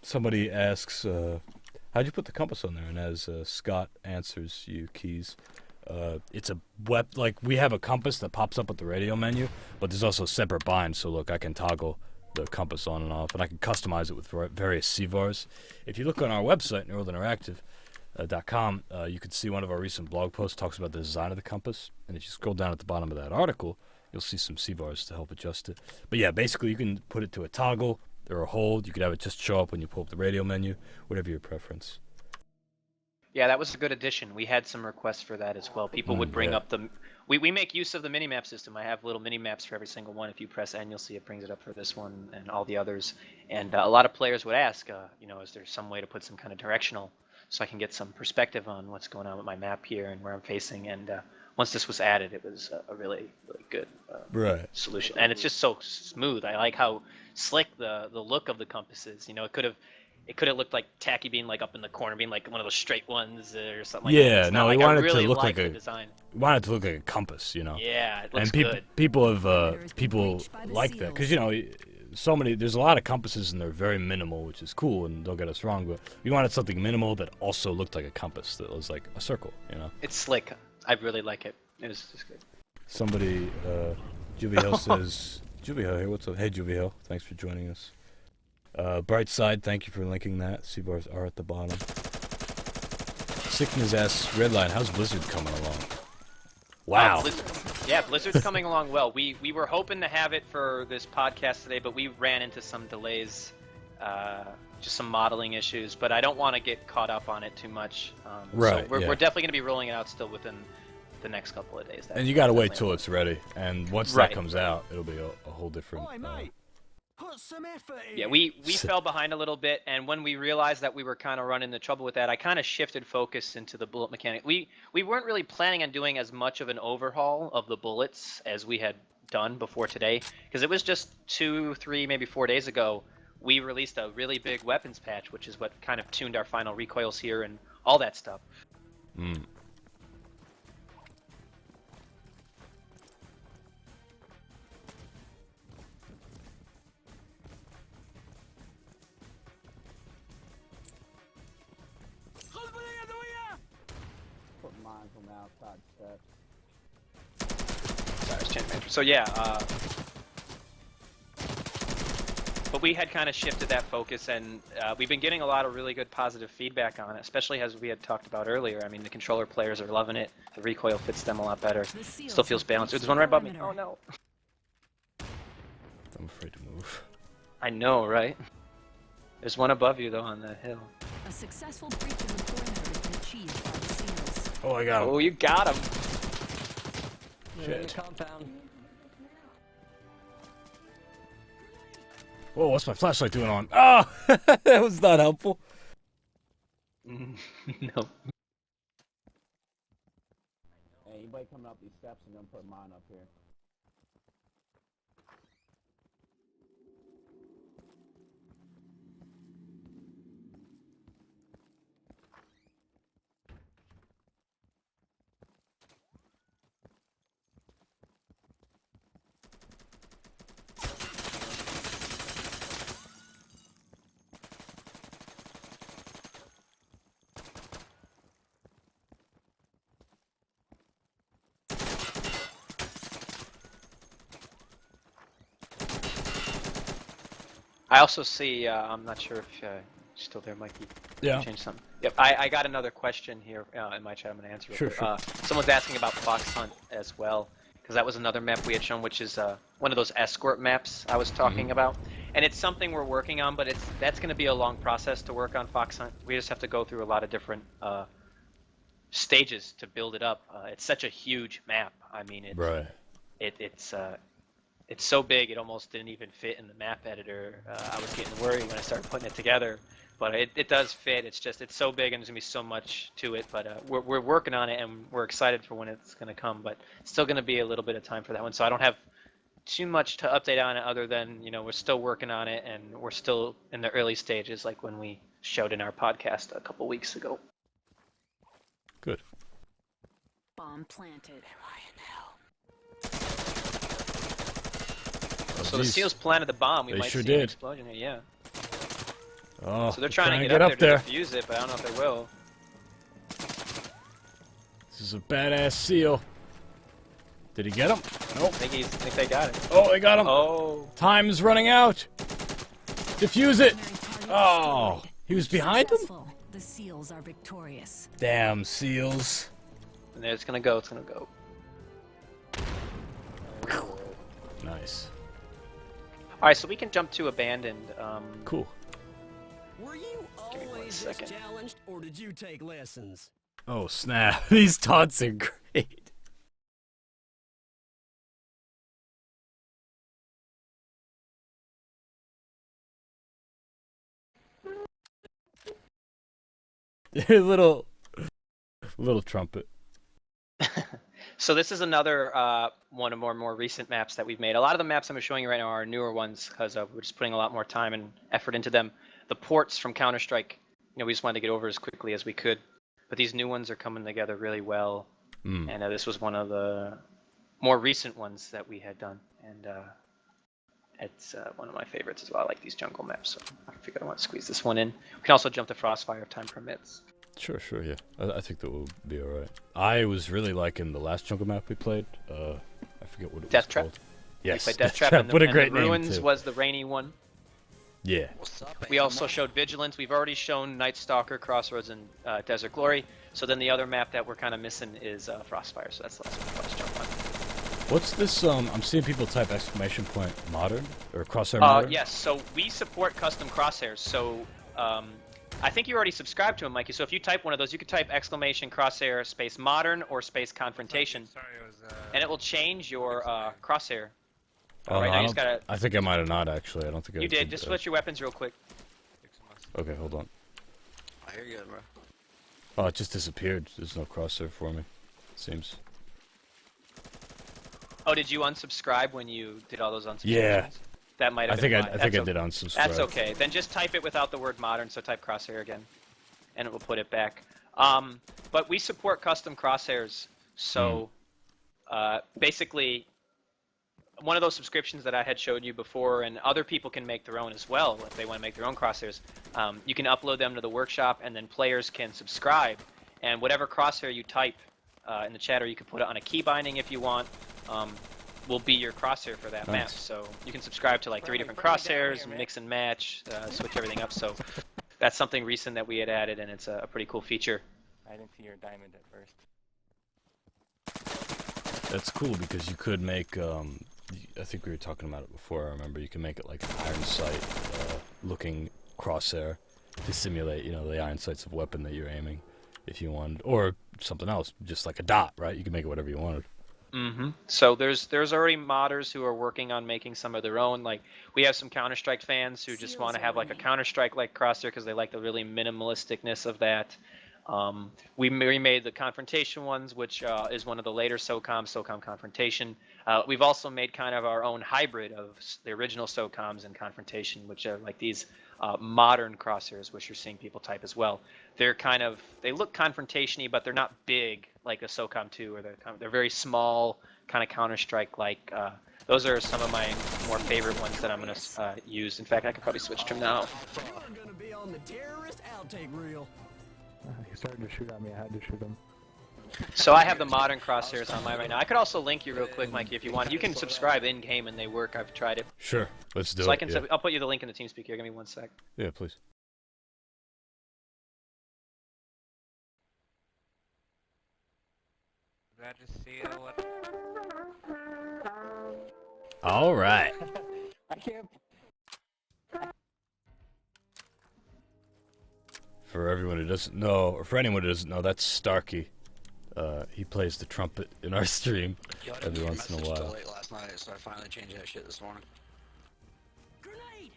Somebody asks, how'd you put the compass on there? And as Scott answers you, Keys, it's a we have a compass that pops up at the radio menu, but there's also a separate bind. So look, I can toggle the compass on and off, and I can customize it with various CVARs. If you look on our website, NeuroInteractive.com, you can see one of our recent blog posts talks about the design of the compass, and if you scroll down at the bottom of that article, you'll see some CVARs to help adjust it. But yeah, basically you can put it to a toggle or a hold. You could have it just show up when you pull up the radio menu, whatever your preference. Yeah, that was a good addition. We had some requests for that as well. People would bring up the... We make use of the minimap system. I have little mini-maps for every single one. If you press N, you'll see it brings it up for this one and all the others. And a lot of players would ask, you know, is there some way to put some kind of directional so I can get some perspective on what's going on with my map here and where I'm facing. And once this was added, it was a really, really good solution. And it's just so smooth. I like how slick the look of the compass is. You know, it could have looked like tacky being like up in the corner, being like one of those straight ones or something like that. Yeah, no, we wanted it to look like a design. We wanted it to look like a compass, you know. Yeah, it looks good. And people like that because, you know, there's a lot of compasses and they're very minimal, which is cool, and don't get us wrong, but we wanted something minimal that also looked like a compass, that was like a circle, you know. It's slick. I really like it. It was just good. Somebody, Juvie says, Juvie here, what's up? Hey, Juvie, thanks for joining us. Brightside, thank you for linking that. C-bars are at the bottom. Sickness asks, Redline, how's Blizzard coming along? Wow. Blizzard's coming along well. We were hoping to have it for this podcast today, but we ran into some delays, just some modeling issues, but I don't want to get caught up on it too much. So we're definitely going to be rolling it out still within the next couple of days. And you got to wait till it's ready, and once that comes out, it'll be a whole different... Put some effort in. Yeah, we fell behind a little bit, and when we realized that we were kind of running into trouble with that, I kind of shifted focus into the bullet mechanic. We weren't really planning on doing as much of an overhaul of the bullets as we had done before today, because it was just 2, 3, maybe 4 days ago we released a really big weapons patch, which is what kind of tuned our final recoils here and all that stuff. Mm. Put mine from the outside steps. Sorry, it's change manager. So yeah, but we had kind of shifted that focus, and we've been getting a lot of really good positive feedback on it, especially as we had talked about earlier. I mean, the controller players are loving it. The recoil fits them a lot better. Still feels balanced. There's one right above me. Oh no. I'm afraid to move. I know, right? There's one above you though on the hill. A successful breach of the perimeter has been achieved by the SEALs. Oh, I got him. Oh, you got him. In the compound. Whoa, what's my flashlight doing on? Oh, that was not helpful. No. Hey, anybody coming up these steps and then put mine up here. I also see, I'm not sure if you're still there, Mikey. Yeah. Change something. Yep, I got another question here in my chat. I'm going to answer it. Sure, sure. Someone's asking about Fox Hunt as well, because that was another map we had shown, which is one of those escort maps I was talking about. And it's something we're working on, but that's going to be a long process to work on Fox Hunt. We just have to go through a lot of different stages to build it up. It's such a huge map. I mean, it's so big it almost didn't even fit in the map editor. I was getting worried when I started putting it together, but it does fit. It's so big and there's gonna be so much to it. But we're working on it and we're excited for when it's gonna come. But it's still gonna be a little bit of time for that one. So I don't have too much to update on it other than we're still working on it and we're still in the early stages, like when we showed in our podcast a couple weeks ago. Good. Bomb planted. So the SEALs planted the bomb. We They might sure see an did. explosion here. Yeah. Oh, So they're trying to get up there to defuse it, but I don't know if they will. This is a badass SEAL. Did he get him? Nope. I think they got it. Oh, they got him. Oh. Time is running out. Defuse it. Primary target Oh, destroyed. he was behind him? Successful. The SEALs are victorious. Damn SEALs. And there it's gonna go. It's gonna go. Nice. All right, so we can jump to abandoned. Cool. Were you Give me one always this second. challenged, or did you take lessons? Oh, snap. These taunts are great. little trumpet. So this is another one of our more recent maps that we've made. A lot of the maps I'm showing you right now are newer ones because we're just putting a lot more time and effort into them. The ports from Counter-Strike, we just wanted to get over as quickly as we could. But these new ones are coming together really well. And this was one of the more recent ones that we had done. And it's one of my favorites as well. I like these jungle maps, so I figured I want to squeeze this one in. We can also jump to Frostfire if time permits. Sure, yeah. I think that will be alright. I was really liking the last jungle map we played. I forget what it Death was Trap? called. Yes, We played Death Trap. And What a and great the name, Ruins too. was the rainy one. Yeah. We also showed Vigilance. We've already shown Night Stalker, Crossroads, and Desert Glory. So then the other map that we're kind of missing is Frostfire. So that's the last one. Let's jump on. What's this? I'm seeing people type exclamation point modern or crosshair modern. Yes. So we support custom crosshairs. So I think you already subscribed to them, Mikey. So if you type one of those, you could type exclamation crosshair space modern or space confrontation, and it will change your crosshair. Right now you just gotta. I think I might have not actually. I don't think I You did. did Just that. switch your weapons real quick. Okay, hold on. I hear you, bro. Oh, it just disappeared. There's no crosshair for me. Seems. Oh, did you unsubscribe when you did all those unsubscriptions? Yeah. That might have I been think why. I think I did unsubscribe. That's okay. Then just type it without the word modern, so type crosshair again, and it will put it back. But we support custom crosshairs, so basically, one of those subscriptions that I had showed you before, and other people can make their own as well if they want to make their own crosshairs. You can upload them to the workshop, and then players can subscribe, and whatever crosshair you type in the chat, or you can put it on a key binding if you want, will be your crosshair for that map. So you can subscribe to like 3 different crosshairs, mix and match, switch everything up. So that's something recent that we had added, and it's a pretty cool feature. I didn't see your diamond at first. That's cool because you could make, I think we were talking about it before, I remember, you can make it like an iron sight looking crosshair to simulate, you know, the iron sights of weapon that you're aiming if you wanted, or something else, just like a dot, right? You can make it whatever you wanted. So there's already modders who are working on making some of their own. Like we have some Counter-Strike fans who just want to have like a Counter-Strike like crosshair because they like the really minimalisticness of that. We remade the confrontation ones, which is one of the later SOCOM confrontation. We've also made kind of our own hybrid of the original SOCOMs and confrontation, which are like these modern crosshairs, which you're seeing people type as well. They're kind of, they look confrontation-y, but they're not big like a SOCOM 2, or they're very small, kind of Counter-Strike like. Those are some of my more favorite ones that I'm going to use. In fact, I could probably switch to them now. You're gonna be on the terrorist outtake reel. He started to shoot at me. I had to shoot him. So I have the modern crosshairs on mine right now. I could also link you real quick, Mikey, if you want. You can subscribe in-game and they work. I've tried it. Sure, let's do So it. I can. I'll put you the link in the TeamSpeak here. Give me 1 sec. Yeah, please. Glad to see you. What? All right. I can't. For everyone who doesn't know, or for anyone who doesn't know, that's Starkey. He plays the trumpet in our stream every once in a while. Late last night, so I finally changed that shit this morning. Grenade!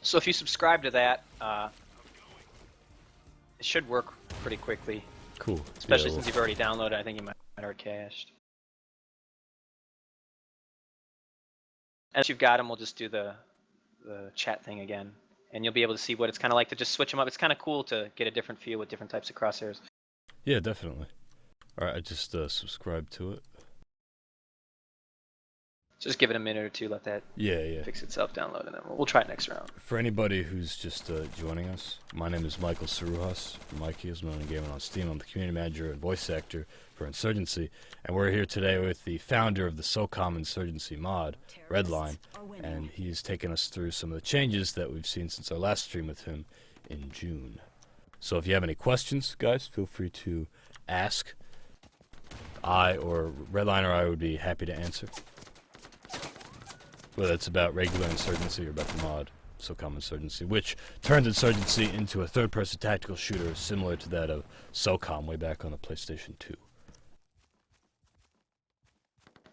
So if you subscribe to that, it should work pretty quickly. Cool. Especially Yeah, since you've already downloaded. I think you might already cached. As you've got them, we'll just do the chat thing again, and you'll be able to see what it's kind of like to just switch them up. It's kind of cool to get a different feel with different types of crosshairs. Yeah, definitely. All right, I just subscribed to it. Just give it a minute or two, let that Yeah. fix itself, download, and then we'll try it next round. For anybody who's just joining us, my name is Michael Saruhas. Mikey is known in gaming on Steam. I'm the community manager and voice actor for Insurgency, and we're here today with the founder of the SOCOM Insurgency mod, Redline, and he's taken us through some of the changes that we've seen since our last stream with him in June. So if you have any questions, guys, feel free to ask. I or Redline or I would be happy to answer. Whether it's about regular Insurgency or about the mod, SOCOM Insurgency, which turns Insurgency into a third-person tactical shooter similar to that of SOCOM way back on the PlayStation 2.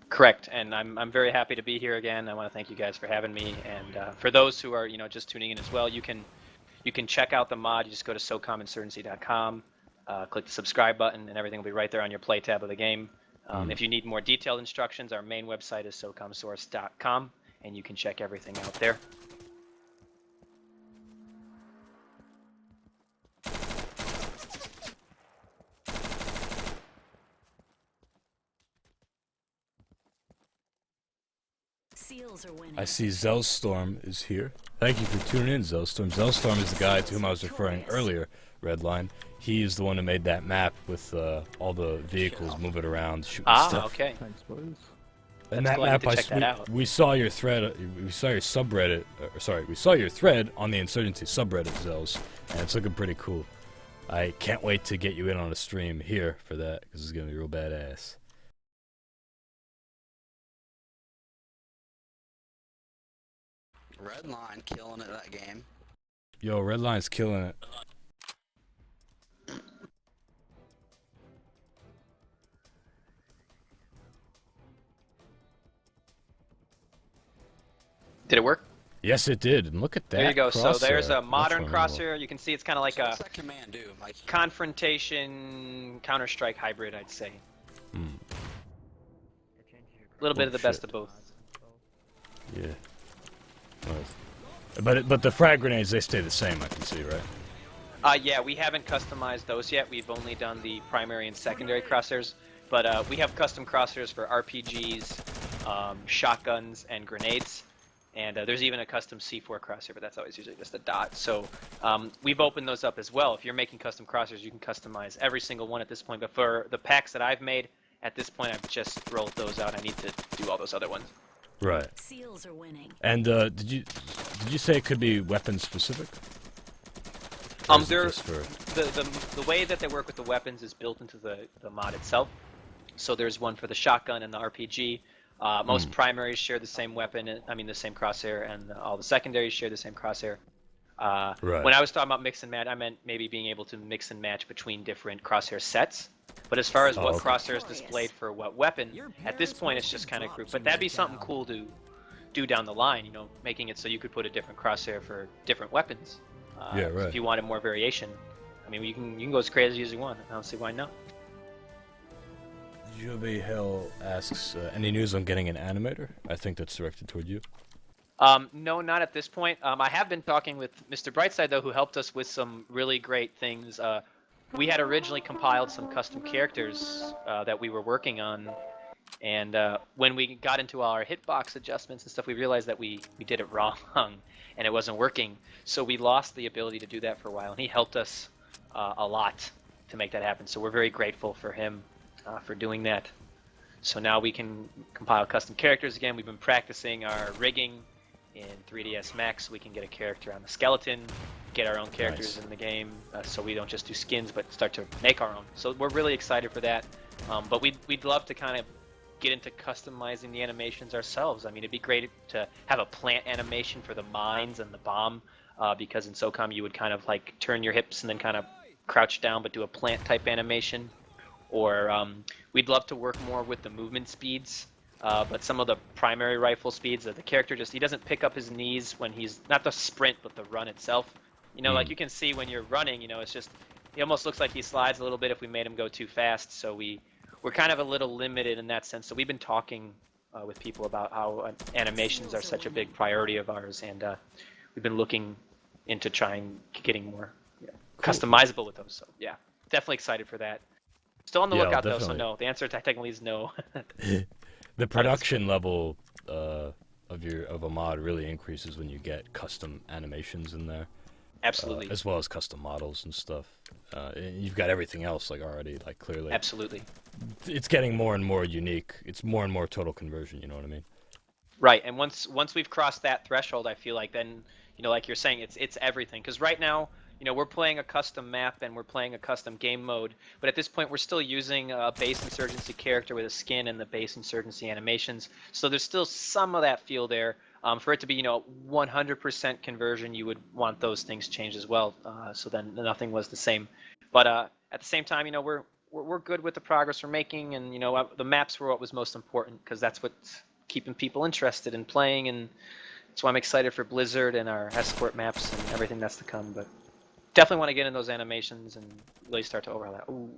Correct, and I'm very happy to be here again. I want to thank you guys for having me, and for those who are just tuning in as well, you can check out the mod. You just go to SOCOMinsurgency.com, click the subscribe button, and everything will be right there on your play tab of the game. If you need more detailed instructions, our main website is SOCOMsource.com, and you can check everything out there. Seals are winning. I see Zellstorm is here. Thank you for tuning in, Zellstorm. Zellstorm is the guy to whom I was referring earlier, Redline. He is the one who made that map with all the vehicles moving around, shooting stuff. Okay. Thanks, boys. And That's that cool. I need map, to check that out. we saw your thread, we saw your subreddit, we saw your thread on the Insurgency subreddit, Zells, and it's looking pretty cool. I can't wait to get you in on a stream here for that, because it's going to be real badass. Redline killing it that game. Yo, Redline's killing it. Did it work? Yes, it did. And look at that. There you go. So there's a crosshair. modern Much more crosshair. You can see it's kind of like So a what's that command do, Mike? confrontation Counter-Strike hybrid, I'd say. Hmm. A little bit of the best shit. of both. Yeah. Nice. But the frag grenades, they stay the same, I can see, right? Yeah, we haven't customized those yet. We've only done the primary and secondary crosshairs, but we have custom crosshairs for RPGs, shotguns, and grenades. And there's even a custom C4 crosshair, but that's always usually just a dot. So we've opened those up as well. If you're making custom crosshairs, you can customize every single one at this point. But for the packs that I've made, at this point, I've just rolled those out. I need to do all those other ones. Right. Seals are winning. And did you say it could be weapon specific? The way that they work with the weapons is built into the mod itself. So there's one for the shotgun and the RPG. Most primaries share the same weapon, the same crosshair, and all the secondaries share the same crosshair. Right. When I was talking about mix and match, I meant maybe being able to mix and match between different crosshair sets. But as far as what crosshair is displayed for what weapon, at this point it's just kind of grouped. But that'd be something cool to do down the line, making it so you could put a different crosshair for different weapons. Yeah, right. If you wanted more variation, you can go as crazy as you want. I don't see why not. Juve Hill asks, any news on getting an animator? I think that's directed toward you. No, not at this point. I have been talking with Mr. Brightside, though, who helped us with some really great things. We had originally compiled some custom characters that we were working on, and when we got into our hitbox adjustments and stuff, we realized that we did it wrong, and it wasn't working. So we lost the ability to do that for a while, and he helped us a lot to make that happen. So we're very grateful for him for doing that. So now we can compile custom characters again. We've been practicing our rigging in 3ds Max. We can get a character on the skeleton, get our own characters in the game, so we don't just do skins but start to make our own. So we're really excited for that. But we'd love to kind of get into customizing the animations ourselves. It'd be great to have a plant animation for the mines and the bomb, because in SOCOM you would kind of like turn your hips and then kind of crouch down but do a plant type animation. Or we'd love to work more with the movement speeds, but some of the primary rifle speeds, the character he doesn't pick up his knees when he's, not the sprint, but the run itself. Like you can see when you're running, it's just, he almost looks like he slides a little bit if we made him go too fast. So we're kind of a little limited in that sense. So we've been talking with people about how animations are such a big priority of ours, and we've been looking into trying getting more customizable with those. So yeah, definitely excited for that. Still on the lookout though, so no. The answer technically is no. The production level of a mod really increases when you get custom animations in there. Absolutely. As well as custom models and stuff. And you've got everything else already, clearly. Absolutely. It's getting more and more unique. It's more and more total conversion. You know what I mean? Right. And once we've crossed that threshold, I feel like then, like you're saying, it's everything. Because right now, we're playing a custom map and we're playing a custom game mode, but at this point we're still using a base Insurgency character with a skin and the base Insurgency animations. So there's still some of that feel there. For it to be, 100% conversion, you would want those things changed as well. So then nothing was the same. But at the same time, we're good with the progress we're making, and the maps were what was most important, because that's what's keeping people interested in playing, and that's why I'm excited for Blizzard and our Escort maps and everything that's to come. But definitely want to get in those animations and really start to overhaul that. Ooh.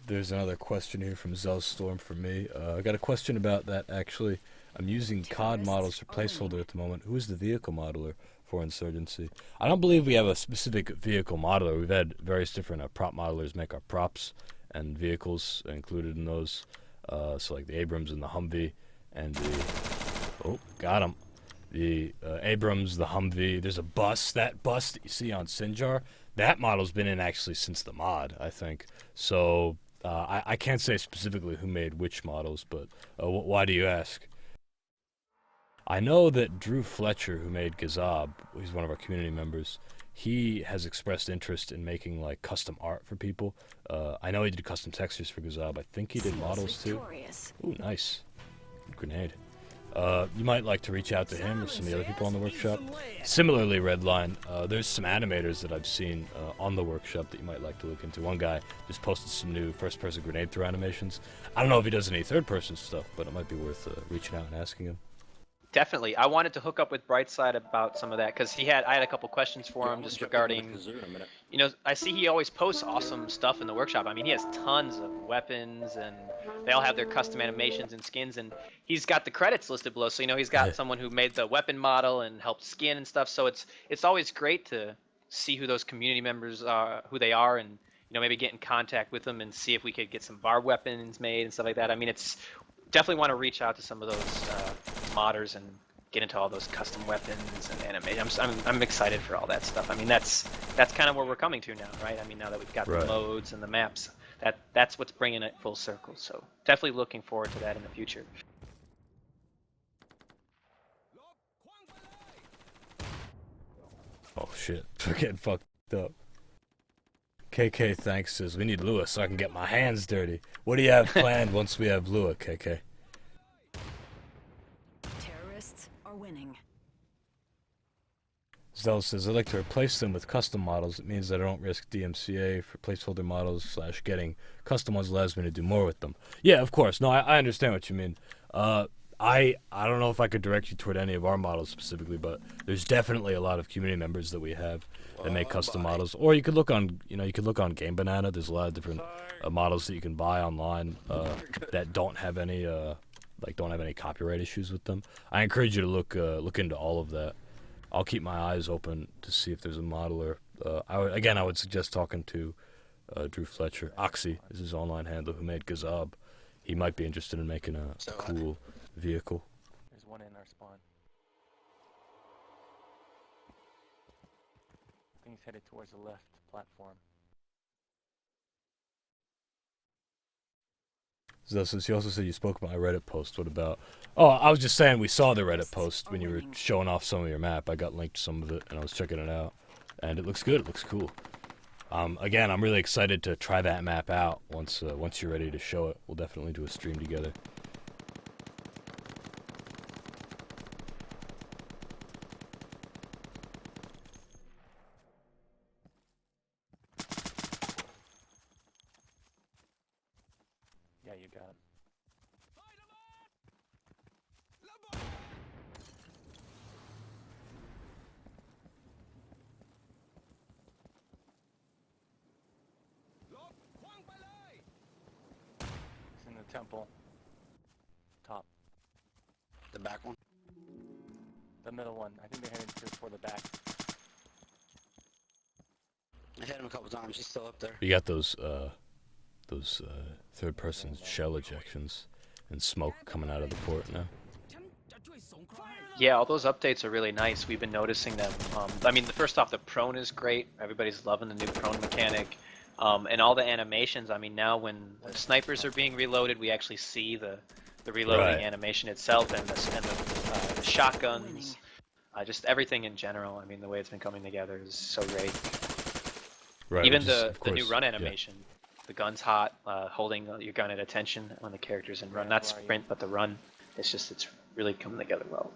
There's another question here from Zellstorm for me. I got a question about that, actually. I'm using COD models for placeholder at the moment. Who is the vehicle modeler for Insurgency? I don't believe we have a specific vehicle modeler. We've had various different prop modelers make our props and vehicles included in those. So like the Abrams and the Humvee and the... Oh, got him. The Abrams, the Humvee. There's a bus. That bus that you see on Sinjar, that model's been in actually since the mod, I think. So I can't say specifically who made which models, but why do you ask? I know that Drew Fletcher, who made Gazab, he's one of our community members, he has expressed interest in making custom art for people. I know he did custom textures for Gazab. I think he did models too. Ooh, nice. Good grenade. You might like to reach out to him or some of the other people on the workshop. Similarly, Redline, there's some animators that I've seen on the workshop that you might like to look into. One guy just posted some new first-person grenade throw animations. I don't know if he does any third-person stuff, but it might be worth reaching out and asking him. Definitely. I wanted to hook up with Brightside about some of that because I had a couple questions for him just regarding, I see he always posts awesome stuff in the workshop. I mean, he has tons of weapons and they all have their custom animations and skins, and he's got the credits listed below. So, he's got someone who made the weapon model and helped skin and stuff. So it's always great to see who those community members are, who they are, and, maybe get in contact with them and see if we could get some barbed weapons made and stuff like that. I mean, it's definitely want to reach out to some of those modders and get into all those custom weapons and animation. I'm excited for all that stuff. I mean, that's kind of where we're coming to now, right? I mean, now that we've got the modes and the maps, that's what's bringing it full circle. So definitely looking forward to that in the future. Oh shit, we're getting fucked up. KK thanks says we need Lua so I can get my hands dirty. What do you have planned once we have Lua, KK? Terrorists are winning. Zell says I'd like to replace them with custom models. It means that I don't risk DMCA for placeholder models / getting custom ones allows me to do more with them. Yeah, of course. No, I understand what you mean. I don't know if I could direct you toward any of our models specifically, but there's definitely a lot of community members that we have that make custom models. Or you could look on, Game Banana. There's a lot of different models that you can buy online that don't have any copyright issues with them. I encourage you to look into all of that. I'll keep my eyes open to see if there's a modeler. I would suggest talking to Drew Fletcher. Oxy is his online handler who made Gazab. He might be interested in making a cool vehicle. There's one in our spawn. I think he's headed towards the left platform. Since you also said you spoke about my Reddit post, what about... Oh, I was just saying we saw the Reddit post when you were showing off some of your map. I got linked to some of it, and I was checking it out. And it looks good. It looks cool. Again, I'm really excited to try that map out once you're ready to show it. We'll definitely do a stream together. Yeah, you got it. It's in the temple. Top. The back one? The middle one. I think they're heading for the back. I hit him a couple times. He's still up there. You got those third-person shell ejections and smoke coming out of the port now. Yeah, all those updates are really nice. We've been noticing them. I mean, first off, the prone is great. Everybody's loving the new prone mechanic. And all the animations, I mean, now when the snipers are being reloaded, we actually see the reloading animation itself and the shotguns. Just everything in general. I mean, the way it's been coming together is so great. Right, Even the new run animation. Yeah. The gun's hot, holding your gun at attention when the character's in run. Not sprint, but the run. It's really coming together well.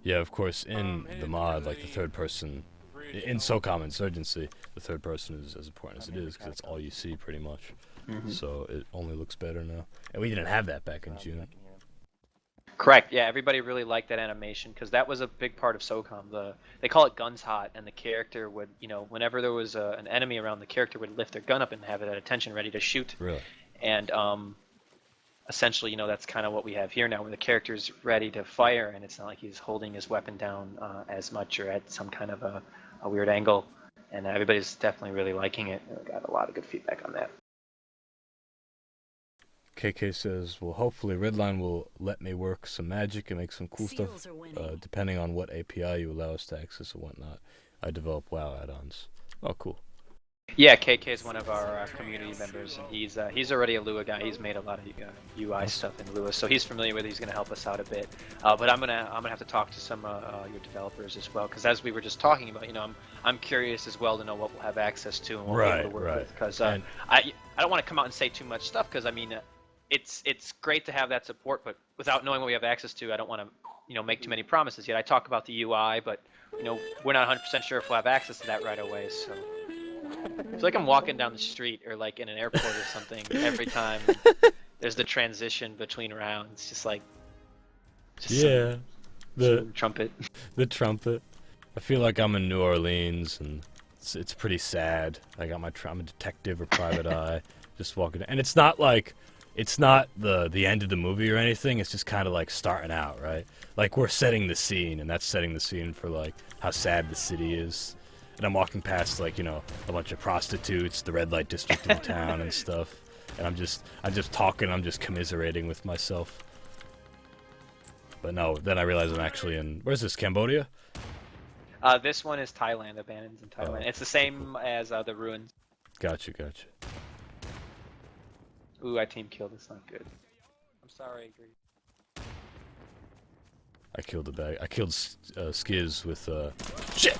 Yeah, of course, in the mod, like the third person, in SOCOM Insurgency, the third person is as important as it is because it's all you see pretty much. Mm-hmm. So it only looks better now. And we didn't have that back in June. Correct. Yeah, everybody really liked that animation because that was a big part of SOCOM. They call it guns hot, and the character would, whenever there was an enemy around, the character would lift their gun up and have it at attention, ready to shoot. Really? And essentially, that's kind of what we have here now, where the character's ready to fire, and it's not like he's holding his weapon down as much or at some kind of a weird angle. And everybody's definitely really liking it. We got a lot of good feedback on that. KK says, well, hopefully Redline will let me work some magic and make some cool stuff, depending on what API you allow us to access and whatnot. I develop WoW add-ons. Oh, cool. Yeah, KK is one of our community members, and he's already a Lua guy. He's made a lot of UI stuff in Lua, so he's familiar with it. He's going to help us out a bit. But I'm gonna have to talk to some your developers as well, because as we were just talking about, I'm curious as well to know what we'll have access to and what we'll be able to work with. Because I don't want to come out and say too much stuff, because I mean. It's great to have that support, but without knowing what we have access to, I don't want to make too many promises yet. I talk about the UI, but we're not 100% sure if we'll have access to that right away. So it's like I'm walking down the street or like in an airport or something every time there's the transition between rounds. Just The trumpet. the trumpet. I feel like I'm in New Orleans, and it's pretty sad. I got I'm a detective or private eye, just walking. And it's not like, it's not the end of the movie or anything. It's just kind of like starting out, right? Like we're setting the scene, and that's setting the scene for like how sad the city is. And I'm walking past like, you know, a bunch of prostitutes, the red light district in town and stuff. And I'm just talking, I'm just commiserating with myself. But no, then I realize I'm actually in, where's this, Cambodia? This one is Thailand, abandoned in Thailand. It's the same as the ruins. Gotcha. Ooh, I team killed. It's not good. I'm sorry, Grease. I killed the bag. I killed Skiz with shit.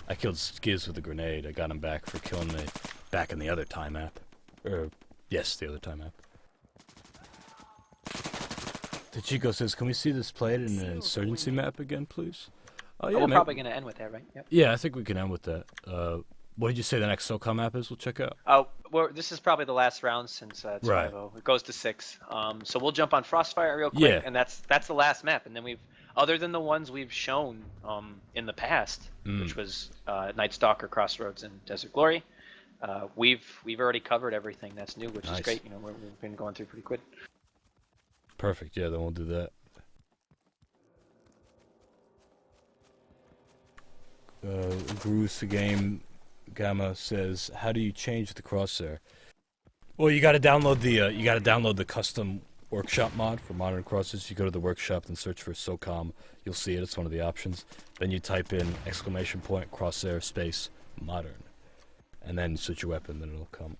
I killed Skiz with a grenade. I got him back for killing me back in the other time map. Yes, the other time map. Chico says, "Can we see this played in an Insurgency map again, please?" Oh yeah, we're probably gonna end with that, right? Yep. Yeah, I think we can end with that. What did you say the next SOCOM map is? We'll check out. Oh, well, this is probably the last round since it's Right. 5-0. It goes to 6. So we'll jump on Frostfire real quick, Yeah. and that's the last map. And then other than the ones we've shown in the past, which was Night Stalker, Crossroads, and Desert Glory, we've already covered everything that's new, which is great. You know, we've been going through pretty quick. Perfect. Yeah, then we'll do that. Bruce, the game Gamma says, "How do you change the crosshair?" Well, you got to download the custom workshop mod for modern crosses. You go to the workshop and search for SOCOM. You'll see it. It's one of the options. Then you type in !crosshair space modern, and then switch your weapon. Then it'll come.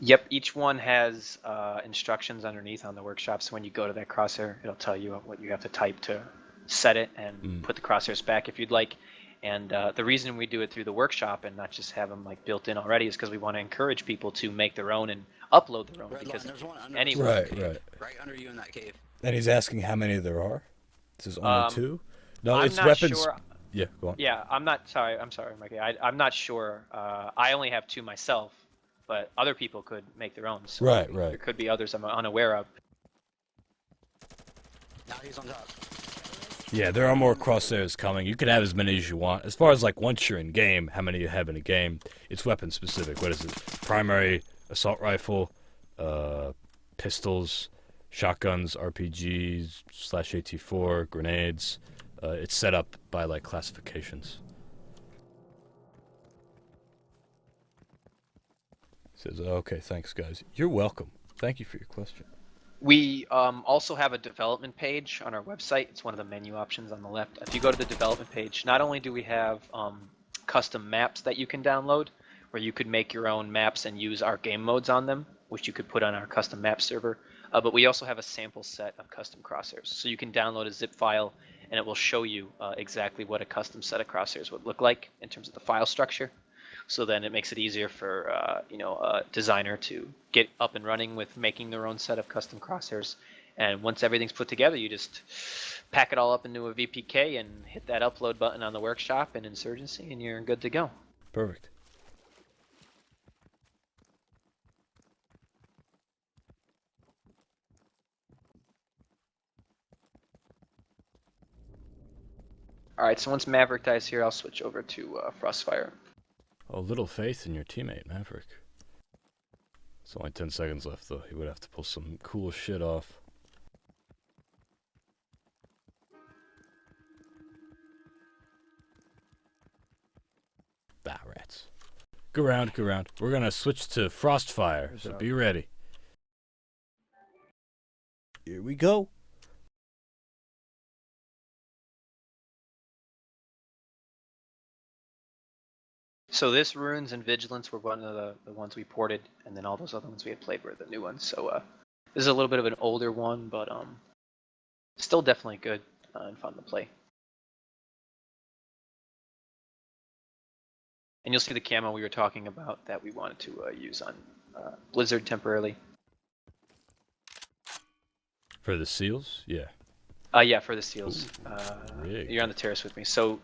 Yep, each one has instructions underneath on the workshop. So when you go to that crosshair, it'll tell you what you have to type to set it and put the crosshairs back if you'd like. And the reason we do it through the workshop and not just have them like built in already is because we want to encourage people to make their own and upload their own. Because There's one under anyway, right under you in that cave. And he's asking how many there are. This is only 2. No, I'm it's not weapons. sure. Yeah, go on. Yeah, I'm sorry, Mikey. I'm not sure. I only have 2 myself, but other people could make their own. So Right. There could be others I'm unaware of. Now he's on top. Yeah, there are more crosshairs coming. You can have as many as you want. As far as like once you're in game, how many you have in a game, it's weapon specific. What is it? Primary assault rifle, pistols, shotguns, RPGs /AT4, grenades. It's set up by like classifications. Says, okay, thanks guys. You're welcome. Thank you for your question. We also have a development page on our website. It's one of the menu options on the left. If you go to the development page, not only do we have custom maps that you can download, where you could make your own maps and use our game modes on them, which you could put on our custom map server, but we also have a sample set of custom crosshairs. So you can download a zip file, and it will show you exactly what a custom set of crosshairs would look like in terms of the file structure. So then it makes it easier for a designer to get up and running with making their own set of custom crosshairs. And once everything's put together, you just pack it all up into a VPK and hit that upload button on the workshop and Insurgency, and you're good to go. Perfect. All right, so once Maverick dies here, I'll switch over to Frostfire. Oh, little faith in your teammate, Maverick. It's only 10 seconds left, though. He would have to pull some cool shit off. Bah, rats. Go round, go round. We're gonna switch to Frostfire, so be ready. Here we go. So this Runes and Vigilance were one of the ones we ported, and then all those other ones we had played were the new ones. So this is a little bit of an older one, but still definitely good and fun to play. And you'll see the camo we were talking about that we wanted to use on Blizzard temporarily. For the seals? Yeah. Yeah, for the seals. Rigged. You're on the terrace with me. So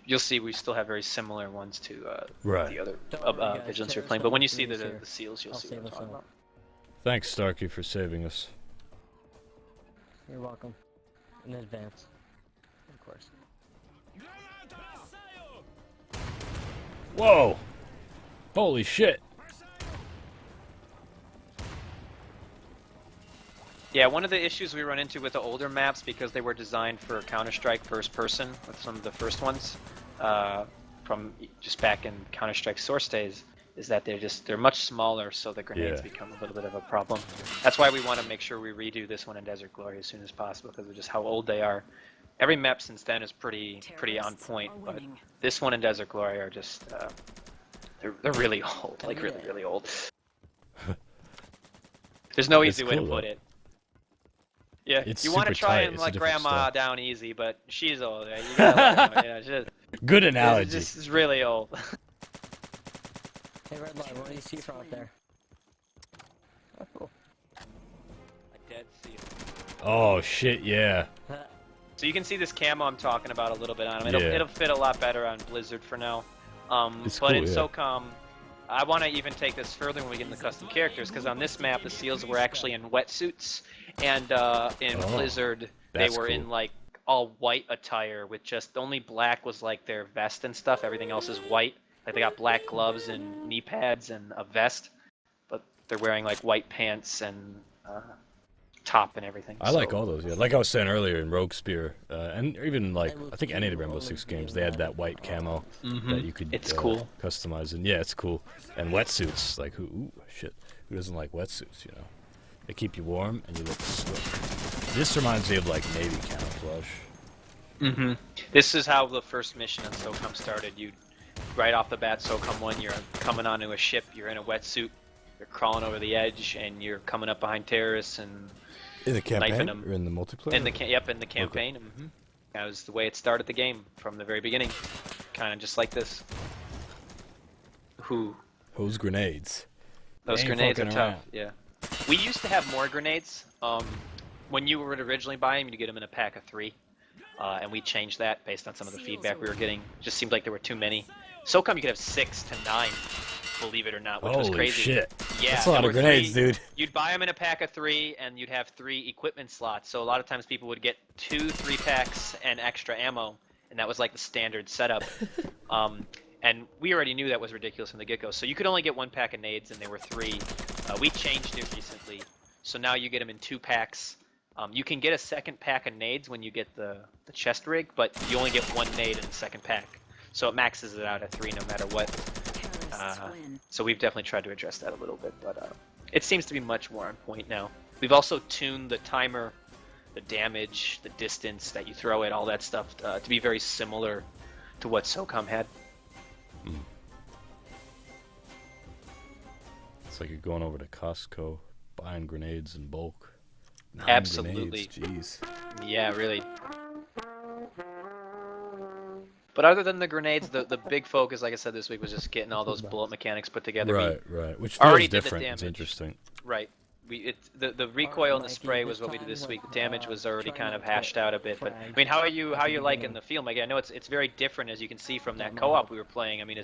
you'll see we still have very similar ones to the other Vigilance you're playing. But when you see the seals, you'll see what I'm talking about. Thanks, Starkey, for saving us. You're welcome. In advance. course. Whoa! Holy shit! Yeah, one of the issues we run into with the older maps, because they were designed for Counter-Strike first person, with some of the first ones, from just back in Counter-Strike source days, is that they're much smaller, so the grenades become a little bit of a problem. That's why we want to make sure we redo this one in Desert Glory as soon as possible, because of just how old they are. Every map since then is pretty on point, but this one in Desert Glory are just they're really old, like really old. There's no easy way to put it. Yeah, It's you want to super try tight. and It's a let different Grandma style. down easy, but she's old. Right? You gotta let her, Good analogy. It's really old. Hey, Redline, what do you see from up there? Oh, cool. A dead seal. Oh shit! Yeah. So you can see this camo I'm talking about a little bit on him. It'll fit a lot better on Blizzard for now. It's but cool, in yeah. SOCOM, I want to even take this further when we get into custom characters, because on this map the seals were actually in wetsuits, and in Blizzard they were in like all white attire with just only black was like their vest and stuff. Everything else is white. Like they got black gloves and knee pads and a vest, but they're wearing like white pants and top and everything. I like all those. Yeah, like I was saying earlier in Rogue Spear, and even like I think any of the Rainbow Six games, they had that white camo that you could cool. customize. And yeah, it's cool. And wetsuits, like who doesn't like wetsuits? You know, they keep you warm and you look slick. This reminds me of like Navy camouflage. This is how the first mission in SOCOM started. You, right off the bat, SOCOM 1, you're coming onto a ship, you're in a wetsuit, you're crawling over the edge, and you're coming up behind terrorists and In the campaign knifing them. or in the multiplayer? In the campaign. Okay. That was the way it started the game from the very beginning, kind of just like this. Those grenades. Those Ain't grenades are fucking tough. around. Yeah. We used to have more grenades. When you would originally buy them, you get them in a pack of 3. And we changed that based on some of the feedback we were getting. It just seemed like there were too many. SOCOM, you could have 6 to 9, believe it or not, which was Holy crazy. shit. Yeah, That's a lot there of were grenades, 3 dude. You'd buy them in a pack of 3, and you'd have 3 equipment slots. So a lot of times people would get 2 3-packs and extra ammo, and that was like the standard setup. And we already knew that was ridiculous from the get-go. So you could only get 1 pack of nades, and there were 3. We changed it recently, so now you get them in 2 packs. You can get a second pack of nades when you get the chest rig, but you only get 1 nade in the second pack. So it maxes it out at 3 no matter what. So we've definitely tried to address that a little bit, but it seems to be much more on point now. We've also tuned the timer, the damage, the distance that you throw it, all that stuff, to be very similar to what SOCOM had. It's like you're going over to Costco, buying grenades in bulk. 9 Absolutely. Grenades, jeez. Yeah, really. But other than the grenades, the big focus, like I said this week, was just getting all those bullet mechanics put together. Right. Which already feels did the different. It's damage. interesting. Right. The recoil and the spray was what we did this week. The damage was already kind of hashed out a bit. But I mean, how are you liking the feel, Mike? I know it's very different, as you can see from that co-op we were playing. I mean,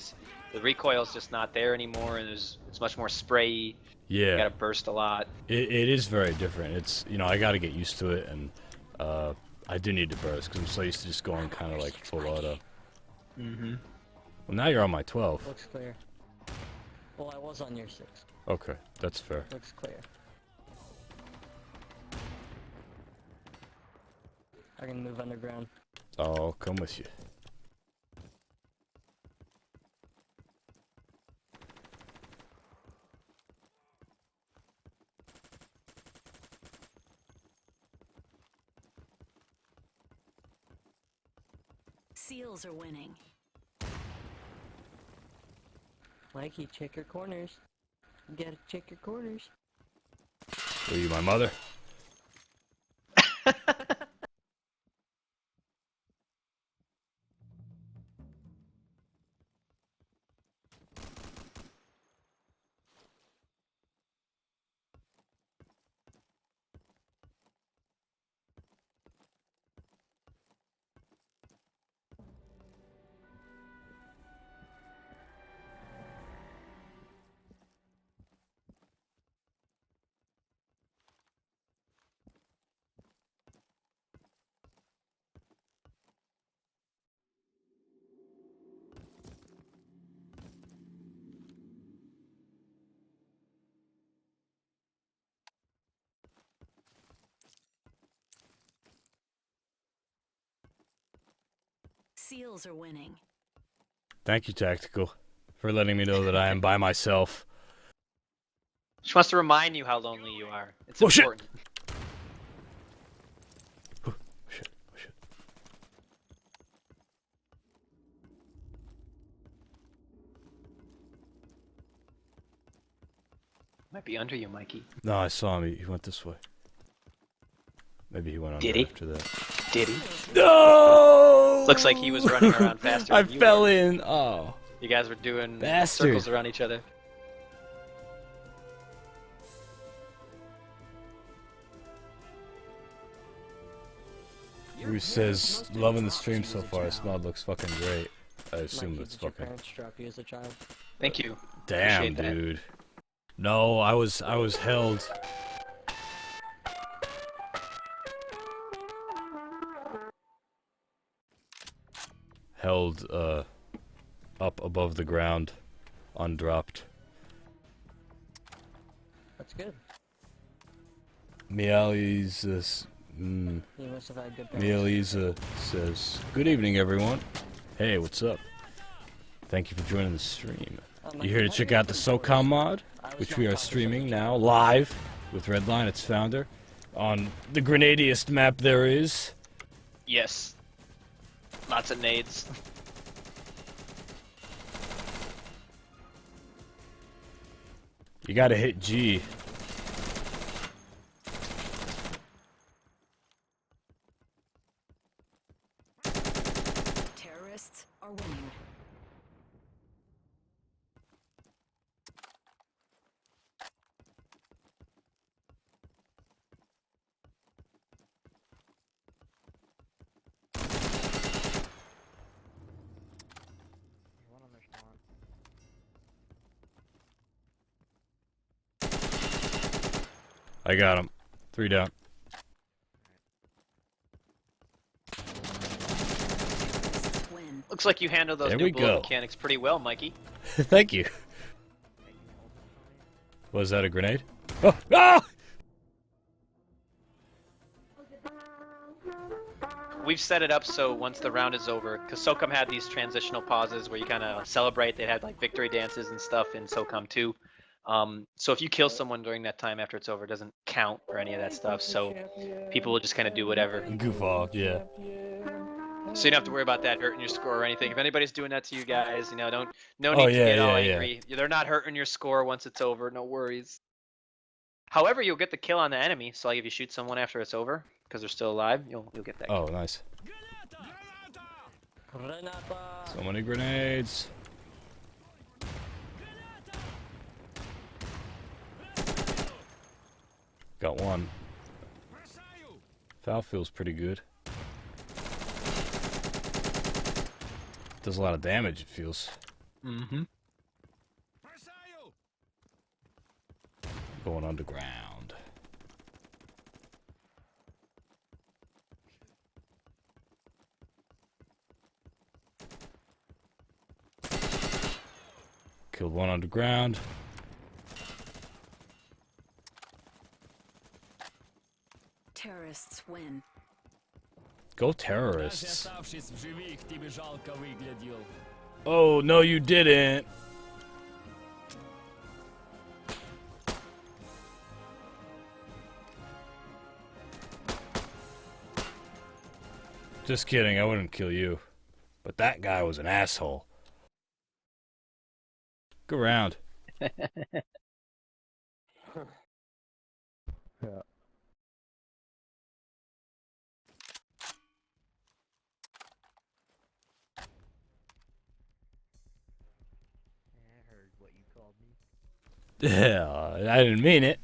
the recoil's just not there anymore, and it's much more spray-y. Yeah. You gotta burst a lot. It is very different. It's, you know, I got to get used to it, and I do need to burst because I'm so used to just going kind of like full auto. Well, now you're on my 12. Looks clear. Well, I was on your 6. Okay, that's fair. Looks clear. I can move underground. I'll come with you. Seals are winning. Mikey, check your corners. You gotta check your corners. Are you my mother? SEALs are winning. Thank you, Tactical, for letting me know that I am by myself. She wants to remind you how lonely you are. It's Oh, shit. important. Oh, shit. Oh, shit. Might be under you, Mikey. No, I saw him. He went this way. Maybe he went under Did he? after that. Did he? No! Looks like he was running around faster I than you fell were. in. Oh. You guys were doing Bastard. circles around each other. Who says, loving the stream so far, this mod looks fucking great. I assume Mikey, it's did your fucking... parents drop you as a child? Thank you. Damn, Appreciate that. dude. No, I was held... Held, up above the ground, undropped. That's good. Mializa, You must have had good parents. Mializa says, good evening, everyone. Hey, what's up? Thank you for joining the stream. You here to check out the SOCOM mod, which we are streaming now live with Redline, its founder, on the grenadiest map there is. Yes. Lots of nades. You gotta hit G. Terrorists are winning. I got him. 3 down. Terrorists win. Looks like you handled those There new we bullet go. mechanics pretty well, Mikey. Thank you. Was that a grenade? Oh! Ah! We've set it up so once the round is over, because SOCOM had these transitional pauses where you kind of celebrate. They had like victory dances and stuff in SOCOM 2. So if you kill someone during that time after it's over, it doesn't count or any of that stuff. So people will just kind of do whatever. Goof off, yeah. So you don't have to worry about that hurting your score or anything. If anybody's doing that to you guys, you know, no Oh, need to yeah, get all yeah, yeah. angry. They're not hurting your score once it's over. No worries. However, you'll get the kill on the enemy. So like if you shoot someone after it's over, because they're still alive, you'll get that. Oh, nice. Renata! So many grenades. Got one. Foul feels pretty good. Does a lot of damage, it feels. Mm-hmm. Going underground. Killed one underground. Terrorists win. Go terrorists. Оставшись в живых, ты бы жалко выглядел. Oh, no, you didn't. Just kidding, I wouldn't kill you. But that guy was an asshole. Go round. Yeah. Yeah, I didn't mean it.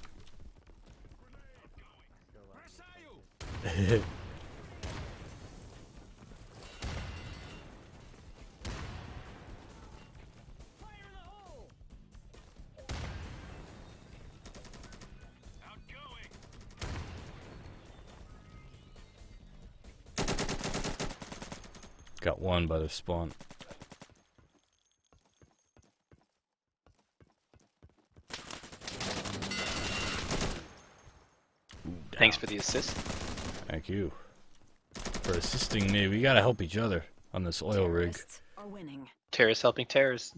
Got one by the spawn. Thanks for the assist. Thank you for assisting me. We gotta help each other. on this oil rig. Terrorists are winning. Terrorists helping terrorists.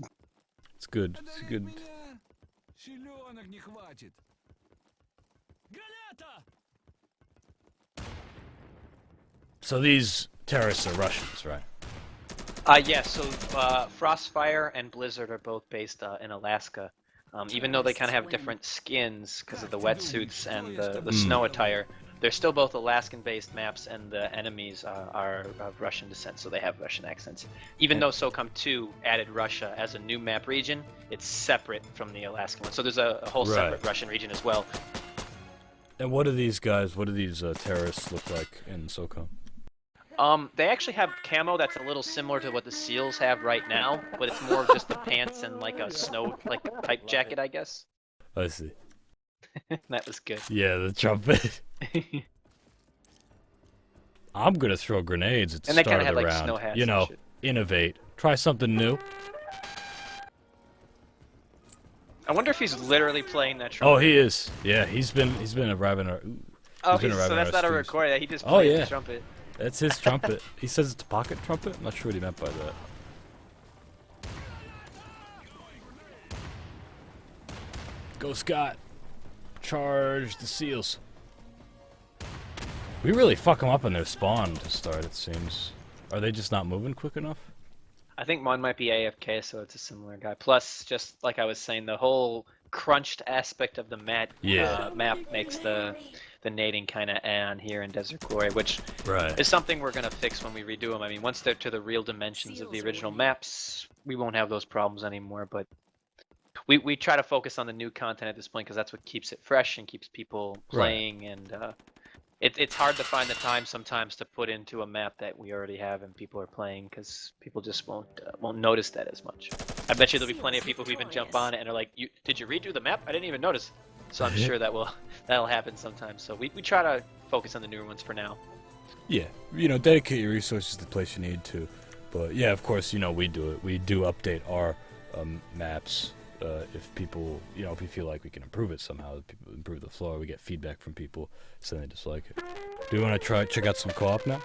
It's good. It's good. Зеленок не хватит. Граната! So these terrorists are Russians, right? Yeah, so Frostfire and Blizzard are both based in Alaska. Even though they kind of have different skins because of the wetsuits and the snow attire, they're still both Alaskan-based maps, and the enemies are of Russian descent, so they have Russian accents. Even though SOCOM 2 added Russia as a new map region, it's separate from the Alaskan one. So there's a whole separate Russian region as well. And what do these guys, what do these terrorists look like in SOCOM? They actually have camo that's a little similar to what the SEALs have right now, but it's more of just the pants and like a snow type jacket, I guess. I see. That was good. Yeah, the trumpet. I'm gonna throw grenades at the And they start kinda of the had, like, round. snow hats You and know, shit. innovate, try something new. I wonder if he's literally playing that Oh, trumpet. he is. Yeah, he's been arriving. Oh, been so arriving that's our not a streams. recording. He just Oh, played yeah. the trumpet. That's his trumpet. He says it's a pocket trumpet. I'm not sure what he meant by that. Go Scott. Charge the SEALs. We really fuck them up in their spawn to start, it seems. Are they just not moving quick enough? I think one might be AFK, so it's a similar guy. Plus, just like I was saying, the whole crunched aspect of the map makes the nading kind of on here in Desert Glory, which is something we're going to fix when we redo them. I mean, once they're to the real dimensions of the original maps, we won't have those problems anymore, but we try to focus on the new content at this point because that's what keeps it fresh and keeps people playing, and it's hard to find the time sometimes to put into a map that we already have and people are playing because people just won't notice that as much. I bet you there'll be plenty of people who even jump on it and are like, did you redo the map? I didn't even notice. So I'm sure that'll happen sometimes. So we try to focus on the newer ones for now. Yeah, you know, dedicate your resources to the place you need to. But yeah, of course, you know, we do it. We do update our maps if people, you know, if we feel like we can improve it somehow, people improve the floor, we get feedback from people, so they dislike it. Do you want to check out some co-op now?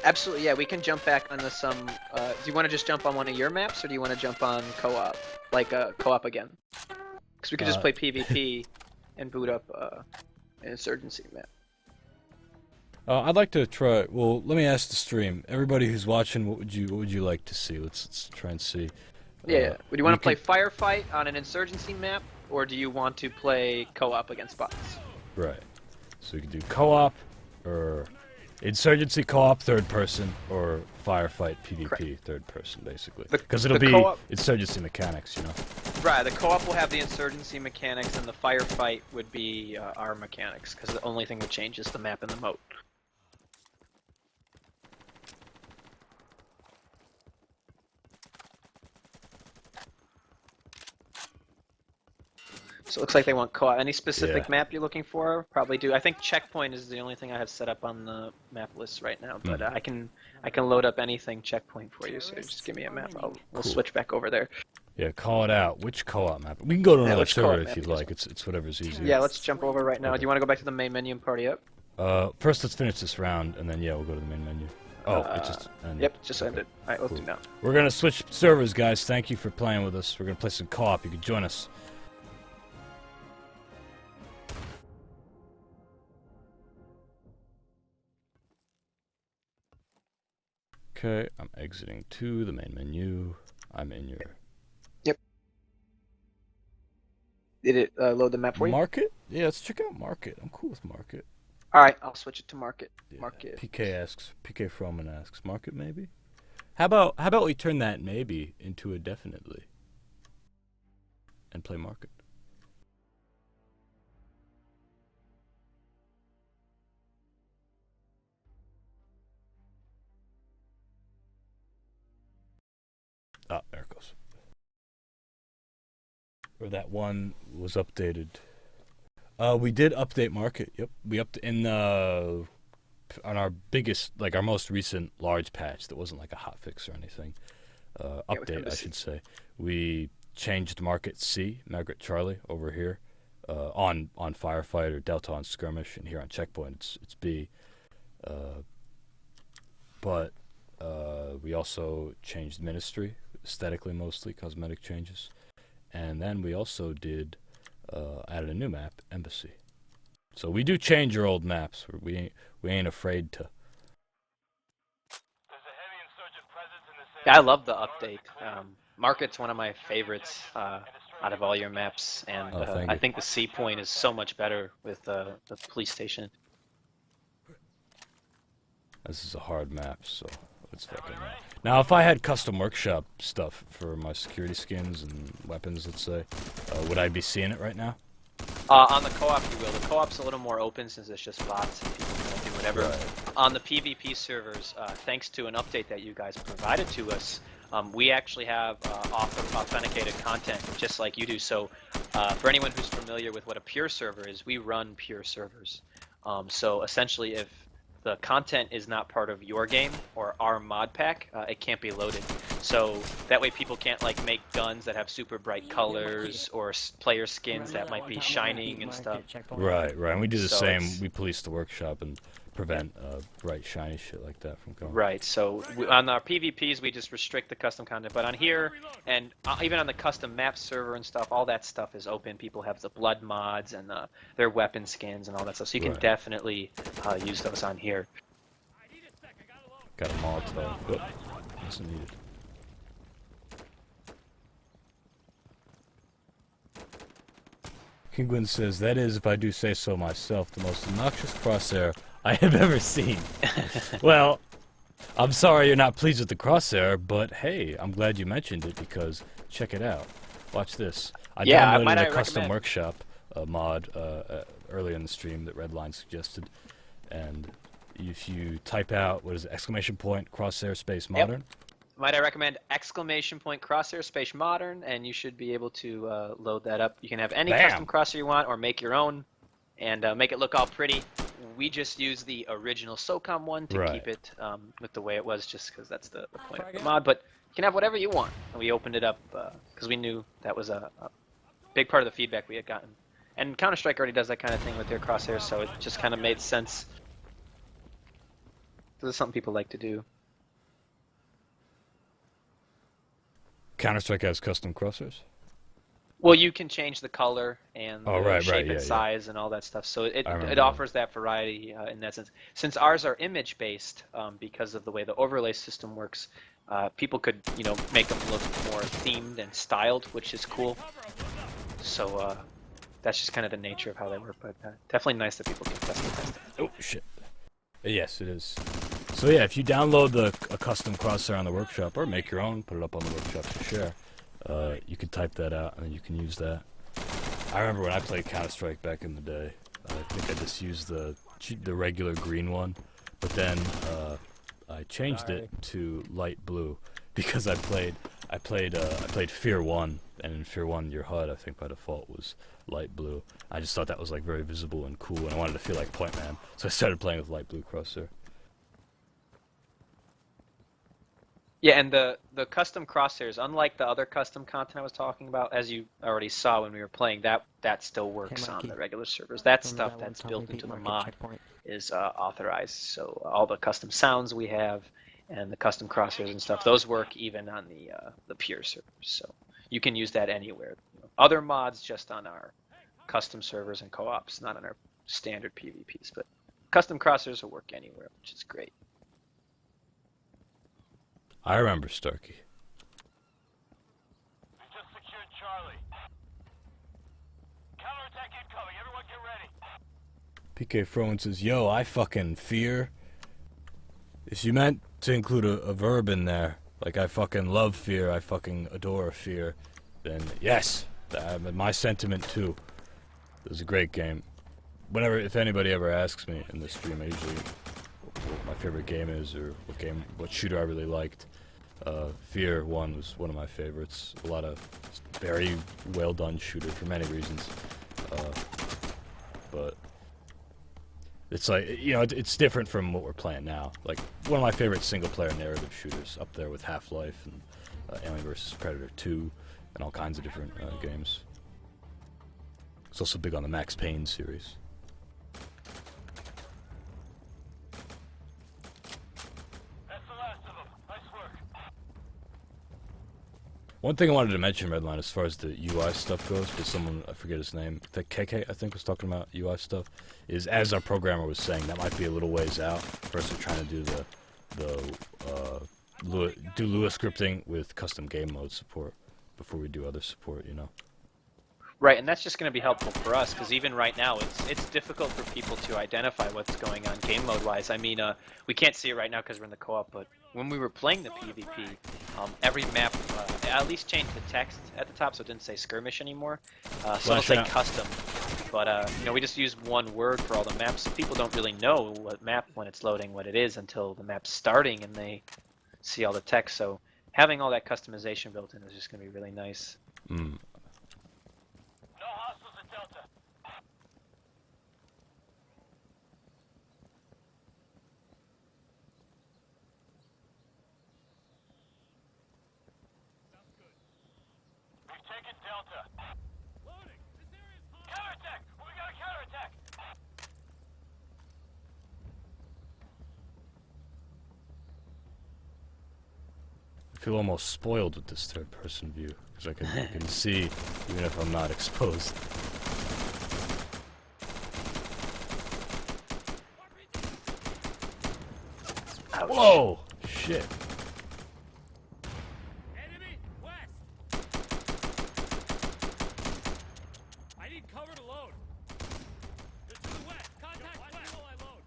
Absolutely, yeah. We can jump back onto some. Do you want to just jump on one of your maps, or do you want to jump on co-op, like co-op again? Because we could just play PvP and boot up an Insurgency map. I'd like to try. Well, let me ask the stream. Everybody who's watching, what would you like to see? Let's try and see. Yeah. Would you want to play Firefight on an Insurgency map, or do you want to play co-op against bots? Right. So we could do co-op, or Insurgency co-op third person, or Firefight PvP third person, basically. Because it'll be Insurgency mechanics, you know. Right. The co-op will have the Insurgency mechanics, and the Firefight would be our mechanics, because the only thing that changes is the map and the moat. So it looks like they want co-op. Any specific map you're looking for? Probably do. I think Checkpoint is the only thing I have set up on the map list right now. But I can load up anything Checkpoint for you. So just give me a map. We'll switch back over there. Yeah, call it out. Which co-op map? We can go to another which server co-op if you'd map like. It's whatever's easier. Yeah, let's jump over right now. Do you want to go back to the main menu and party up? First, let's finish this round, and then we'll go to the main menu. Oh, it just ended. Yep, just ended. All right, let's do now. We're gonna switch servers, guys. Thank you for playing with us. We're gonna play some co-op. You can join us. Okay, I'm exiting to the main menu. I'm in your... Yep. Did it load the map for you? Market? Yeah, let's check out Market. I'm cool with Market. Alright, I'll switch it to Market. Yeah. Market. PK Froman asks, Market maybe? How about we turn that maybe into a definitely? And play Market. Ah, there it goes. Or that one was updated. We did update Market. Yep, we on our biggest, like our most recent large patch that wasn't like a hot fix or anything. Update, I should say. We changed Market C, Margaret Charlie, over here, on Firefighter, Delta on Skirmish, and here on Checkpoint it's B. But We also changed Ministry, aesthetically mostly, cosmetic changes. And then we also did added a new map, Embassy. So we do change your old maps. We ain't afraid to. Yeah, I love the update. Market's one of my favorites out of all your maps, and thank I you. think the C point is so much better with the police station. This is a hard map, so let's fucking run. Now, if I had custom workshop stuff for my security skins and weapons, let's say, would I be seeing it right now? On the co-op, you will. The co-op's a little more open since it's just bots and people can do whatever. Right. On the PvP servers, thanks to an update that you guys provided to us, we actually have authenticated content just like you do. So for anyone who's familiar with what a pure server is, we run pure servers. So essentially, if the content is not part of your game or our mod pack, it can't be loaded. So that way people can't like make guns that have super bright colors or player skins that might be shining and stuff. Right, right. And we do the So same. it's- We police the workshop and prevent bright, shiny shit like that from going. Right, so on our PvPs we just restrict the custom content, but on here and even on the custom map server and stuff, all that stuff is open. People have the blood mods and their weapon skins and all that stuff, so you can Right. definitely use those on here. Got a Molotov. Oh, wasn't needed. Kinguin says, that is, if I do say so myself, the most obnoxious crosshair I have ever seen. Well, I'm sorry you're not pleased with the crosshair, but hey, I'm glad you mentioned it because check it out. Watch this. I Yeah, downloaded might a I custom recommend- workshop mod earlier in the stream that Redline suggested, and if you type out, what is it, exclamation point, crosshair space modern? Might I recommend exclamation point crosshair space modern, and you should be able to load that up. You can have any Bam. custom crosshair you want or make your own and make it look all pretty. We just use the original SOCOM one to Right. keep it with the way it was, just because that's the point of the mod. But you can have whatever you want. And we opened it up because we knew that was a big part of the feedback we had gotten. And Counter-Strike already does that kind of thing with their crosshairs, so it just kind of made sense. This is something people like to do. Counter-Strike has custom crosshairs? Well, you can change the color and Oh, the right, shape right, and yeah, yeah. size and all that stuff. So it I remember it that. offers that variety in that sense. Since ours are image based, because of the way the overlay system works, people could make them look more themed and styled, which is cool. So that's just kind of the nature of how they work. But definitely nice that people can custom test it. Oh, shit. Yes, it is. So yeah, if you download a custom crosshair on the workshop, or make your own, put it up on the workshop to share, you can type that out, and then you can use that. I remember when I played Counter-Strike back in the day, I think I just used the regular green one, but then I changed it to light blue, because I played Fear 1, and in Fear 1 your HUD, I think by default, was light blue. I just thought that was like very visible and cool, and I wanted to feel like Point Man, so I started playing with light blue crosshair. Yeah, and the custom crosshairs, unlike the other custom content I was talking about, as you already saw when we were playing, that still works on Mikey. the regular servers. That Remember stuff that one that's time built we beat into the Market mod checkpoint? is authorized. So all the custom sounds we have and the custom crosshairs and stuff, those work even on the pure servers. So you can use that anywhere. Other mods just on our custom servers and co-ops, not on our standard PvPs. But custom crosshairs will work anywhere, which is great. I remember Starkey. We just secured Charlie. Counterattack incoming. Everyone get ready. PK Frowen says, yo, I fucking fear. If you meant to include a verb in there, like I fucking love fear, I fucking adore fear, then yes, my sentiment too. It was a great game. If anybody ever asks me in the stream, I usually what my favorite game is or what shooter I really liked. Fear 1 was one of my favorites. A lot of very well done shooter for many reasons. But it's like, it's different from what we're playing now. Like, one of my favorite single-player narrative shooters, up there with Half-Life and Alien vs. Predator 2 and all kinds of different games. It's also big on the Max Payne series. That's the last of them. One thing I wanted to mention, Redline, as far as the UI stuff goes, because someone, I forget his name, that KK, I think, was talking about UI stuff, is, as our programmer was saying, that might be a little ways out. First, we're trying to do do Lua scripting with custom game mode support before we do other support, you know? Right, and that's just going to be helpful for us, because even right now, it's difficult for people to identify what's going on game mode-wise. I mean, we can't see it right now because we're in the co-op, but when we were playing the PvP, every map at least changed the text at the top, so it didn't say skirmish anymore. So it'll say custom, but you know, we just use one word for all the maps, so people don't really know what map when it's loading what it is until the map's starting and they see all the text. So having all that customization built in is just going to be really nice. Mm. I feel almost spoiled with this third-person view, because I can see, even if I'm not exposed. Ouch. Whoa! Shit. Enemy west. I need cover to load. They're to the west. Contact west. While I load.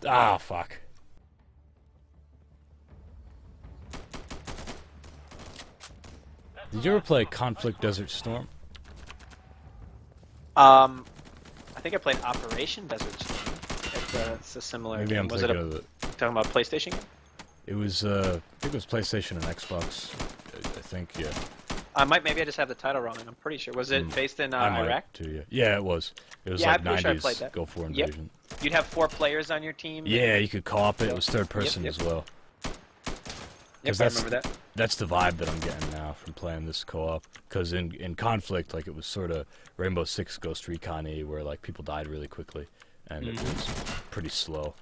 Ah, fuck. Did you ever play Conflict Desert Storm? I think I played Operation Desert Storm. It's a similar Maybe game. I'm Was thinking it of it. talking about a PlayStation game? It was, I think it was PlayStation and Xbox. I think, yeah. Maybe I just have the title wrong, and I'm pretty sure. Was it based in I might Iraq? too, yeah. Yeah, it was. It was Yeah, like I'm pretty sure I played 90s that. Gulf War Yep. invasion. You'd have 4 players on your team. Yeah, you could co-op it. It was third person yep. as well. Yep, I that's- remember that. That's the vibe that I'm getting now from playing this co-op. Because in Conflict, like, it was sort of Rainbow Six Ghost Recon-y, where, like, people died really quickly, and it was pretty slow.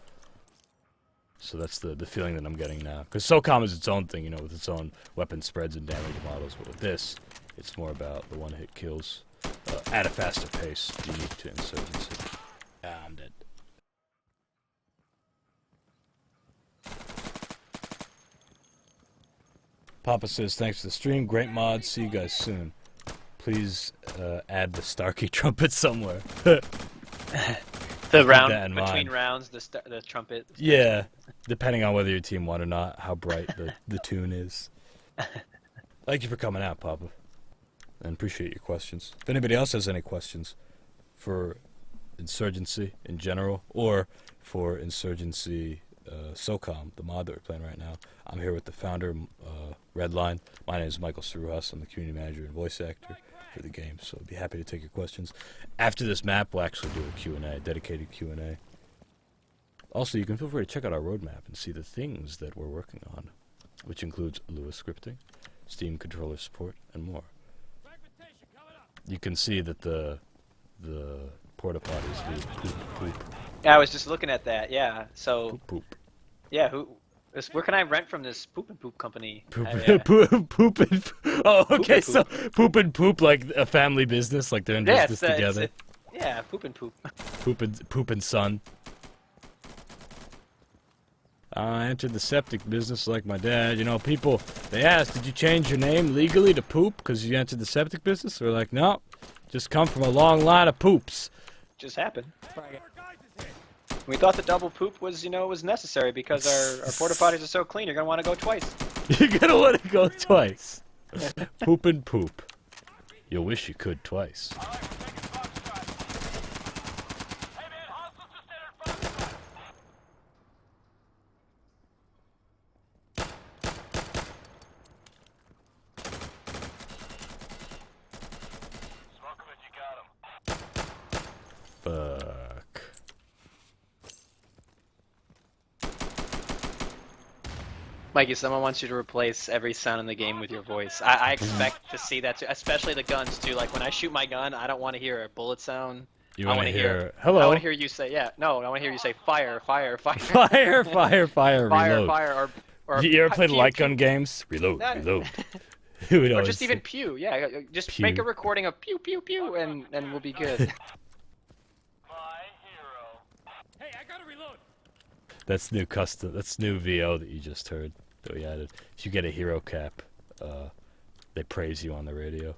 So that's the feeling that I'm getting now. Because SOCOM is its own thing, you know, with its own weapon spreads and damage models. But with this, it's more about the one-hit kills at a faster pace, unique to Insurgency. Ah, I'm dead. Papa says, thanks for the stream. Great mod. See you guys soon. Please add the Starkey trumpet somewhere. The round that in between mind. rounds, the trumpet. Yeah, depending on whether your team won or not, how bright the tune is. Thank you for coming out, Papa. And appreciate your questions. If anybody else has any questions for Insurgency in general, or for Insurgency SOCOM, the mod that we're playing right now, I'm here with the founder, Redline. My name is Michael Saruhas. I'm the community manager and voice actor for the game, so I'd be happy to take your questions. After this map, we'll actually do a Q&A, dedicated Q&A. Also, you can feel free to check out our roadmap and see the things that we're working on, which includes Lua scripting, Steam controller support, and more. You can see that the porta potties do poop. Yeah, I was just looking at that. Yeah, so Poop. yeah, where can I rent from this poop and poop company? Poop, Yeah. poop and oh, okay, and so poop and poop, like a family business, like they're in Yeah, business together. Yeah, poop and poop. Poop and son. I entered the septic business like my dad. You know, people, they ask, did you change your name legally to Poop because you entered the septic business? We're like, no, just come from a long line of poops. Just happened. We thought the double poop was, was necessary because our porta potties are so clean. You're gonna want to go twice. You're gonna want to go twice. Poop and poop. You'll wish you could twice. Fuck. Mikey, someone wants you to replace every sound in the game with your voice. I expect to see that too, especially the guns too. Like when I shoot my gun, I don't want to hear a bullet sound. You I want want to to hear hear. hello? I want to hear you say, yeah. No, I want to hear you say fire, fire, fire, Fire, fire, fire, fire, reload. fire, or You ever played pew, light pew. gun games? Reload, That- reload. Who would Or always just even say- pew, yeah. Just Pew. make a recording of pew, pew, pew, and we'll be good. Hey, I gotta reload. That's new custom. That's new VO that you just heard that we added. If you get a hero cap, they praise you on the radio.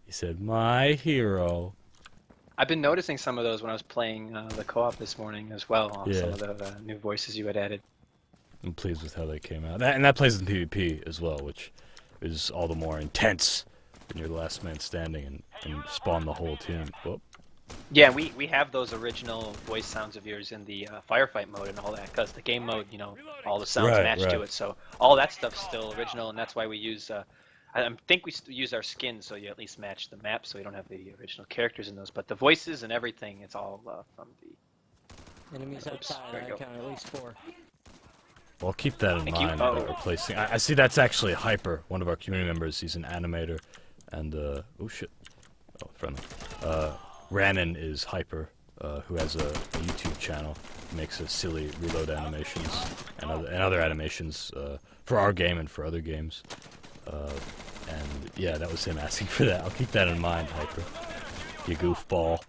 He said, "My hero." I've been noticing some of those when I was playing the co-op this morning as well. Yeah. Some of the new voices you had added. I'm pleased with how they came out. And that plays in PvP as well, which is all the more intense when you're the last man standing and spawn the whole team. Whoop. Yeah, we have those original voice sounds of yours in the firefight mode and all that, because the game mode, you know, all the sounds Right, match to right. it. So all that stuff's still original, and that's why we use. I think we use our skins so you at least match the map, so you don't have the original characters in those. But the voices and everything, it's all from the. Enemies Oops, outside, there you I go. count at least 4. Well, keep that in Thank you. mind Oh. about replacing. I see that's actually Hyper, one of our community members. He's an animator, and oh shit, oh friendly. Rannon is Hyper, who has a YouTube channel. He makes silly reload animations and other animations for our game and for other games. And yeah, that was him asking for that. I'll keep that in mind, Hyper. You goofball.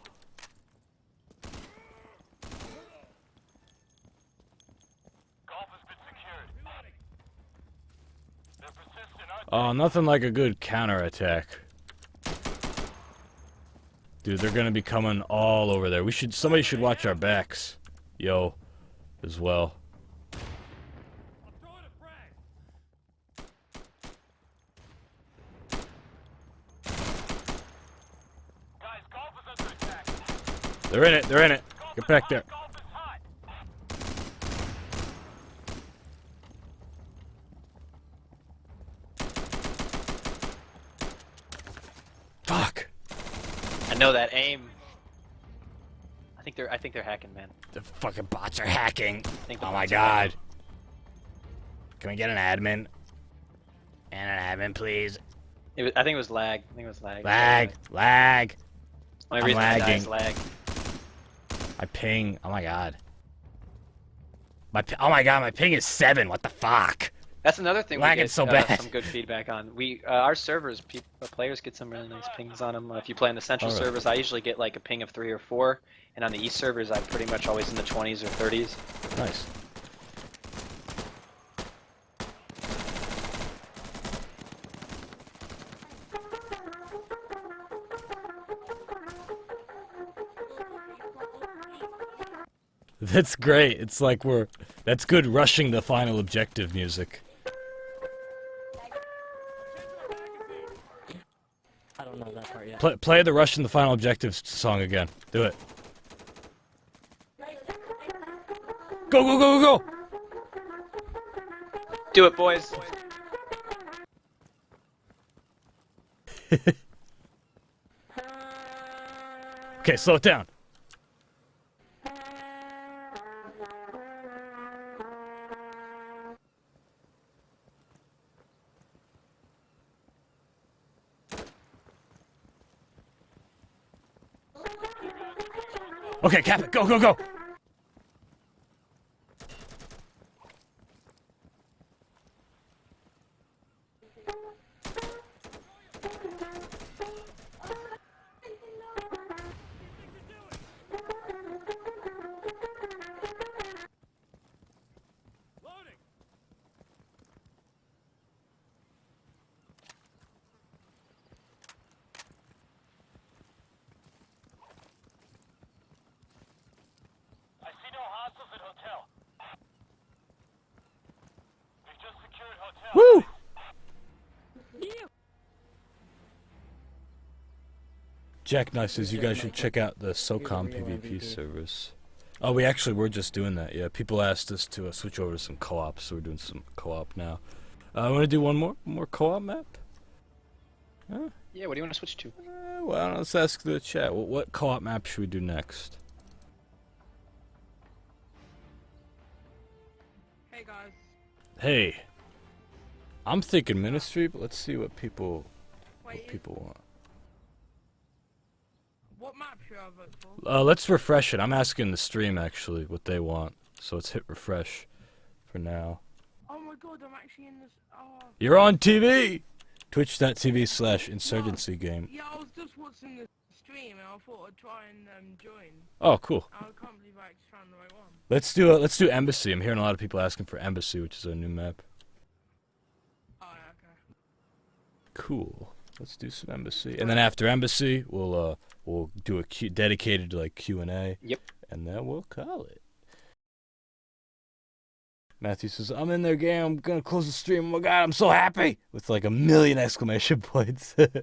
Oh, nothing like a good counterattack. Dude, they're gonna be coming all over there. Somebody should watch our backs, yo, as well. I'm throwing a frag. Guys, golf is under attack. They're in it. They're in it. Get back there. Golf is hot. Fuck. I know that aim. I think they're hacking, man. The fucking bots are hacking. I think the Oh my bots are hacking. god. Can we get an admin? And an admin, please. I think it was lag. I think it was lag. Lag. Lag. Only I'm reason I die lagging. is lag. I ping. Oh my god. Oh my god, my ping is 7. What the fuck? That's another thing we Lagging get so bad. some good feedback on. Our servers, players get some really nice pings on them. If you play on the central Alright. servers, I usually get like a ping of 3 or 4, and on the east servers, I'm pretty much always in the 20s or 30s. Nice. That's great. It's like that's good rushing the final objective music. I don't know that part yet. Play the Russian the final objective song again. Do it. Go, go, go, go, go! Do it, boys. Okay, slow it down. Okay, cap it. Go, go, go! Loading. I see no hostiles at hotel. We've just secured hotel. Woo! Jack Knife says you guys should check out the SOCOM real PvP MVP. servers. Oh, we actually were just doing that. Yeah, people asked us to switch over to some co-op, so we're doing some co-op now. I want to do one more co-op map. Huh? Yeah, what do you want to switch to? Well, let's ask the chat. What co-op map should we do next? Hey guys. Hey, I'm thinking Ministry, but let's see what people want. What map should I vote for? Let's refresh it. I'm asking the stream actually what they want, so let's hit refresh for now. Oh my god, I'm actually in this. Oh. You're on TV. Twitch.tv/Insurgency game. Yeah, I was just watching the stream and I thought I'd try and join. Oh, cool. I can't believe I actually found the right one. Let's do Embassy. I'm hearing a lot of people asking for Embassy, which is a new map. Oh, yeah, okay. Cool. Let's do some Embassy, and then after Embassy, we'll do a dedicated like Q&A. Yep. And then we'll call it. Matthew says, "I'm in their game. I'm gonna close the stream. Oh my god, I'm so happy!" With like 1,000,000 exclamation points. I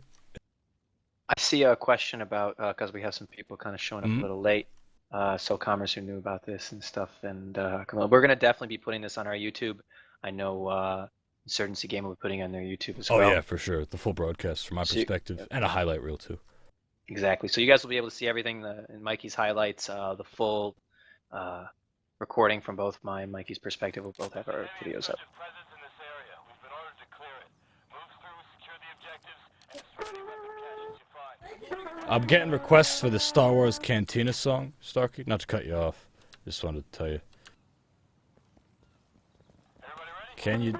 see a question about because we have some people kind of showing up a little late. SOCOMers who knew about this and stuff, and we're gonna definitely be putting this on our YouTube. I know Insurgency Game will be putting it on their YouTube as well. Oh yeah, for sure. The full broadcast from my perspective, and a highlight reel too. Exactly. So you guys will be able to see everything in Mikey's highlights, the full recording from both my and Mikey's perspective. We'll both have our videos up. I'm getting requests for the Star Wars Cantina song, Starkey. Not to cut you off, just wanted to tell you. Can you?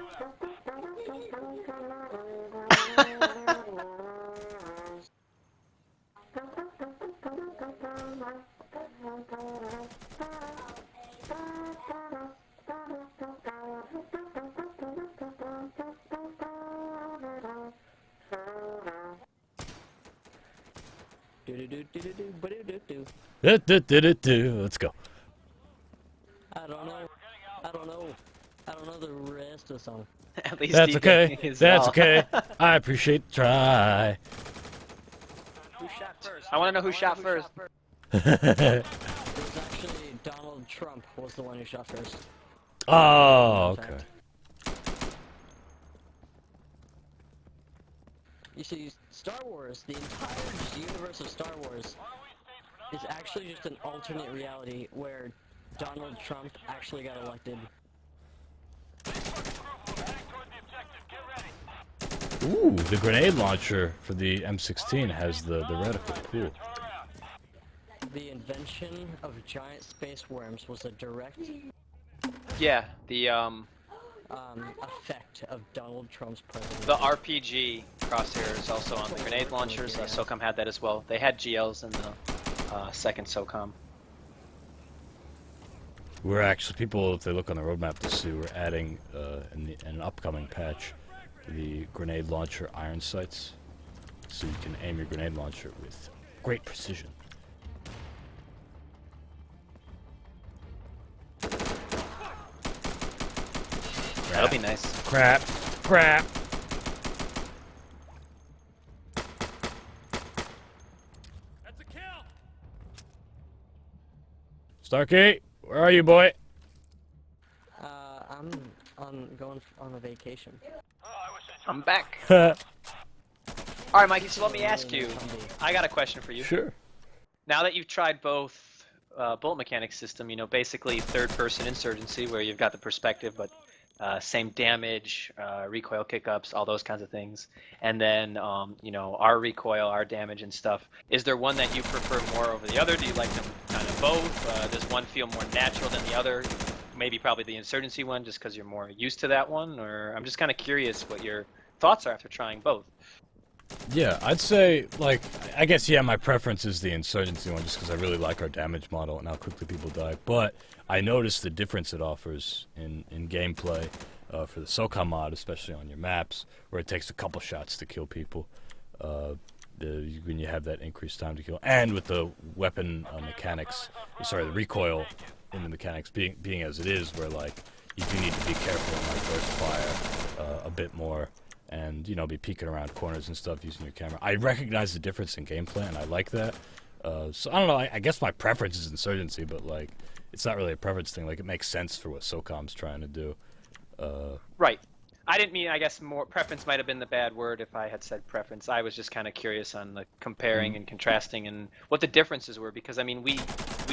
Let's go. I don't know the rest of the song. At least That's he okay. is That's all. okay. I appreciate the try. Who shot first? I want to know who shot first. It was actually Donald Trump was the one who shot first. Oh, okay. You see, Star Wars, the entire universe of Star Wars, is actually just an alternate reality where Donald Trump actually got elected. Ooh, the grenade launcher for the M16 has the reticle. Cool. The invention of giant space worms was a direct Yeah, the effect of Donald Trump's presidency. The RPG crosshair is also on the grenade launchers. SOCOM had that as well. They had GLs in the second SOCOM. We're actually, people, if they look on the roadmap to see, we're adding in an upcoming patch the grenade launcher iron sights, so you can aim your grenade launcher with great precision. That'll be nice. Crap. Crap. That's a kill. Starkey, where are you, boy? I'm going on a vacation. I'm back. Alright, Mikey, so let me ask you. I got a question for you. Sure. Now that you've tried both bullet mechanics system, you know, basically third-person insurgency, where you've got the perspective, but same damage, recoil kickups, all those kinds of things, and then you know, our recoil, our damage and stuff. Is there one that you prefer more over the other? Do you like them kind of both? Does one feel more natural than the other? Maybe probably the insurgency one, just because you're more used to that one, or I'm just kind of curious what your thoughts are after trying both. Yeah, I'd say, like, I guess, yeah, my preference is the insurgency one, just because I really like our damage model and how quickly people die. But I noticed the difference it offers in gameplay for the SOCOM mod, especially on your maps, where it takes a couple shots to kill people. When you have that increased time to kill, and with the weapon mechanics, sorry, the recoil in the mechanics being as it is, where like you do need to be careful and like burst fire a bit more, and you know, be peeking around corners and stuff using your camera. I recognize the difference in gameplay, and I like that. So I don't know. I guess my preference is insurgency, but like it's not really a preference thing. Like it makes sense for what SOCOM's trying to do. Right. I didn't mean, I guess more preference might have been the bad word if I had said preference. I was just kind of curious on the comparing and contrasting and what the differences were, because I mean we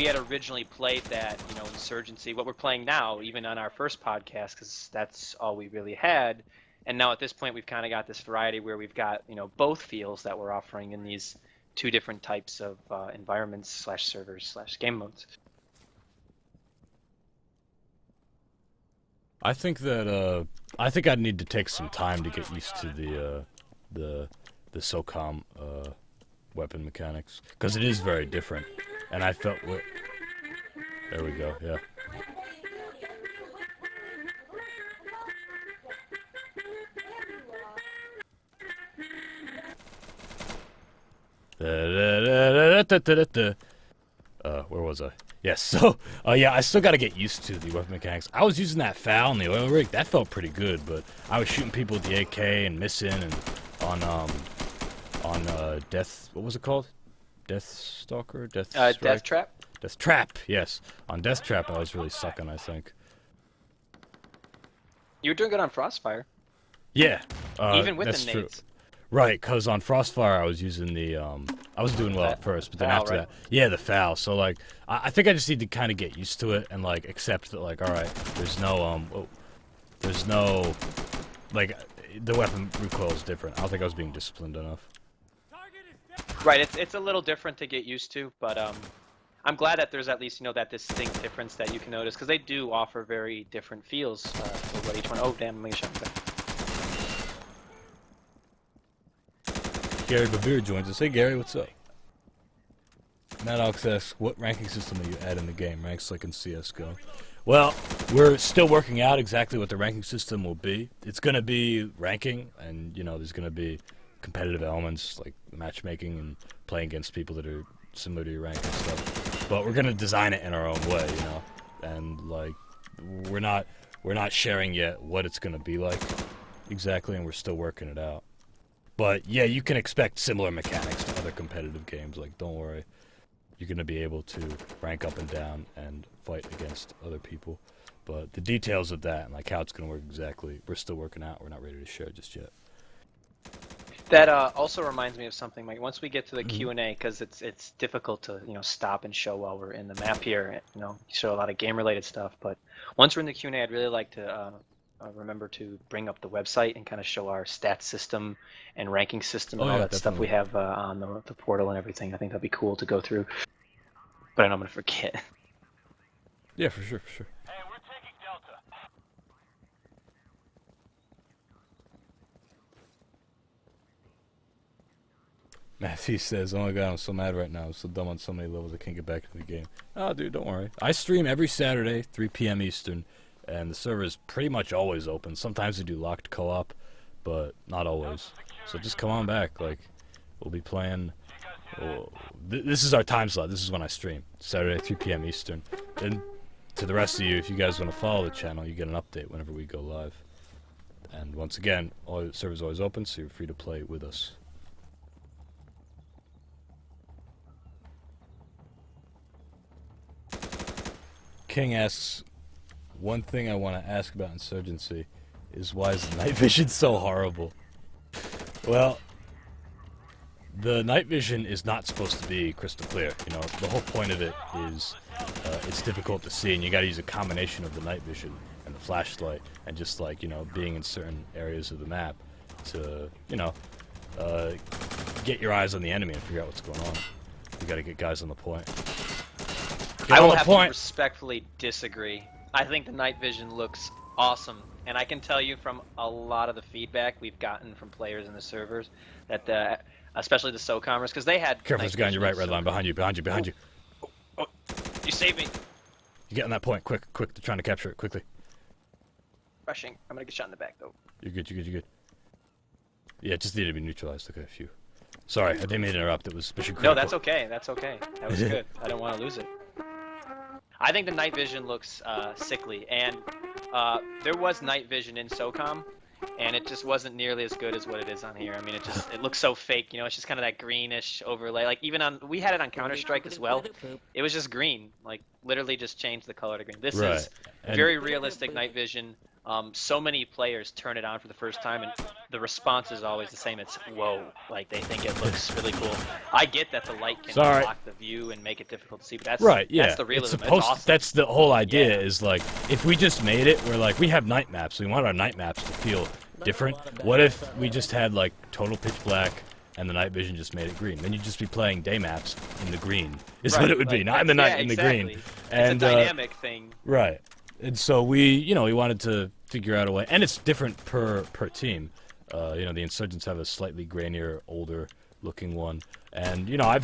had originally played that, you know, insurgency. What we're playing now, even on our first podcast, because that's all we really had, And now at this point, we've kind of got this variety where we've got, you know, both feels that we're offering in these two different types of environments / servers / game modes. I think that I think I'd need to take some time to get used to the SOCOM weapon mechanics, because it is very different, and I felt there we go, yeah. Where was I? Yes, so, yeah, I still gotta get used to the weapon mechanics. I was using that FAL in the oil rig, that felt pretty good, but I was shooting people with the AK and missing, and on Death, what was it called? Death Stalker? Death Trap? Death Trap, yes. On Death Trap, I was really sucking, I think. You were doing good on Frostfire. Yeah. Even with that's the true. nades. Right, because on Frostfire I was using the, I was doing well at first, but then FAL, after right? that, yeah, the FAL. So, like, I think I just need to kind of get used to it and, like, accept that, like, alright, there's no, like, the weapon recoil is different. I don't think I was being disciplined enough. Right, it's a little different to get used to, but I'm glad that there's at least, you know, that distinct difference that you can notice, because they do offer very different feels for what each one. Oh, damn, let me shut that. Gary Bavir joins us. Hey Gary, what's up? Maddox asks, what ranking system will you add in the game? Ranks like in CSGO. Well, we're still working out exactly what the ranking system will be. It's going to be ranking, and, you know, there's going to be competitive elements like matchmaking and playing against people that are similar to your rank and stuff. But we're going to design it in our own way, you know, and, like, we're not sharing yet what it's going to be like exactly, and we're still working it out. But, yeah, you can expect similar mechanics to other competitive games. Like, don't worry. You're going to be able to rank up and down and fight against other people. But the details of that and, like, how it's going to work exactly, we're still working out. We're not ready to share just yet. That also reminds me of something, Mike. Once we get to the Q&A, because it's difficult to, you know, stop and show while we're in the map here. You know, you show a lot of game-related stuff. But once we're in the Q&A, I'd really like to... remember to bring up the website and kind of show our stats system and ranking system and all that stuff we have on the portal and everything. I think that'd be cool to go through. But I know I'm going to forget. Yeah, for sure, for sure. Hey, we're taking Delta. Matthew says, oh my god, I'm so mad right now. I'm so dumb on so many levels I can't get back into the game. Oh, dude, don't worry. I stream every Saturday, 3 p.m. Eastern. And the server is pretty much always open. Sometimes we do locked co-op, but not always. So just come on back. Like, we'll be playing. This is our time slot. This is when I stream. Saturday, 3 p.m. Eastern. And to the rest of you, if you guys want to follow the channel, you get an update whenever we go live. And once again, all the server's always open, so you're free to play with us. King asks, one thing I want to ask about Insurgency is why is the night vision so horrible? Well, the night vision is not supposed to be crystal clear. You know, the whole point of it is it's difficult to see, and you got to use a combination of the night vision and the flashlight, and just, like, you know, being in certain areas of the map to, you know, get your eyes on the enemy and figure out what's going on. You got to get guys on the point. I will have to respectfully disagree. I think the night vision looks awesome, and I can tell you from a lot of the feedback we've gotten from players in the servers that, especially the SOCOMers, because they had. Careful, there's a guy on your right, redline, behind you, behind you, behind you. Oh, you saved me. You get on that point, quick, quick! They're trying to capture it quickly. Rushing. I'm gonna get shot in the back though. You're good, you're good, you're good. Yeah, it just needed to be neutralized. Okay, phew. Sorry, I didn't mean to interrupt. It was mission critical. No, that's okay. That's okay. That was good. I don't want to lose it. I think the night vision looks sickly, and there was night vision in SOCOM, and it just wasn't nearly as good as what it is on here. I mean, it looks so fake, you know. It's just kind of that greenish overlay. Like, even on, we had it on Counter-Strike as well. It was just green, like literally just changed the color to green. This is very realistic night vision. So many players turn it on for the first time, and the response is always the same. It's whoa, like they think it looks really cool. I get that the light can block the view and make it difficult to see, but that's that's the realism. It's awesome. That's the whole idea. Is like, if we just made it, we're like, we have night maps. We want our night maps to feel different? a lot of What badass if stuff we there. just had like total pitch black and the night vision just made it green? Then you'd just be playing day maps in the green. Is what it would be, not in the night in the green. It's a dynamic thing. Right. And so we wanted to figure out a way, and it's different per team. The insurgents have a slightly grainier, older looking one, and we've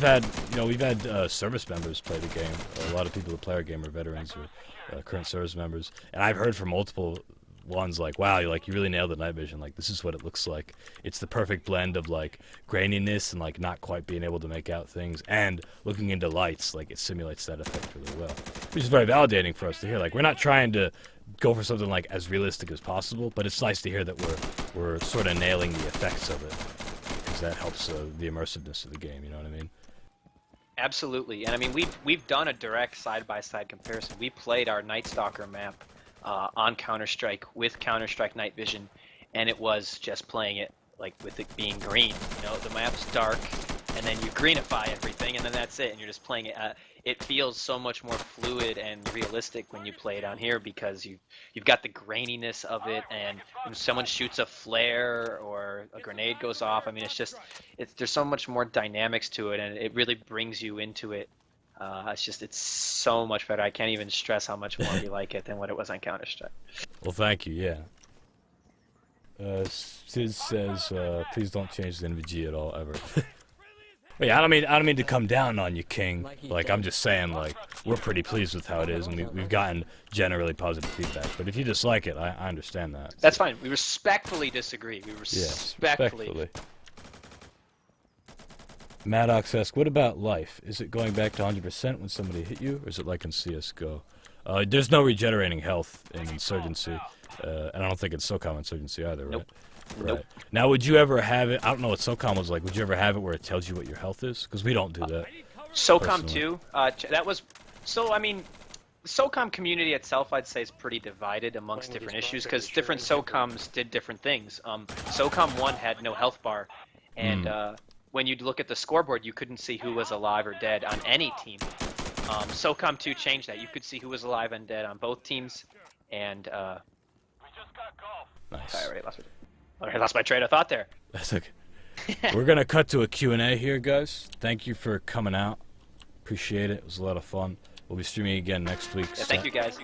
had service members play the game. A lot of people who play our game are veterans or current service members, and I've heard from multiple ones like, wow, you really nailed the night vision. Like, this is what it looks like. It's the perfect blend of like graininess and like not quite being able to make out things, and looking into lights, like it simulates that effect really well, which is very validating for us to hear. Like, we're not trying to go for something like as realistic as possible, but it's nice to hear that we're sort of nailing the effects of it, because that helps the immersiveness of the game. You know what I mean? Absolutely, and I mean we've done a direct side-by-side comparison. We played our Night Stalker map on Counter-Strike with Counter-Strike Night Vision, and it was just playing it like with it being green. The map's dark, and then you greenify everything, and then that's it, and you're just playing it. It feels so much more fluid and realistic when you play it on here, because you've got the graininess of it, and when someone shoots a flare or a grenade goes off, I mean, there's so much more dynamics to it, and it really brings you into it. It's so much better. I can't even stress how much more we like it than what it was on Counter-Strike. Well, thank you. Yeah. Sid says, please don't change the NVG at all ever. Yeah, I don't mean to come down on you, King. Like, I'm just saying, like, we're pretty pleased with how it is, and we've gotten generally positive feedback. But if you dislike it, I understand that. That's fine. We respectfully disagree. We respectfully. Respectfully. Maddox asks, what about life? Is it going back to 100% when somebody hit you, or is it like in CSGO? There's no regenerating health in Insurgency, and I don't think it's SOCOM Insurgency either, right? Nope. Right. Nope. Now, would you ever have it? I don't know what SOCOM was like. Would you ever have it where it tells you what your health is? Because we don't do that. SOCOM 2, that was... So, I mean, the SOCOM community itself, I'd say, is pretty divided amongst different issues, because different SOCOMs did different things. SOCOM 1 had no health bar, and when you'd look at the scoreboard, you couldn't see who was alive or dead on any team. SOCOM 2 changed that. You could see who was alive and dead on both teams, and... Nice. Sorry, I lost my train of thought there. That's okay. We're going to cut to a Q&A here, guys. Thank you for coming out. Appreciate it. It was a lot of fun. We'll be streaming again next week. Yeah, thank you, guys.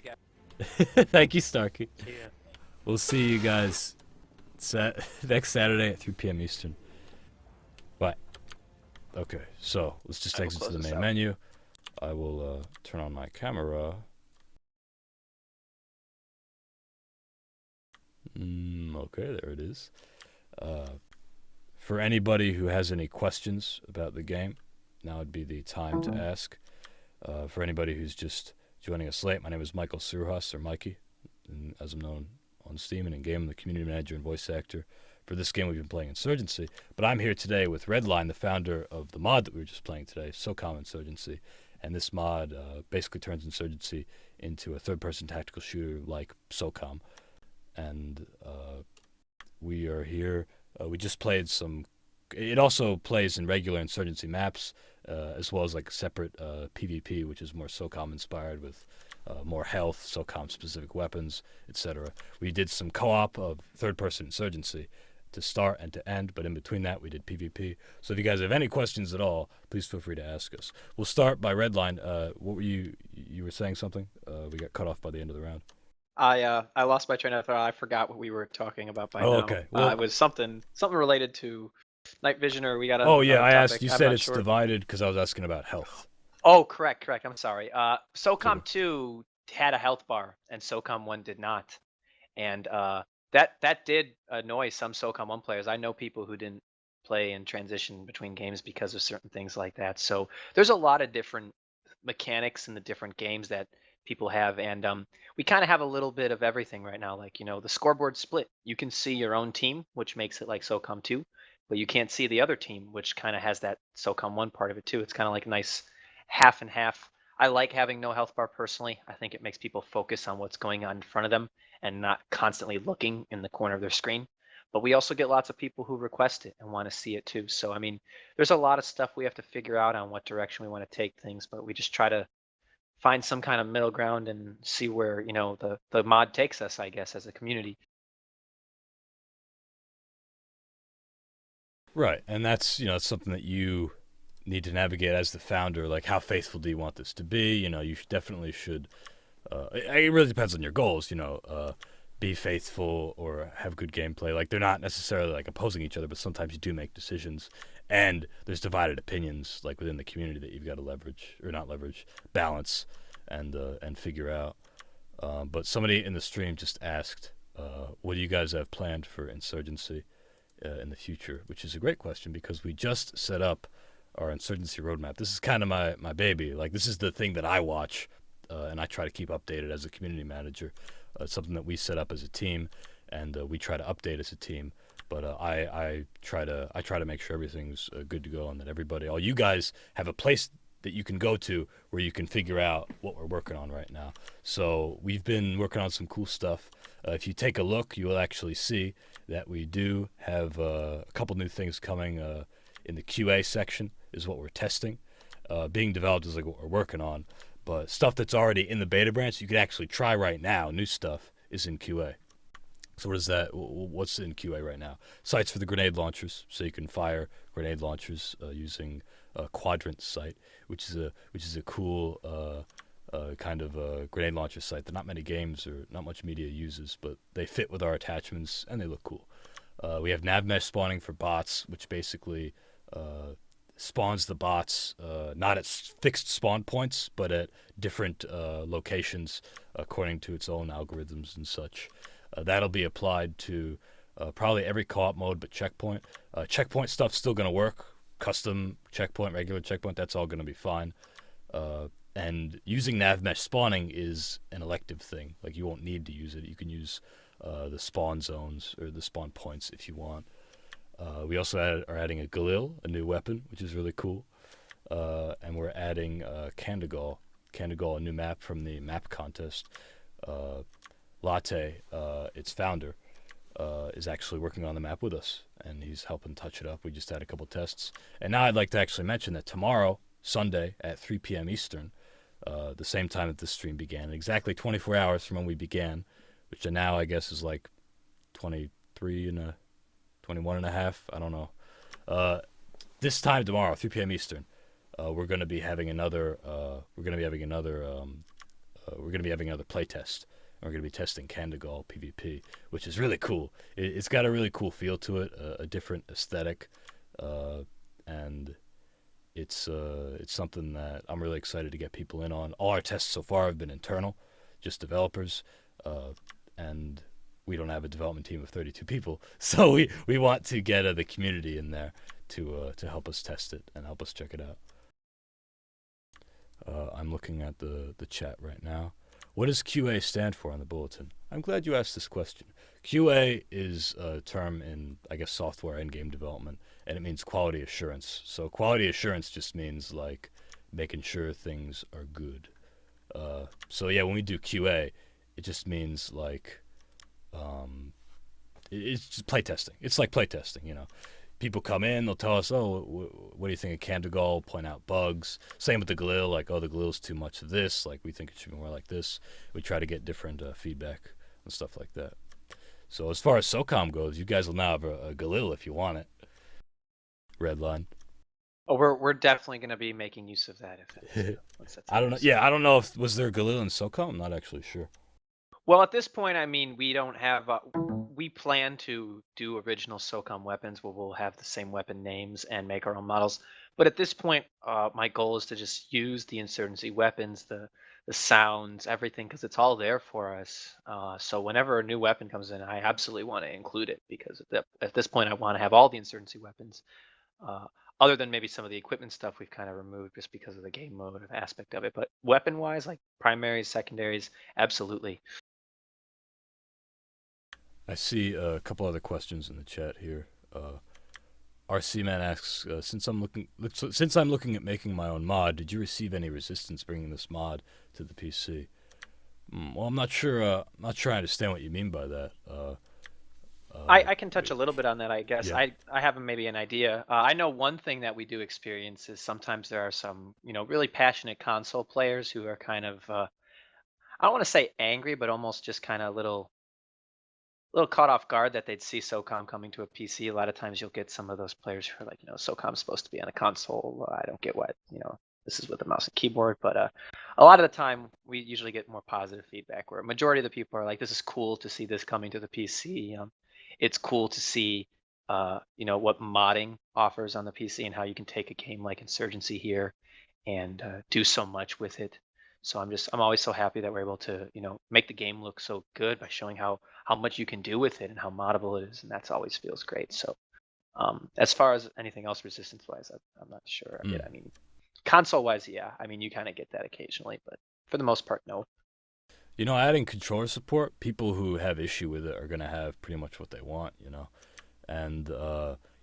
Thank you, Starkey. Yeah. We'll see you guys next Saturday at 3 p.m. Eastern. Bye. Okay, so let's just exit to the main menu. I will turn on my camera. Okay, there it is. For anybody who has any questions about the game, now would be the time to ask. For anybody who's just joining us late, my name is Michael Surhas, or Mikey, and as I'm known on Steam and in-game, I'm the community manager and voice actor for this game we've been playing, Insurgency. But I'm here today with Redline, the founder of the mod that we were just playing today, SOCOM Insurgency. And this mod basically turns Insurgency into a third-person tactical shooter like SOCOM. And we are here. We just played some... It also plays in regular Insurgency maps, as well as like separate PvP, which is more SOCOM-inspired with more health, SOCOM-specific weapons, etc. We did some co-op of third-person Insurgency to start and to end, but in between that we did PvP. So if you guys have any questions at all, please feel free to ask us. We'll start by Redline. What were you were saying something? We got cut off by the end of the round. I lost my train of thought. I forgot what we were talking about by now. Okay. Well, it was something related to night vision, or we got a... Oh yeah, I topic. asked. You I'm said not it's sure. divided because I was asking about health. Oh, correct. I'm sorry. SOCOM 2 had a health bar, and SOCOM 1 did not. And that did annoy some SOCOM 1 players. I know people who didn't play and transition between games because of certain things like that. So there's a lot of different mechanics in the different games that people have, and we kind of have a little bit of everything right now. Like, the scoreboard split. You can see your own team, which makes it like SOCOM 2, but you can't see the other team, which kind of has that SOCOM 1 part of it too. It's kind of like a nice half and half. I like having no health bar personally. I think it makes people focus on what's going on in front of them and not constantly looking in the corner of their screen. But we also get lots of people who request it and want to see it too. So, I mean, there's a lot of stuff we have to figure out on what direction we want to take things, but we just try to find some kind of middle ground and see where, the mod takes us, I guess, as a community. Right, and that's something that you need to navigate as the founder. Like, how faithful do you want this to be? You definitely should. It really depends on your goals. Be faithful or have good gameplay. Like, they're not necessarily like opposing each other, but sometimes you do make decisions, and there's divided opinions like within the community that you've got to leverage or not leverage, balance, and figure out. But somebody in the stream just asked, what do you guys have planned for Insurgency in the future? Which is a great question because we just set up our Insurgency roadmap. This is kind of my baby. Like, this is the thing that I watch, and I try to keep updated as a community manager. It's something that we set up as a team, and we try to update as a team. But I try to make sure everything's good to go, and that all you guys have a place that you can go to where you can figure out what we're working on right now. So we've been working on some cool stuff. If you take a look, you will actually see that we do have a couple new things coming in the QA section is what we're testing. Being developed is like what we're working on. But stuff that's already in the beta branch, you can actually try right now. New stuff is in QA. So what is that? What's in QA right now? Sights for the grenade launchers, so you can fire grenade launchers using a quadrant sight, which is a cool kind of grenade launcher sight that not many games or not much media uses, but they fit with our attachments and they look cool. We have nav mesh spawning for bots, which basically spawns the bots not at fixed spawn points, but at different locations according to its own algorithms and such. That'll be applied to probably every co-op mode but checkpoint. Checkpoint stuff's still going to work. Custom checkpoint, regular checkpoint, that's all going to be fine. And using nav mesh spawning is an elective thing. Like, you won't need to use it. You can use the spawn zones or the spawn points if you want. We also are adding a Galil, a new weapon, which is really cool. And we're adding Candagal, a new map from the map contest. Latte, its founder, is actually working on the map with us, and he's helping touch it up. We just had a couple tests. And now I'd like to actually mention that tomorrow, Sunday, at 3 p.m. Eastern, the same time that this stream began, exactly 24 hours from when we began, which now I guess is like 23 and 21 and a half, I don't know. This time tomorrow, 3 p.m. Eastern, we're going to be having another play test. We're going to be testing Candagal PvP, which is really cool. It's got a really cool feel to it, a different aesthetic, and it's something that I'm really excited to get people in on. All our tests so far have been internal, just developers, and we don't have a development team of 32 people, so we want to get the community in there to help us test it and help us check it out. I'm looking at the chat right now. What does QA stand for on the bulletin? I'm glad you asked this question. QA is a term in, I guess, software and game development, and it means quality assurance. So quality assurance just means, like, making sure things are good. So yeah, when we do QA, it just means, like, it's just playtesting. It's like playtesting, People come in, they'll tell us, oh, what do you think of Candagal? Point out bugs. Same with the Galil, like, oh, the Galil's too much of this. Like, we think it should be more like this. We try to get different feedback and stuff like that. So as far as SOCOM goes, you guys will now have a Galil if you want it. Redline. Oh, we're definitely going to be making use of that. I don't know. Yeah, I don't know if was there a Galil in SOCOM. I'm not actually sure. Well, at this point, I mean, we don't have. We plan to do original SOCOM weapons where we'll have the same weapon names and make our own models. But at this point, my goal is to just use the Insurgency weapons, the sounds, everything, because it's all there for us. So whenever a new weapon comes in, I absolutely want to include it because at this point, I want to have all the Insurgency weapons. Other than maybe some of the equipment stuff we've kind of removed just because of the game mode aspect of it. But weapon-wise, like primaries, secondaries, absolutely. I see a couple other questions in the chat here. RC Man asks, since I'm looking at making my own mod, did you receive any resistance bringing this mod to the PC? Well, I'm not sure. I understand what you mean by that. I can touch a little bit on that, I guess. Yeah. I have maybe an idea. I know one thing that we do experience is sometimes there are some, really passionate console players who are kind of, I don't want to say angry, but almost just kind of a little little caught off guard that they'd see SOCOM coming to a PC. A lot of times you'll get some of those players who are like, SOCOM's supposed to be on a console. I don't get why, this is with a mouse and keyboard. But a lot of the time we usually get more positive feedback where a majority of the people are like, this is cool to see this coming to the PC. It's cool to see, what modding offers on the PC and how you can take a game like Insurgency here and do so much with it. So I'm always so happy that we're able to, make the game look so good by showing how much you can do with it and how moddable it is, and that's always feels great. So as far as anything else resistance wise, I'm not sure. I mean, console wise, yeah. I mean, you kind of get that occasionally, but for the most part, no. Adding controller support, people who have issue with it are going to have pretty much what they want, And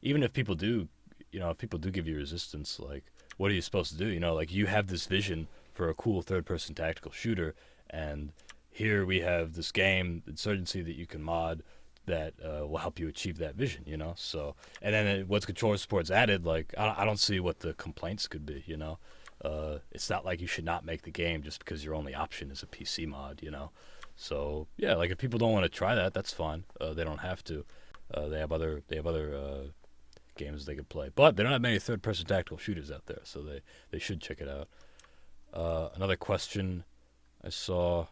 even if people do, give you resistance, like, what are you supposed to do? Like, you have this vision for a cool third-person tactical shooter, and here we have this game, Insurgency, that you can mod that will help you achieve that vision, So, and then once controller support's added, like, I don't see what the complaints could be, It's not like you should not make the game just because your only option is a PC mod, So, yeah, like, if people don't want to try that, that's fine. They don't have to. They have other games they could play. But they don't have many third-person tactical shooters out there, so they should check it out. Another question I saw,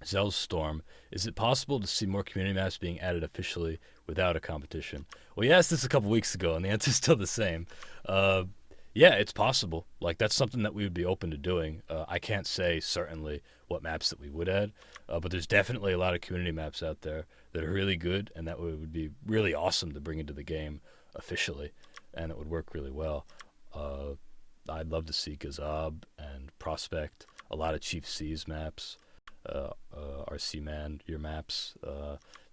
Zellstorm, is it possible to see more community maps being added officially without a competition? Well, you asked this a couple weeks ago, and the answer's still the same. Yeah, it's possible. Like, that's something that we would be open to doing. I can't say certainly what maps that we would add, but there's definitely a lot of community maps out there that are really good, and that would be really awesome to bring into the game officially, and it would work really well. I'd love to see Gazab and Prospect, a lot of Chief C's maps, RC Man, your maps.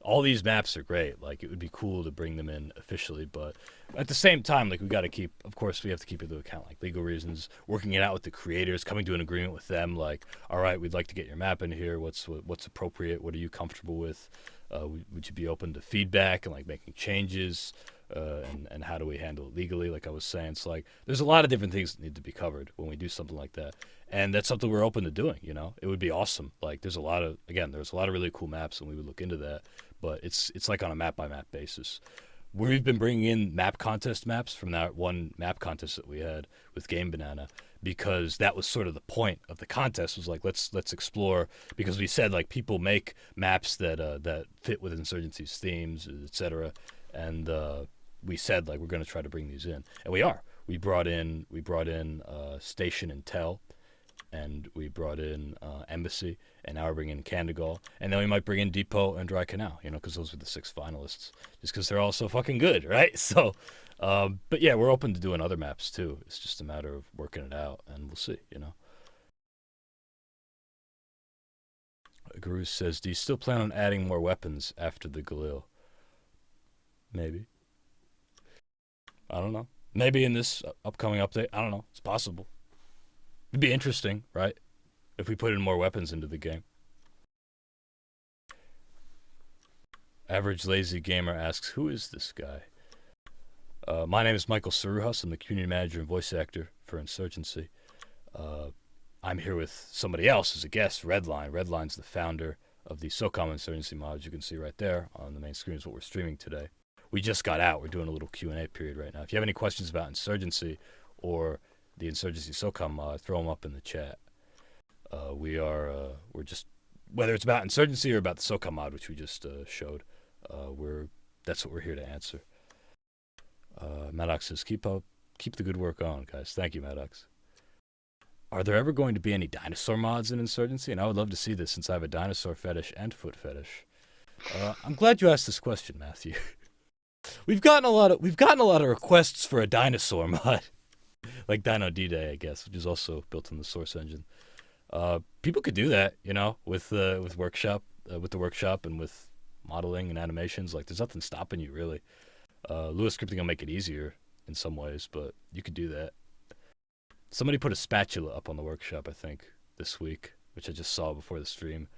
All these maps are great. Like, it would be cool to bring them in officially, but at the same time, like, we got to keep, of course, we have to keep into account, like, legal reasons, working it out with the creators, coming to an agreement with them, like, all right, we'd like to get your map in here. What's appropriate? What are you comfortable with? Would you be open to feedback and, like, making changes? And how do we handle it legally, like I was saying. It's like, there's a lot of different things that need to be covered when we do something like that. And that's something we're open to doing, It would be awesome. Like, there's a lot of really cool maps, and we would look into that. But it's like on a map-by-map basis. We've been bringing in map contest maps from that one map contest that we had with Game Banana, because that was sort of the point of the contest, was like, let's explore, because we said, like, people make maps that fit with Insurgency's themes, etc. And we said, like, we're going to try to bring these in, and we are. We brought in Station and Tell, and we brought in Embassy, and now we're bringing in Candigal, and then we might bring in Depot and Dry Canal, because those were the 6 finalists, just because they're all so fucking good, right? So, but yeah, we're open to doing other maps too. It's just a matter of working it out, and we'll see, Guru says, do you still plan on adding more weapons after the Galil? Maybe. I don't know. Maybe in this upcoming update. I don't know. It's possible. It'd be interesting, right? If we put in more weapons into the game. Average Lazy Gamer asks, who is this guy? My name is Michael Saruhas. I'm the community manager and voice actor for Insurgency. I'm here with somebody else as a guest, Redline. Redline's the founder of the SOCOM Insurgency mods. You can see right there on the main screen is what we're streaming today. We just got out. We're doing a little Q&A period right now. If you have any questions about Insurgency or the Insurgency SOCOM mod, throw them up in the chat. We're just, whether it's about Insurgency or about the SOCOM mod, which we just showed, that's what we're here to answer. Maddox says, keep the good work on, guys. Thank you, Maddox. Are there ever going to be any dinosaur mods in Insurgency? And I would love to see this, since I have a dinosaur fetish and foot fetish. I'm glad you asked this question, Matthew. We've gotten a lot of requests for a dinosaur mod, like Dino D-Day, I guess, which is also built in the Source engine. People could do that, with Workshop, with the Workshop, and with modeling and animations. Like, there's nothing stopping you, really. Lewis scripting will make it easier in some ways, but you could do that. Somebody put a spatula up on the Workshop, I think, this week, which I just saw before the stream,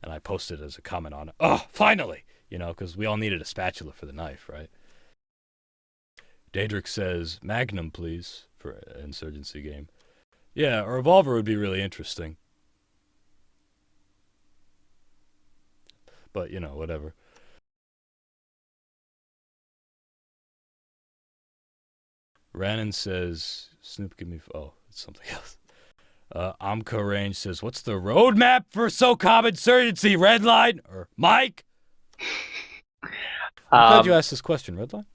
and I posted as a comment on it. Oh, finally! Because we all needed a spatula for the knife, right? Daedric says, Magnum, please, for an Insurgency game. Yeah, a revolver would be really interesting. But, whatever. Rannon says, Snoop, give me... Oh, it's something else. Amco Range says, what's the roadmap for SOCOM Insurgency, Redline? Or Mike? I'm glad you asked this question, Redline.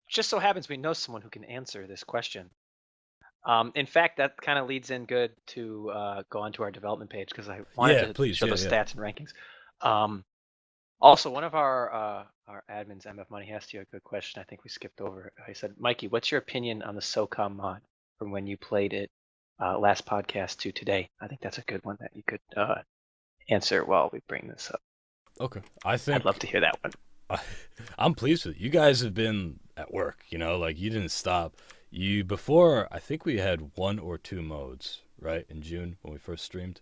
Just so happens we know someone who can answer this question. In fact, that kind of leads in good to go onto our development page because I wanted to show the stats and rankings. Also, one of our admins, MF Money, asked you a good question. I think we skipped over. He said, Mikey, what's your opinion on the SOCOM mod from when you played it last podcast to today? I think that's a good one that you could answer while we bring this up. Okay. I'd love to hear that one. I'm pleased with it. You guys have been at work, you know, like you didn't stop. Before, I think we had 1 or 2 modes, right, in June when we first streamed.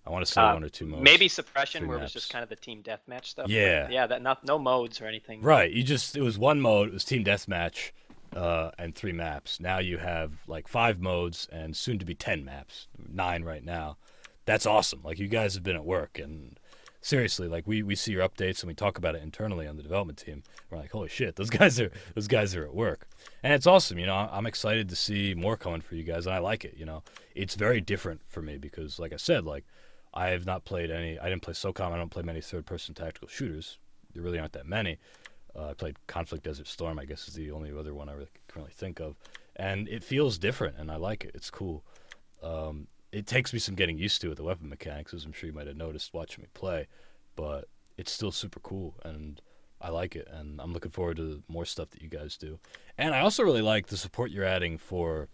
I want to say 1 or 2 modes. Maybe Suppression, where it was just kind of the team deathmatch stuff. Yeah. But yeah, no modes or anything. Right. It was 1 mode. It was team deathmatch and 3 maps. Now you have like 5 modes and soon to be 10 maps. 9 right now. That's awesome. Like, you guys have been at work, and seriously, like we see your updates and we talk about it internally on the development team. We're like, holy shit, those guys are at work. And it's awesome, you know. I'm excited to see more coming for you guys, and I like it, you know. It's very different for me because, like I said, like I have not played I didn't play SOCOM. I don't play many third-person tactical shooters. There really aren't that many. I played Conflict Desert Storm, I guess is the only other one I really currently think of. And it feels different, and I like it. It's cool. It takes me some getting used to with the weapon mechanics, as I'm sure you might have noticed watching me play. But it's still super cool, and I like it. And I'm looking forward to more stuff that you guys do. And I also really like the support you're adding for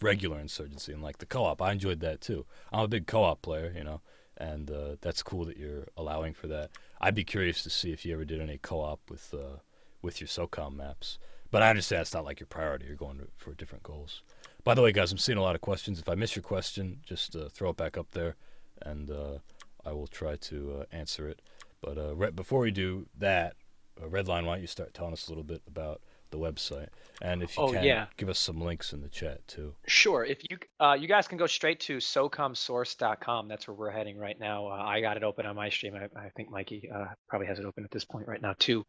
regular Insurgency and like the co-op. I enjoyed that too. I'm a big co-op player, you know, and that's cool that you're allowing for that. I'd be curious to see if you ever did any co-op with your SOCOM maps. But I understand it's not like your priority. You're going for different goals. By the way, guys, I'm seeing a lot of questions. If I miss your question, just throw it back up there, and I will try to answer it. But before we do that, Redline, why don't you start telling us a little bit about the website, and if you give us some links in the chat too. Sure. If you guys can go straight to SOCOMsource.com. That's where we're heading right now. I got it open on my stream. I think Mikey probably has it open at this point right now too.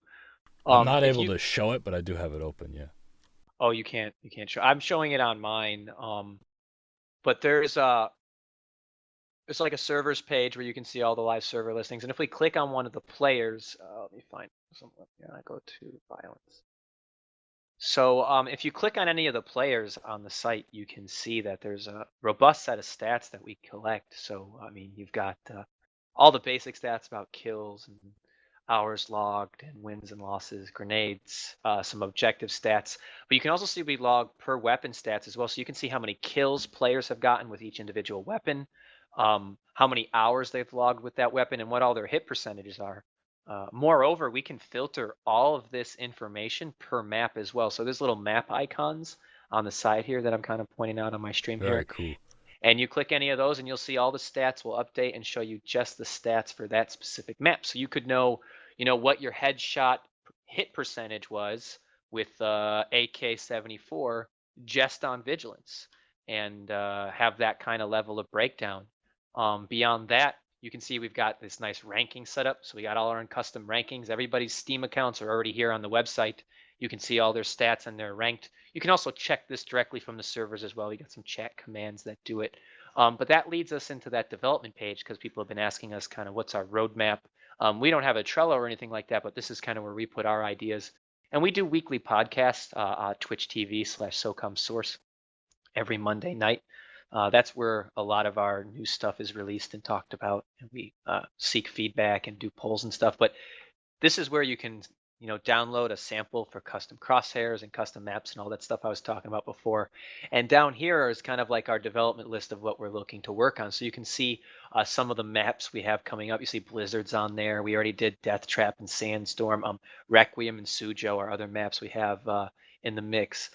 I'm not able to show it, but I do have it open. Yeah. Oh, you can't show. I'm showing it on mine. But there's it's like a servers page where you can see all the live server listings. And if we click on one of the players, let me find something. Yeah, I go to violence. So if you click on any of the players on the site, you can see that there's a robust set of stats that we collect. So, I mean, you've got all the basic stats about kills and hours logged and wins and losses, grenades, some objective stats. But you can also see we log per weapon stats as well. So you can see how many kills players have gotten with each individual weapon, how many hours they've logged with that weapon, and what all their hit percentages are. Moreover, we can filter all of this information per map as well. So there's little map icons on the side here that I'm kind of pointing out on my stream here. Very cool. And you click any of those and you'll see all the stats will update and show you just the stats for that specific map. So you could know, what your headshot hit percentage was with AK-74 just on Vigilance, and have that kind of level of breakdown. Beyond that, you can see we've got this nice ranking setup. So we got all our own custom rankings. Everybody's Steam accounts are already here on the website. You can see all their stats and they're ranked. You can also check this directly from the servers as well. We got some chat commands that do it. But that leads us into that development page because people have been asking us kind of what's our roadmap. We don't have a Trello or anything like that, but this is kind of where we put our ideas. And we do weekly podcasts on Twitch TV/SOCOM Source every Monday night. That's where a lot of our new stuff is released and talked about, and we seek feedback and do polls and stuff. But this is where you can, download a sample for custom crosshairs and custom maps and all that stuff I was talking about before. And down here is kind of like our development list of what we're looking to work on. So you can see some of the maps we have coming up. You see Blizzard's on there. We already did Death Trap and Sandstorm. Requiem and Sujo are other maps we have in the mix.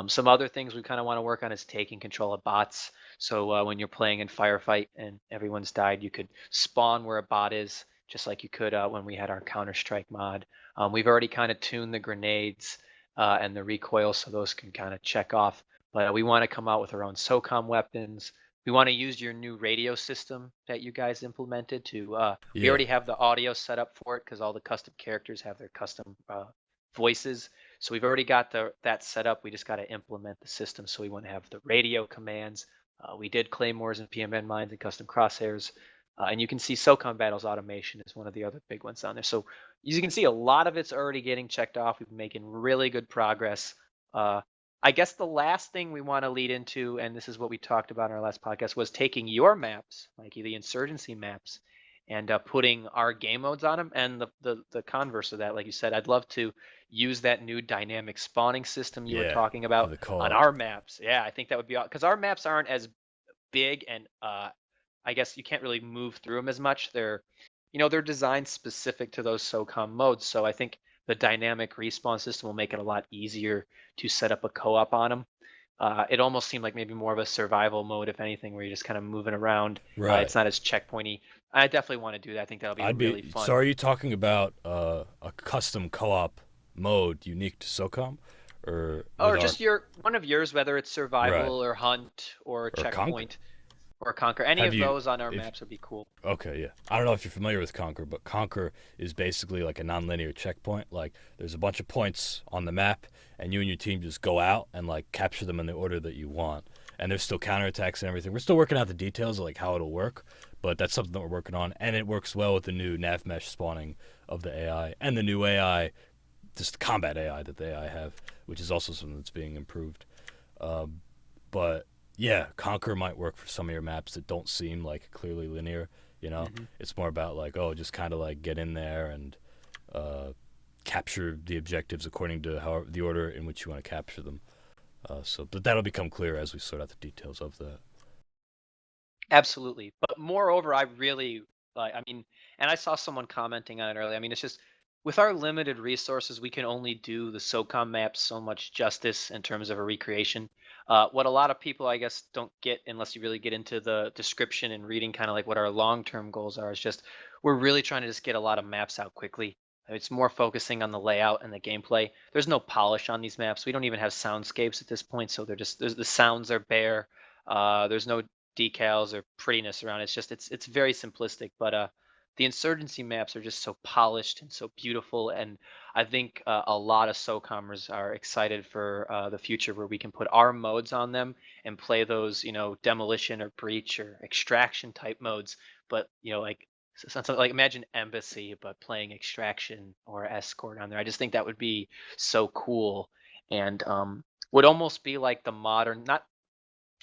Some other things we kind of want to work on is taking control of bots. So when you're playing in Firefight and everyone's died, you could spawn where a bot is, just like you could when we had our Counter-Strike mod. We've already kind of tuned the grenades and the recoil, so those can kind of check off. But we want to come out with our own SOCOM weapons. We want to use your new radio system that you guys implemented to. We already have the audio set up for it because all the custom characters have their custom voices. So we've already got that set up. We just got to implement the system so we want to have the radio commands. We did claymores and PMN mines and custom crosshairs. And you can see SOCOM battles automation is one of the other big ones on there. So as you can see, a lot of it's already getting checked off. We've been making really good progress. I guess the last thing we want to lead into, and this is what we talked about in our last podcast, was taking your maps, like the Insurgency maps, and putting our game modes on them. And the converse of that, like you said, I'd love to use that new dynamic spawning system you were talking about on our maps. Yeah, I think that would be, because our maps aren't as big, and I guess you can't really move through them as much. They're designed specific to those SOCOM modes. So I think the dynamic respawn system will make it a lot easier to set up a co-op on them. It almost seemed like maybe more of a survival mode, if anything, where you're just kind of moving around. Right. It's not as checkpointy. I definitely want to do that. I think that'll be really fun. So are you talking about a custom co-op mode unique to SOCOM? Or just one of yours, whether it's survival or hunt or checkpoint. Or Conquer. Any of those on our maps would be cool. Okay, yeah. I don't know if you're familiar with Conquer, but Conquer is basically like a non-linear checkpoint. Like, there's a bunch of points on the map, and you and your team just go out and, like, capture them in the order that you want. And there's still counterattacks and everything. We're still working out the details of, like, how it'll work, but that's something that we're working on. And it works well with the new nav mesh spawning of the AI and the new AI, just the combat AI that the AI have, which is also something that's being improved. But yeah, Conquer might work for some of your maps that don't seem like clearly linear, you know? Mm-hmm. It's more about like, just kind of like get in there and capture the objectives according to the order in which you want to capture them. But that'll become clear as we sort out the details of that. Absolutely. But moreover, I really, and I saw someone commenting on it earlier. I mean, it's just, with our limited resources, we can only do the SOCOM maps so much justice in terms of a recreation. What a lot of people, I guess, don't get unless you really get into the description and reading kind of like what our long-term goals are, is just we're really trying to just get a lot of maps out quickly. It's more focusing on the layout and the gameplay. There's no polish on these maps. We don't even have soundscapes at this point, so the sounds are bare. There's no decals or prettiness around it. It's just it's very simplistic, but the Insurgency maps are just so polished and so beautiful, and I think a lot of SOCOMers are excited for the future where we can put our modes on them and play those, demolition or breach or extraction type modes. But like imagine Embassy, but playing extraction or Escort on there. I just think that would be so cool, and would almost be like the modern. Not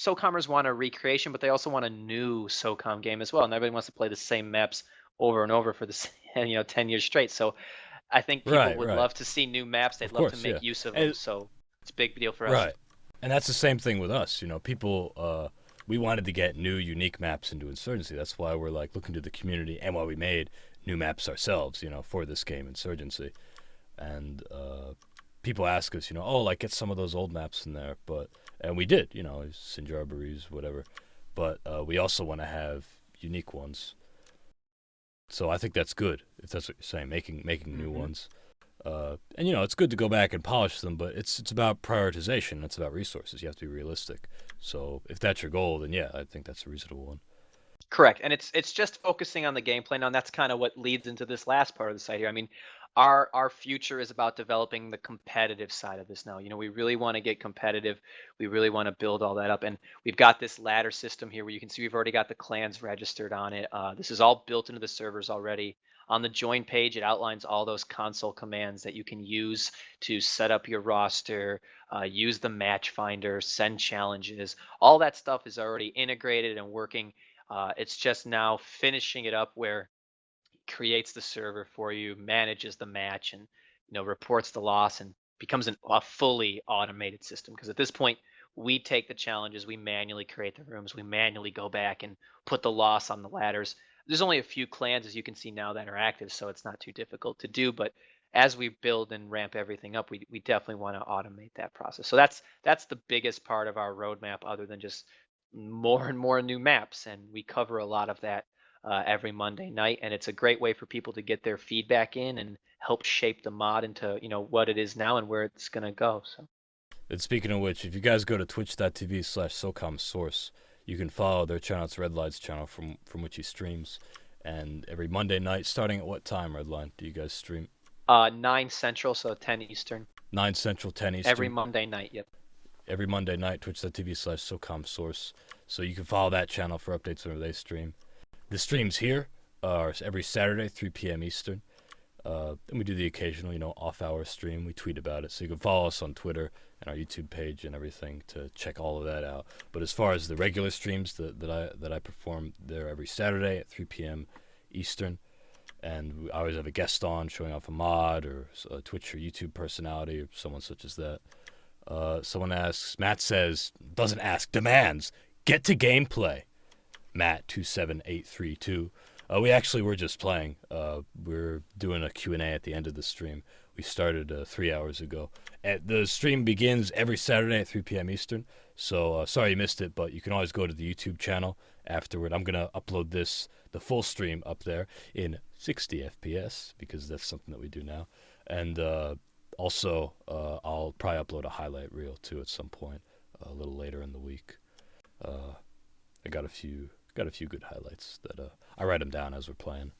SOCOMers want a recreation, but they also want a new SOCOM game as well, and everybody wants to play the same maps over and over for the 10 years straight. So I think people would love to see new maps. They'd love to make use of them. So it's a big deal for us. Right. And that's the same thing with us. People, we wanted to get new, unique maps into Insurgency. That's why we're like looking to the community and why we made new maps ourselves, for this game, Insurgency. And people ask us, get some of those old maps in there. And we did, Sinjarbaris, whatever. But we also want to have unique ones. So I think that's good, if that's what you're saying, making new ones. And it's good to go back and polish them, but it's about prioritization. It's about resources. You have to be realistic. So if that's your goal, then yeah, I think that's a reasonable one. Correct, and it's just focusing on the gameplay now, and that's kind of what leads into this last part of the site here. I mean, our future is about developing the competitive side of this now. We really want to get competitive. We really want to build all that up, and we've got this ladder system here where you can see we've already got the clans registered on it. This is all built into the servers already. On the join page, it outlines all those console commands that you can use to set up your roster, use the match finder, send challenges. All that stuff is already integrated and working. It's just now finishing it up where it creates the server for you, manages the match, and reports the loss, and becomes a fully automated system. Because at this point, we take the challenges, we manually create the rooms, we manually go back and put the loss on the ladders. There's only a few clans, as you can see now, that are active, so it's not too difficult to do. But as we build and ramp everything up, we definitely want to automate that process. So that's the biggest part of our roadmap, other than just more and more new maps, and we cover a lot of that every Monday night, and it's a great way for people to get their feedback in and help shape the mod into what it is now and where it's going to go. So, and speaking of which, if you guys go to twitch.tv/SOCOMSource, you can follow their channel. It's Redline's channel from which he streams, and every Monday night, starting at what time, Redline, do you guys stream? 9 Central, so 10 Eastern. 9 Central, 10 Eastern. Every Monday night, yep. Every Monday night, twitch.tv/SOCOM Source. So you can follow that channel for updates whenever they stream. The streams here are every Saturday, 3 p.m. Eastern. And we do the occasional, off-hour stream. We tweet about it. So you can follow us on Twitter and our YouTube page and everything to check all of that out. But as far as the regular streams that I perform, they're every Saturday at 3 p.m. Eastern. And I always have a guest on showing off a mod or a Twitch or YouTube personality or someone such as that. Someone asks, Matt says, doesn't ask, demands, get to gameplay. Matt27832. We actually were just playing. We're doing a Q&A at the end of the stream. We started 3 hours ago. The stream begins every Saturday at 3 p.m. Eastern. So sorry you missed it, but you can always go to the YouTube channel afterward. I'm going to upload the full stream up there in 60 FPS because that's something that we do now. And also, I'll probably upload a highlight reel too at some point a little later in the week. I got a few good highlights that I write them down as we're playing.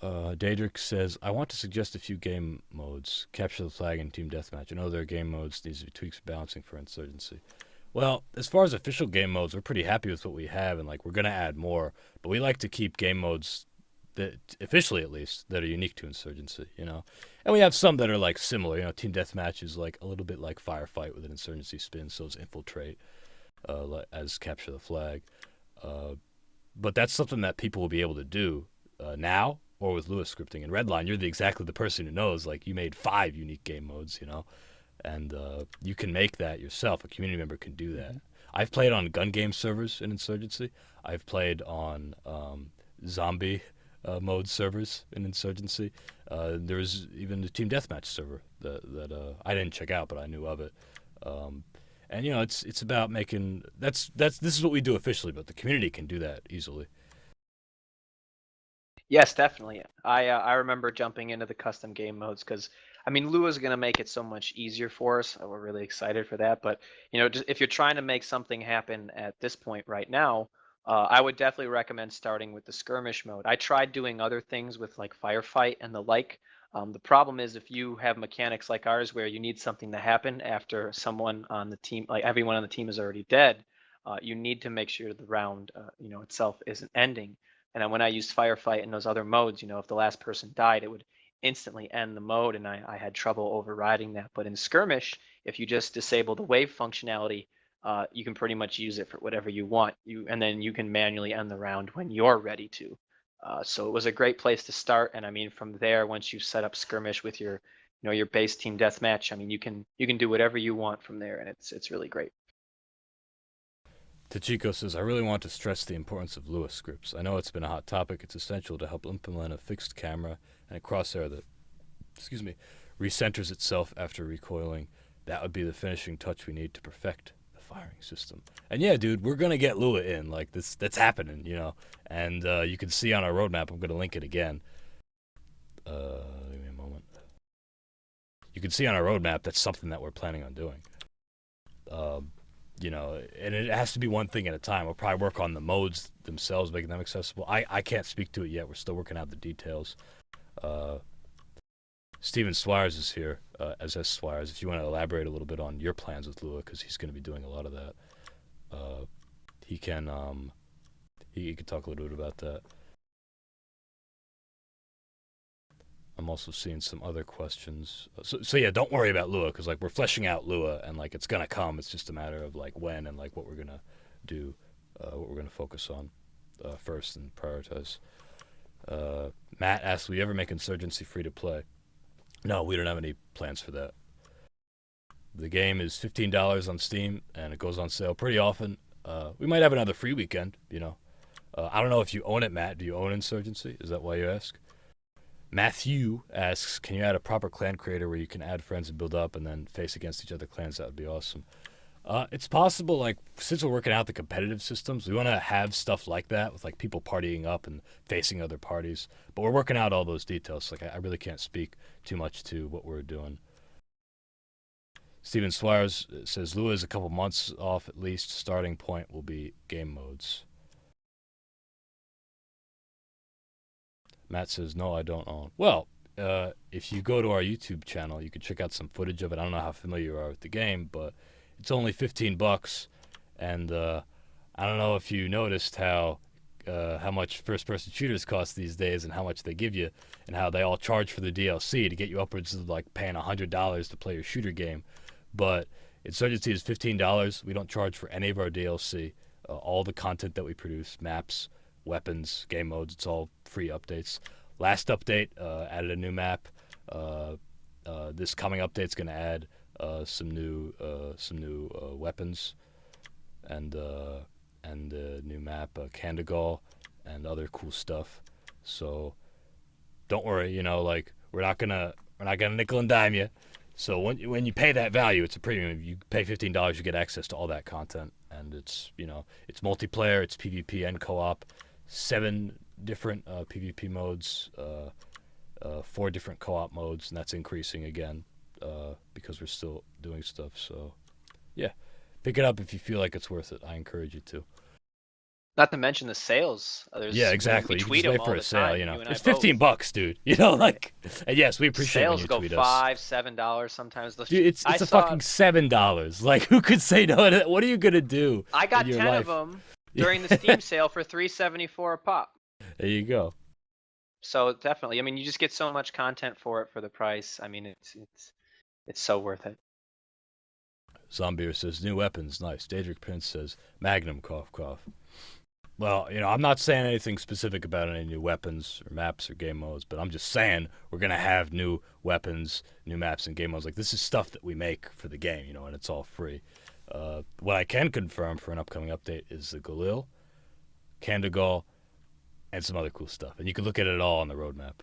Daedric says, I want to suggest a few game modes. Capture the flag and team deathmatch. I know there are game modes needs to be tweaks for balancing for Insurgency. Well, as far as official game modes, we're pretty happy with what we have, and we're gonna add more. But we like to keep game modes that, officially at least, that are unique to Insurgency. And we have some that are similar. Team deathmatch is a little bit like Firefight with an Insurgency spin, so is Infiltrate as Capture the Flag. But that's something that people will be able to do now or with Lua scripting. And Redline, you're exactly the person who knows. You made 5 unique game modes, and you can make that yourself. A community member can do that. I've played on gun game servers in Insurgency. I've played on zombie mode servers in Insurgency. There's even the team deathmatch server that I didn't check out, but I knew of it. And it's about making this is what we do officially, but the community can do that easily. Yes, definitely. I remember jumping into the custom game modes because Lua's going to make it so much easier for us. We're really excited for that. But just if you're trying to make something happen at this point right now, I would definitely recommend starting with the skirmish mode. I tried doing other things with Firefight and the like. The problem is if you have mechanics like ours where you need something to happen after someone on the team, everyone on the team is already dead, you need to make sure the round, itself isn't ending. And when I used Firefight and those other modes, if the last person died, it would instantly end the mode, and I had trouble overriding that. But in skirmish, if you just disable the wave functionality, you can pretty much use it for whatever you want. And then you can manually end the round when you're ready to. So it was a great place to start. And from there, once you set up skirmish with your base team deathmatch, you can do whatever you want from there, and it's really great. Tachiko says, I really want to stress the importance of Lua scripts. I know it's been a hot topic. It's essential to help implement a fixed camera and a crosshair that, recenters itself after recoiling. That would be the finishing touch we need to perfect the firing system. And yeah, dude, we're going to get Lua in. That's happening, And you can see on our roadmap, I'm going to link it again. Give me a moment. You can see on our roadmap that's something that we're planning on doing. And it has to be one thing at a time. We'll probably work on the modes themselves, making them accessible. I can't speak to it yet. We're still working out the details. Steven Swires is here, as S. Swires, if you want to elaborate a little bit on your plans with Lua, because he's going to be doing a lot of that. He can talk a little bit about that. I'm also seeing some other questions. So yeah, don't worry about Lua, because we're fleshing out Lua, and it's gonna come. It's just a matter of when and what we're gonna do, what we're gonna focus on first and prioritize. Matt asks, will you ever make Insurgency free to play? No, we don't have any plans for that. The game is $15 on Steam, and it goes on sale pretty often. We might have another free weekend, I don't know if you own it, Matt. Do you own Insurgency? Is that why you ask? Matthew asks, can you add a proper clan creator where you can add friends and build up and then face against each other clans? That would be awesome. It's possible, since we're working out the competitive systems, we want to have stuff like that with, people partying up and facing other parties. But we're working out all those details. I really can't speak too much to what we're doing. Steven Swires says, Lua is a couple months off at least. Starting point will be game modes. Matt says, no, I don't own. Well, if you go to our YouTube channel, you can check out some footage of it. I don't know how familiar you are with the game, but it's only $15, and I don't know if you noticed how much first-person shooters cost these days and how much they give you, and how they all charge for the DLC to get you upwards of like paying $100 to play your shooter game. But Insurgency is $15. We don't charge for any of our DLC. All the content that we produce, maps, weapons, game modes, it's all free updates. Last update added a new map. This coming update's going to add some new weapons and a new map, Candagal, and other cool stuff. So don't worry, you know, like we're not gonna nickel and dime you. So when you pay that value, it's a premium. You pay $15, you get access to all that content, and it's, you know, it's multiplayer, it's PvP and co-op, 7 different PvP modes, 4 different co-op modes, and that's increasing again because we're still doing stuff. So yeah, pick it up if you feel like it's worth it. I encourage you to. Not to mention the sales. Yeah, exactly. We You can tweet just wait them for all a the sale, time, you know. you and I It's $15, both. dude. You know, like, and yes, we appreciate Sales when you go tweet $5, us. $7 sometimes. Dude, it's I a saw- fucking $7. Like, who could say no to that? What are you gonna do? I got in your 10 life? of them during the Steam sale for $3.74 a pop. There you go. So definitely, I mean, you just get so much content for it for the price. I mean, it's so worth it. Zombier says new weapons, nice. Daedric Prince says Magnum, cough cough. Well, you know, I'm not saying anything specific about any new weapons or maps or game modes, but I'm just saying we're gonna have new weapons, new maps, and game modes. Like, this is stuff that we make for the game, you know, and it's all free. What I can confirm for an upcoming update is the Galil, Candagal, and some other cool stuff. And you can look at it all on the roadmap.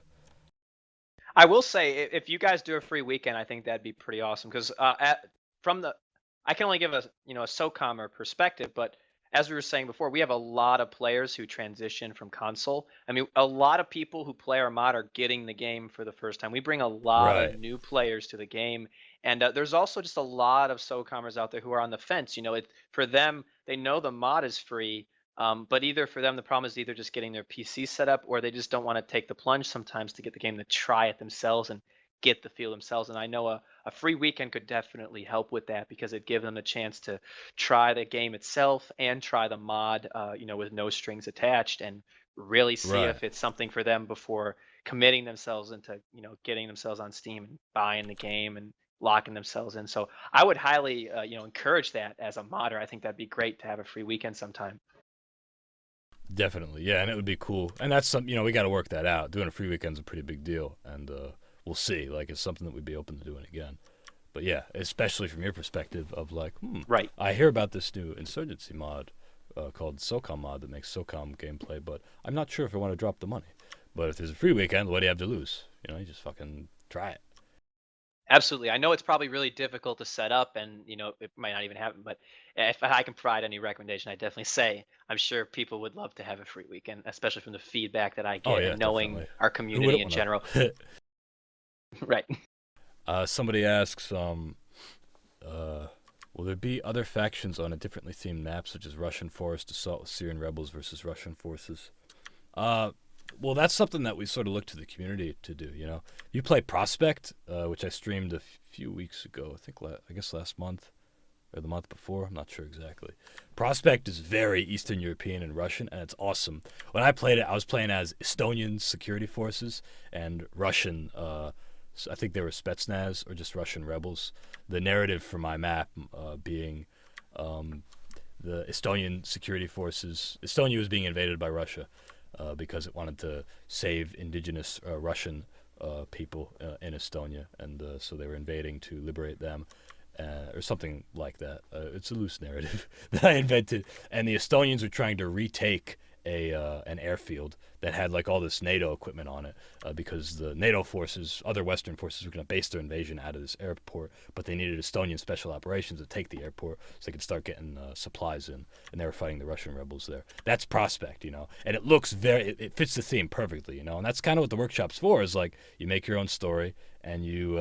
I will say, if you guys do a free weekend, I think that'd be pretty awesome. Because I can only give a SOCOMer perspective, but as we were saying before, we have a lot of players who transition from console. I mean, a lot of people who play our mod are getting the game for the first time. We bring a lot Right. of new players to the game, and there's also just a lot of SOCOMers out there who are on the fence. You know, for them, they know the mod is free, but either for them, the problem is either just getting their PC set up, or they just don't want to take the plunge sometimes to get the game to try it themselves and get the feel themselves. And I know a free weekend could definitely help with that, because it'd give them a chance to try the game itself and try the mod, with no strings attached, and really see Right. if it's something for them before committing themselves into, getting themselves on Steam and buying the game and locking themselves in. So I would highly, encourage that as a modder. I think that'd be great to have a free weekend sometime. Definitely, yeah, and it would be cool. And that's we got to work that out. Doing a free weekend's a pretty big deal, and we'll see. Like, it's something that we'd be open to doing again. But yeah, especially from your perspective of like, Right. I hear about this new Insurgency mod called SOCOM mod that makes SOCOM gameplay, but I'm not sure if I want to drop the money. But if there's a free weekend, what do you have to lose? You know, you just fucking try it. Absolutely. I know it's probably really difficult to set up, and it might not even happen, but if I can provide any recommendation, I definitely say I'm sure people would love to have a free weekend, espally from the feedback that I get, Oh, yeah, and knowing definitely. our Who community wouldn't in wanna- general. Right. Somebody asks, will there be other factions on a differently themed map, such as Russian Forest Assault with Syrian rebels versus Russian forces? Well, that's something that we sort of look to the community to do, you know? You play Prospect, which I streamed a few weeks ago, I guess last month, or the month before, I'm not sure exactly. Prospect is very Eastern European and Russian, and it's awesome. When I played it, I was playing as Estonian security forces and Russian, I think they were Spetsnaz or just Russian rebels. The narrative for my map being the Estonian security forces. Estonia was being invaded by Russia because it wanted to save indigenous Russian people in Estonia, and so they were invading to liberate them. Or something like that. It's a loose narrative that I invented. And the Estonians were trying to retake an airfield that had like all this NATO equipment on it because the NATO forces, other Western forces, were going to base their invasion out of this airport, but they needed Estonian special operations to take the airport so they could start getting supplies in, and they were fighting the Russian rebels there. That's Prospect, and it looks it fits the theme perfectly, and that's kind of what the workshop's for, is like you make your own story and you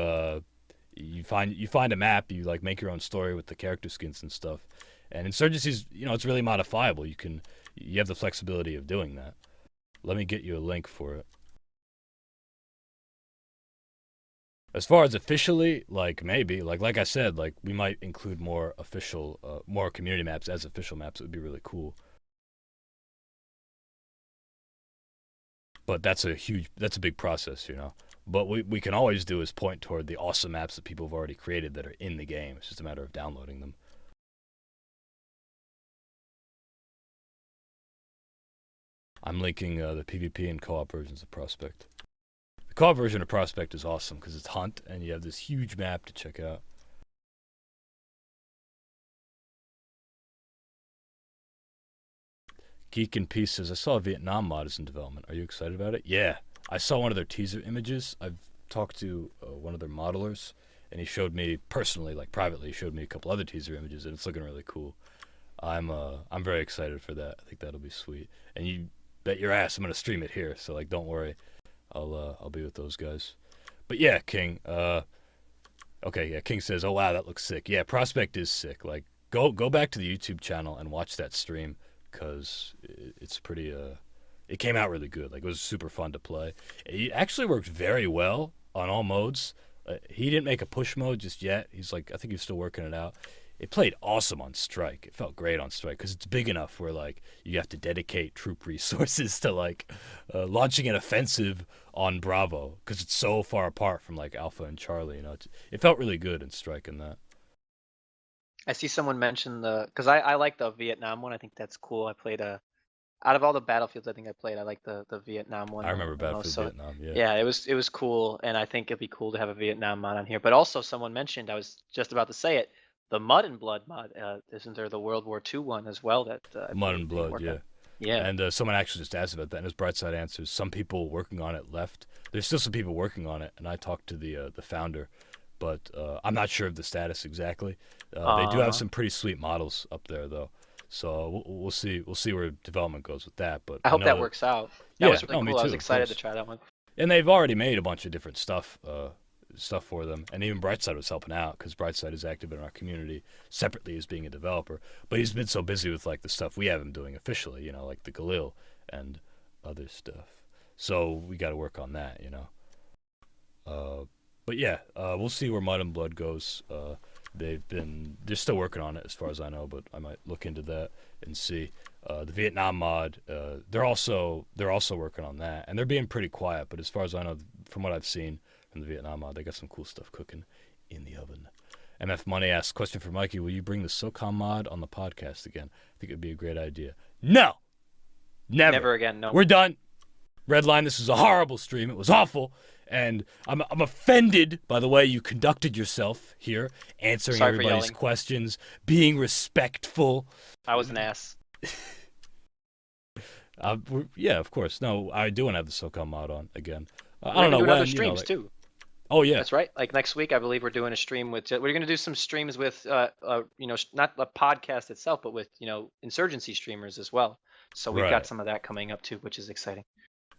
find a map, you like make your own story with the character skins and stuff. And Insurgency's, it's really modifiable. You have the flexibility of doing that. Let me get you a link for it. As far as officially, like maybe, like I said, like we might include more official, more community maps as official maps. It would be really cool. But that's a big process, you know. But we can always do is point toward the awesome maps that people have already created that are in the game. It's just a matter of downloading them. I'm linking the PvP and co-op versions of Prospect. The co-op version of Prospect is awesome because it's Hunt, and you have this huge map to check out. Geek in Peace says, I saw a Vietnam mod is in development. Are you excited about it? Yeah. I saw one of their teaser images. I've talked to one of their modelers, and he showed me personally, like privately, he showed me a couple other teaser images, and it's looking really cool. I'm very excited for that. I think that'll be sweet. And you bet your ass I'm gonna stream it here, so like don't worry. I'll be with those guys. But yeah, King. Okay, yeah, King says, oh wow, that looks sick. Yeah, Prospect is sick. Like go back to the YouTube channel and watch that stream, cause it's pretty it came out really good. Like it was super fun to play. It actually worked very well on all modes. He didn't make a push mode just yet. He's like, I think he's still working it out. It played awesome on Strike. It felt great on Strike because it's big enough where like you have to dedicate troop resources to like launching an offensive on Bravo because it's so far apart from like Alpha and Charlie. You know, it felt really good in Strike in that. I see someone mention because I like the Vietnam one. I think that's cool. I played out of all the battlefields I think I played, I like the Vietnam one. I remember the most. Battlefield Vietnam. Yeah. Yeah, it was cool, and I think it'd be cool to have a Vietnam mod on here. But also, someone mentioned, I was just about to say it, the Mud and Blood mod. Isn't there the World War II one as well? That Mud and Blood, yeah. On? Yeah. And someone actually just asked about that, and his Brightside answers, some people working on it left. There's still some people working on it, and I talked to the founder, but I'm not sure of the status exactly. They do have some pretty sweet models up there, though. So we'll see. We'll see where development goes with that. But I hope that works out. That was really cool. I was excited to try that one. And they've already made a bunch of different stuff for them. And even Brightside was helping out because Brightside is active in our community separately as being a developer. But he's been so busy with like the stuff we have him doing officially, you know, like the Galil and other stuff. So we got to work on that, you know. But yeah, we'll see where Mud and Blood goes. They're still working on it as far as I know, but I might look into that and see. The Vietnam mod, they're also working on that, and they're being pretty quiet. But as far as I know, from what I've seen from the Vietnam mod, they got some cool stuff cooking in the oven. MF Money asks, question for Mikey: will you bring the SOCOM mod on the podcast again? I think it'd be a great idea. No, never again. No, we're done. Redline, this was a horrible stream. It was awful. And I'm offended by the way you conducted yourself here, answering everybody's questions, being respectful. I was an ass. Yeah, of course. No, I do want to have the SOCOM mod on again. I don't know when. Other streams too. Oh yeah, that's right. Like next week, I believe we're doing a stream with. We're going to do some streams with, you know, not a podcast itself, but with insurgency streamers as well. So we've got some of that coming up too, which is exciting.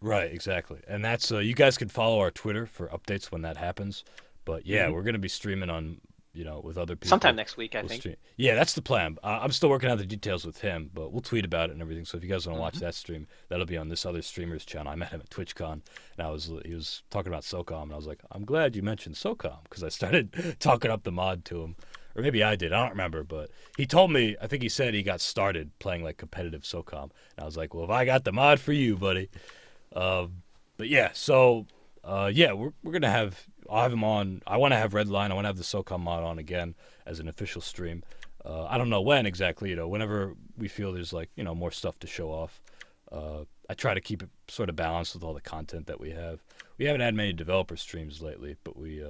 Right, exactly. And that's you guys can follow our Twitter for updates when that happens. But yeah, we're going to be streaming on, with other people. Sometime next week, I think. Yeah, that's the plan. I'm still working out the details with him, but we'll tweet about it and everything. So if you guys want to watch that stream, that'll be on this other streamer's channel. I met him at TwitchCon, and he was talking about SOCOM, and I was like, I'm glad you mentioned SOCOM, because I started talking up the mod to him. Or maybe I did. I don't remember, but he told me, I think he said he got started playing like competitive SOCOM. And I was like, well, if I got the mod for you, buddy. But yeah, so we're gonna have. I'll have him on. I want to have Redline. I want to have the SOCOM mod on again as an official stream. I don't know when exactly. Whenever we feel there's like more stuff to show off. I try to keep it sort of balanced with all the content that we have. We haven't had many developer streams lately, but we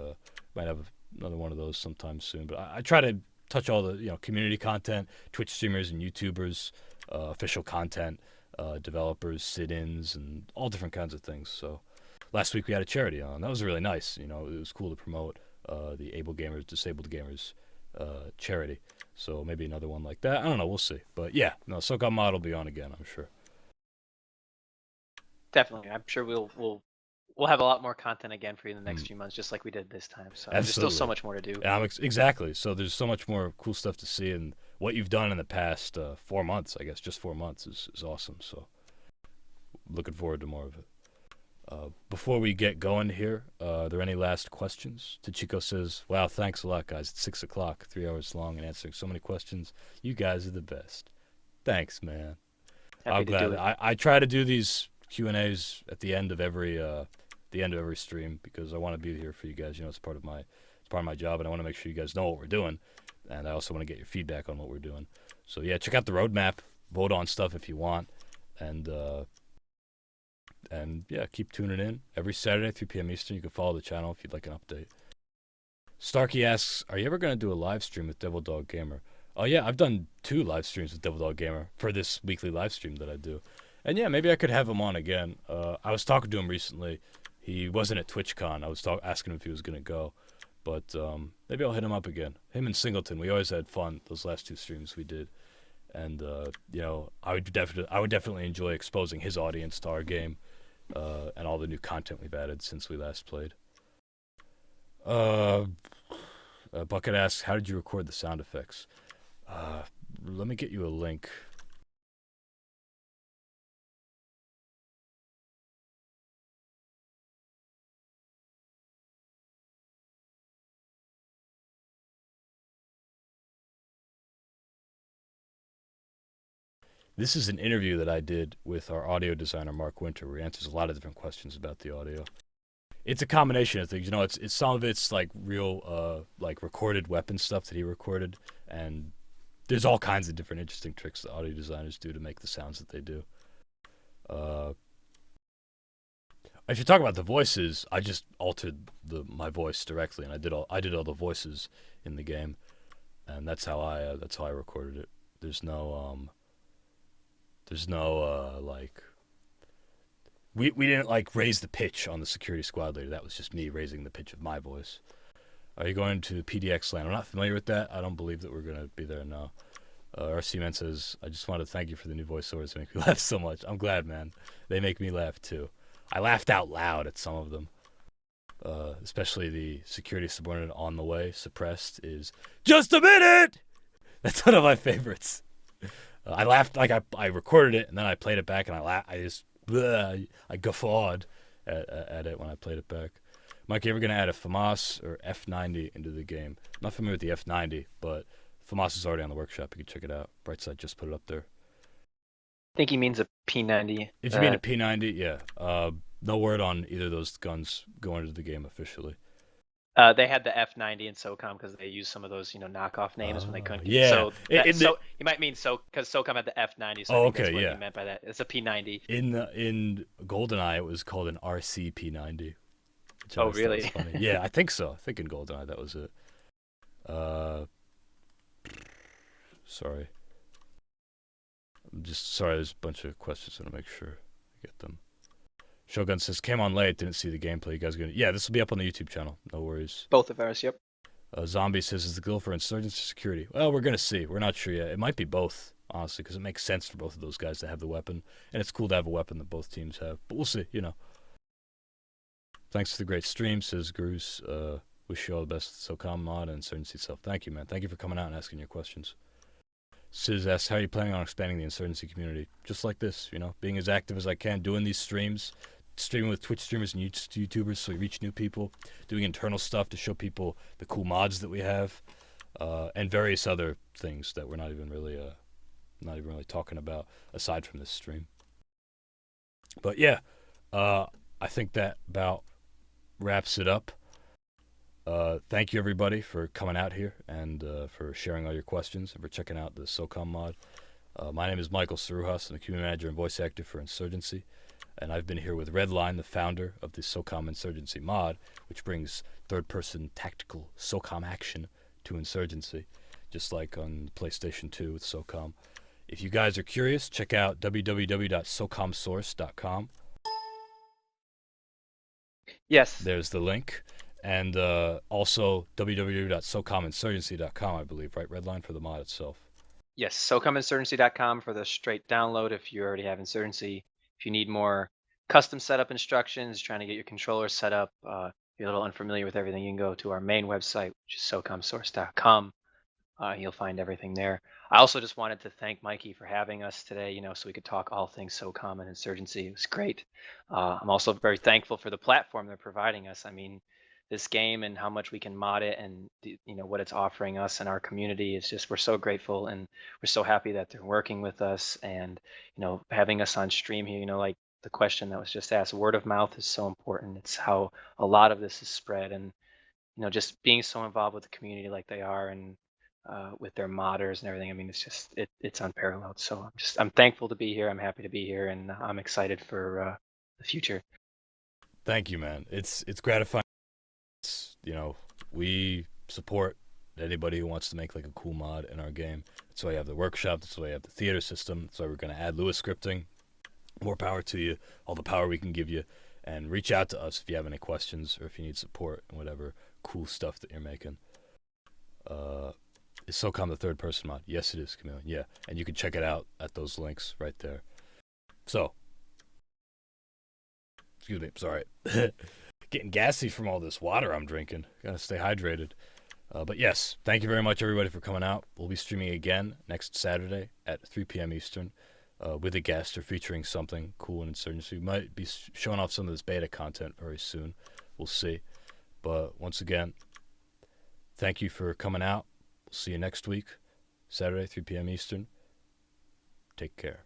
might have another one of those sometime soon. But I try to touch all the community content, Twitch streamers and YouTubers, official content. Developers, sit-ins, and all different kinds of things. So last week we had a charity on. That was really nice. It was cool to promote the Able Gamers, Disabled Gamers charity. So maybe another one like that. I don't know. We'll see. But yeah, no, SOCOM mod will be on again, I'm sure. Definitely. I'm sure we'll have a lot more content again for you in the next few months, just like we did this time. So there's still so much more to do. Yeah, exactly. So there's so much more cool stuff to see, and what you've done in the past 4 months, I guess, just 4 months is awesome. So looking forward to more of it. Before we get going here, are there any last questions? Tachiko says, wow, thanks a lot, guys. It's 6 o'clock, 3 hours long, and answering so many questions. You guys are the best. Thanks, man. I'm glad. I try to do these Q&As at the end of every stream because I want to be here for you guys. You know, it's part of my job, and I want to make sure you guys know what we're doing. And I also want to get your feedback on what we're doing. So yeah, check out the roadmap. Vote on stuff if you want, and yeah, keep tuning in every Saturday, 3 p.m. Eastern. You can follow the channel if you'd like an update. Starkey asks, are you ever going to do a live stream with Devil Dog Gamer? Oh yeah, I've done 2 live streams with Devil Dog Gamer for this weekly live stream that I do. And yeah, maybe I could have him on again. I was talking to him recently. He wasn't at TwitchCon. I was asking him if he was going to go. But maybe I'll hit him up again. Him and Singleton, we always had fun those last 2 streams we did. And you know, I would definitely enjoy exposing his audience to our game. And all the new content we've added since we last played. Bucket asks, how did you record the sound effects? Let me get you a link. This is an interview that I did with our audio designer, Mark Winter, where he answers a lot of different questions about the audio. It's a combination of things. You know, it's some of it's like real, like recorded weapon stuff that he recorded, and there's all kinds of different interesting tricks that audio designers do to make the sounds that they do. If you talk about the voices, I just altered my voice directly, and I did all the voices in the game, and that's how I recorded it. There's no like, we didn't like raise the pitch on the security squad leader. That was just me raising the pitch of my voice. Are you going to PDX land? I'm not familiar with that. I don't believe that we're going to be there now. RC Man says, I just wanted to thank you for the new voiceovers. They make me laugh so much. I'm glad, man. They make me laugh too. I laughed out loud at some of them. Especially the security subordinate on the way, suppressed, is just a minute! That's one of my favorites. I laughed, like I recorded it and then I played it back and I guffawed at it when I played it back. Mike, you ever gonna add a FAMAS or F90 into the game? I'm not familiar with the F90, but FAMAS is already on the workshop. You can check it out. Brightside just put it up there. I think he means a P90. If you mean a P90, yeah. No word on either of those guns going into the game officially. They had the F90 in SOCOM because they used some of those, knockoff names when they couldn't. Yeah. So, you might mean because SOCOM had the F90. So I think that's what he meant by that. It's a P90. In GoldenEye, it was called an RC P90. Oh, really? Funny. Yeah, I think so. I think in GoldenEye that was it. Sorry. I'm just sorry. There's a bunch of questions. I want to make sure I get them. Shogun says, came on late, didn't see the gameplay. You guys gonna... Yeah, this will be up on the YouTube channel. No worries. Both of ours, yep. Zombie says, is the goal for Insurgency security? Well, we're going to see. We're not sure yet. It might be both, honestly, because it makes sense for both of those guys to have the weapon. And it's cool to have a weapon that both teams have. But we'll see, Thanks for the great stream, says Groose. Wish you all the best SOCOM mod and Insurgency itself. Thank you, man. Thank you for coming out and asking your questions. Sis asks, how are you planning on expanding the Insurgency community? Just like this, being as active as I can, doing these streams, streaming with Twitch streamers and YouTubers so we reach new people, doing internal stuff to show people the cool mods that we have, and various other things that we're not even really talking about aside from this stream. But yeah, I think that about wraps it up. Thank you everybody for coming out here and for sharing all your questions and for checking out the SOCOM mod. My name is Michael Saruhas. I'm the community manager and voice actor for Insurgency. And I've been here with Redline, the founder of the SOCOM Insurgency mod, which brings third-person tactical SOCOM action to Insurgency, just like on PlayStation 2 with SOCOM. If you guys are curious, check out www.socomsource.com. Yes. There's the link. And also www.socominsurgency.com, I believe, right, Redline, for the mod itself. Yes, SOCOMinsurgency.com for the straight download if you already have Insurgency. If you need more custom setup instructions, trying to get your controller set up, if you're a little unfamiliar with everything, you can go to our main website, which is SOCOMsource.com. You'll find everything there. I also just wanted to thank Mikey for having us today, so we could talk all things SOCOM and Insurgency. It was great. I'm also very thankful for the platform they're providing us. I mean, this game and how much we can mod it and what it's offering us and our community is just, we're so grateful, and we're so happy that they're working with us and having us on stream here. Like the question that was just asked, word of mouth is so important. It's how a lot of this is spread, and just being so involved with the community like they are, and with their modders and everything. I mean, it's just it's unparalleled. So I'm thankful to be here. I'm happy to be here, and I'm excited for the future. Thank you, man. It's gratifying. We support anybody who wants to make like a cool mod in our game. That's why you have the workshop. That's why you have the theater system. That's why we're going to add Lewis scripting. More power to you. All the power we can give you. And reach out to us if you have any questions or if you need support and whatever cool stuff that you're making. Is SOCOM the third person mod? Yes, it is, Chameleon. Yeah, and you can check it out at those links right there. So, excuse me, sorry. Getting gassy from all this water I'm drinking. Gotta stay hydrated. But yes, thank you very much, everybody, for coming out. We'll be streaming again next Saturday at 3 p.m. Eastern with a guest or featuring something cool in Insurgency. We might be showing off some of this beta content very soon. We'll see. But once again, thank you for coming out. We'll see you next week, Saturday, 3 p.m. Eastern. Take care.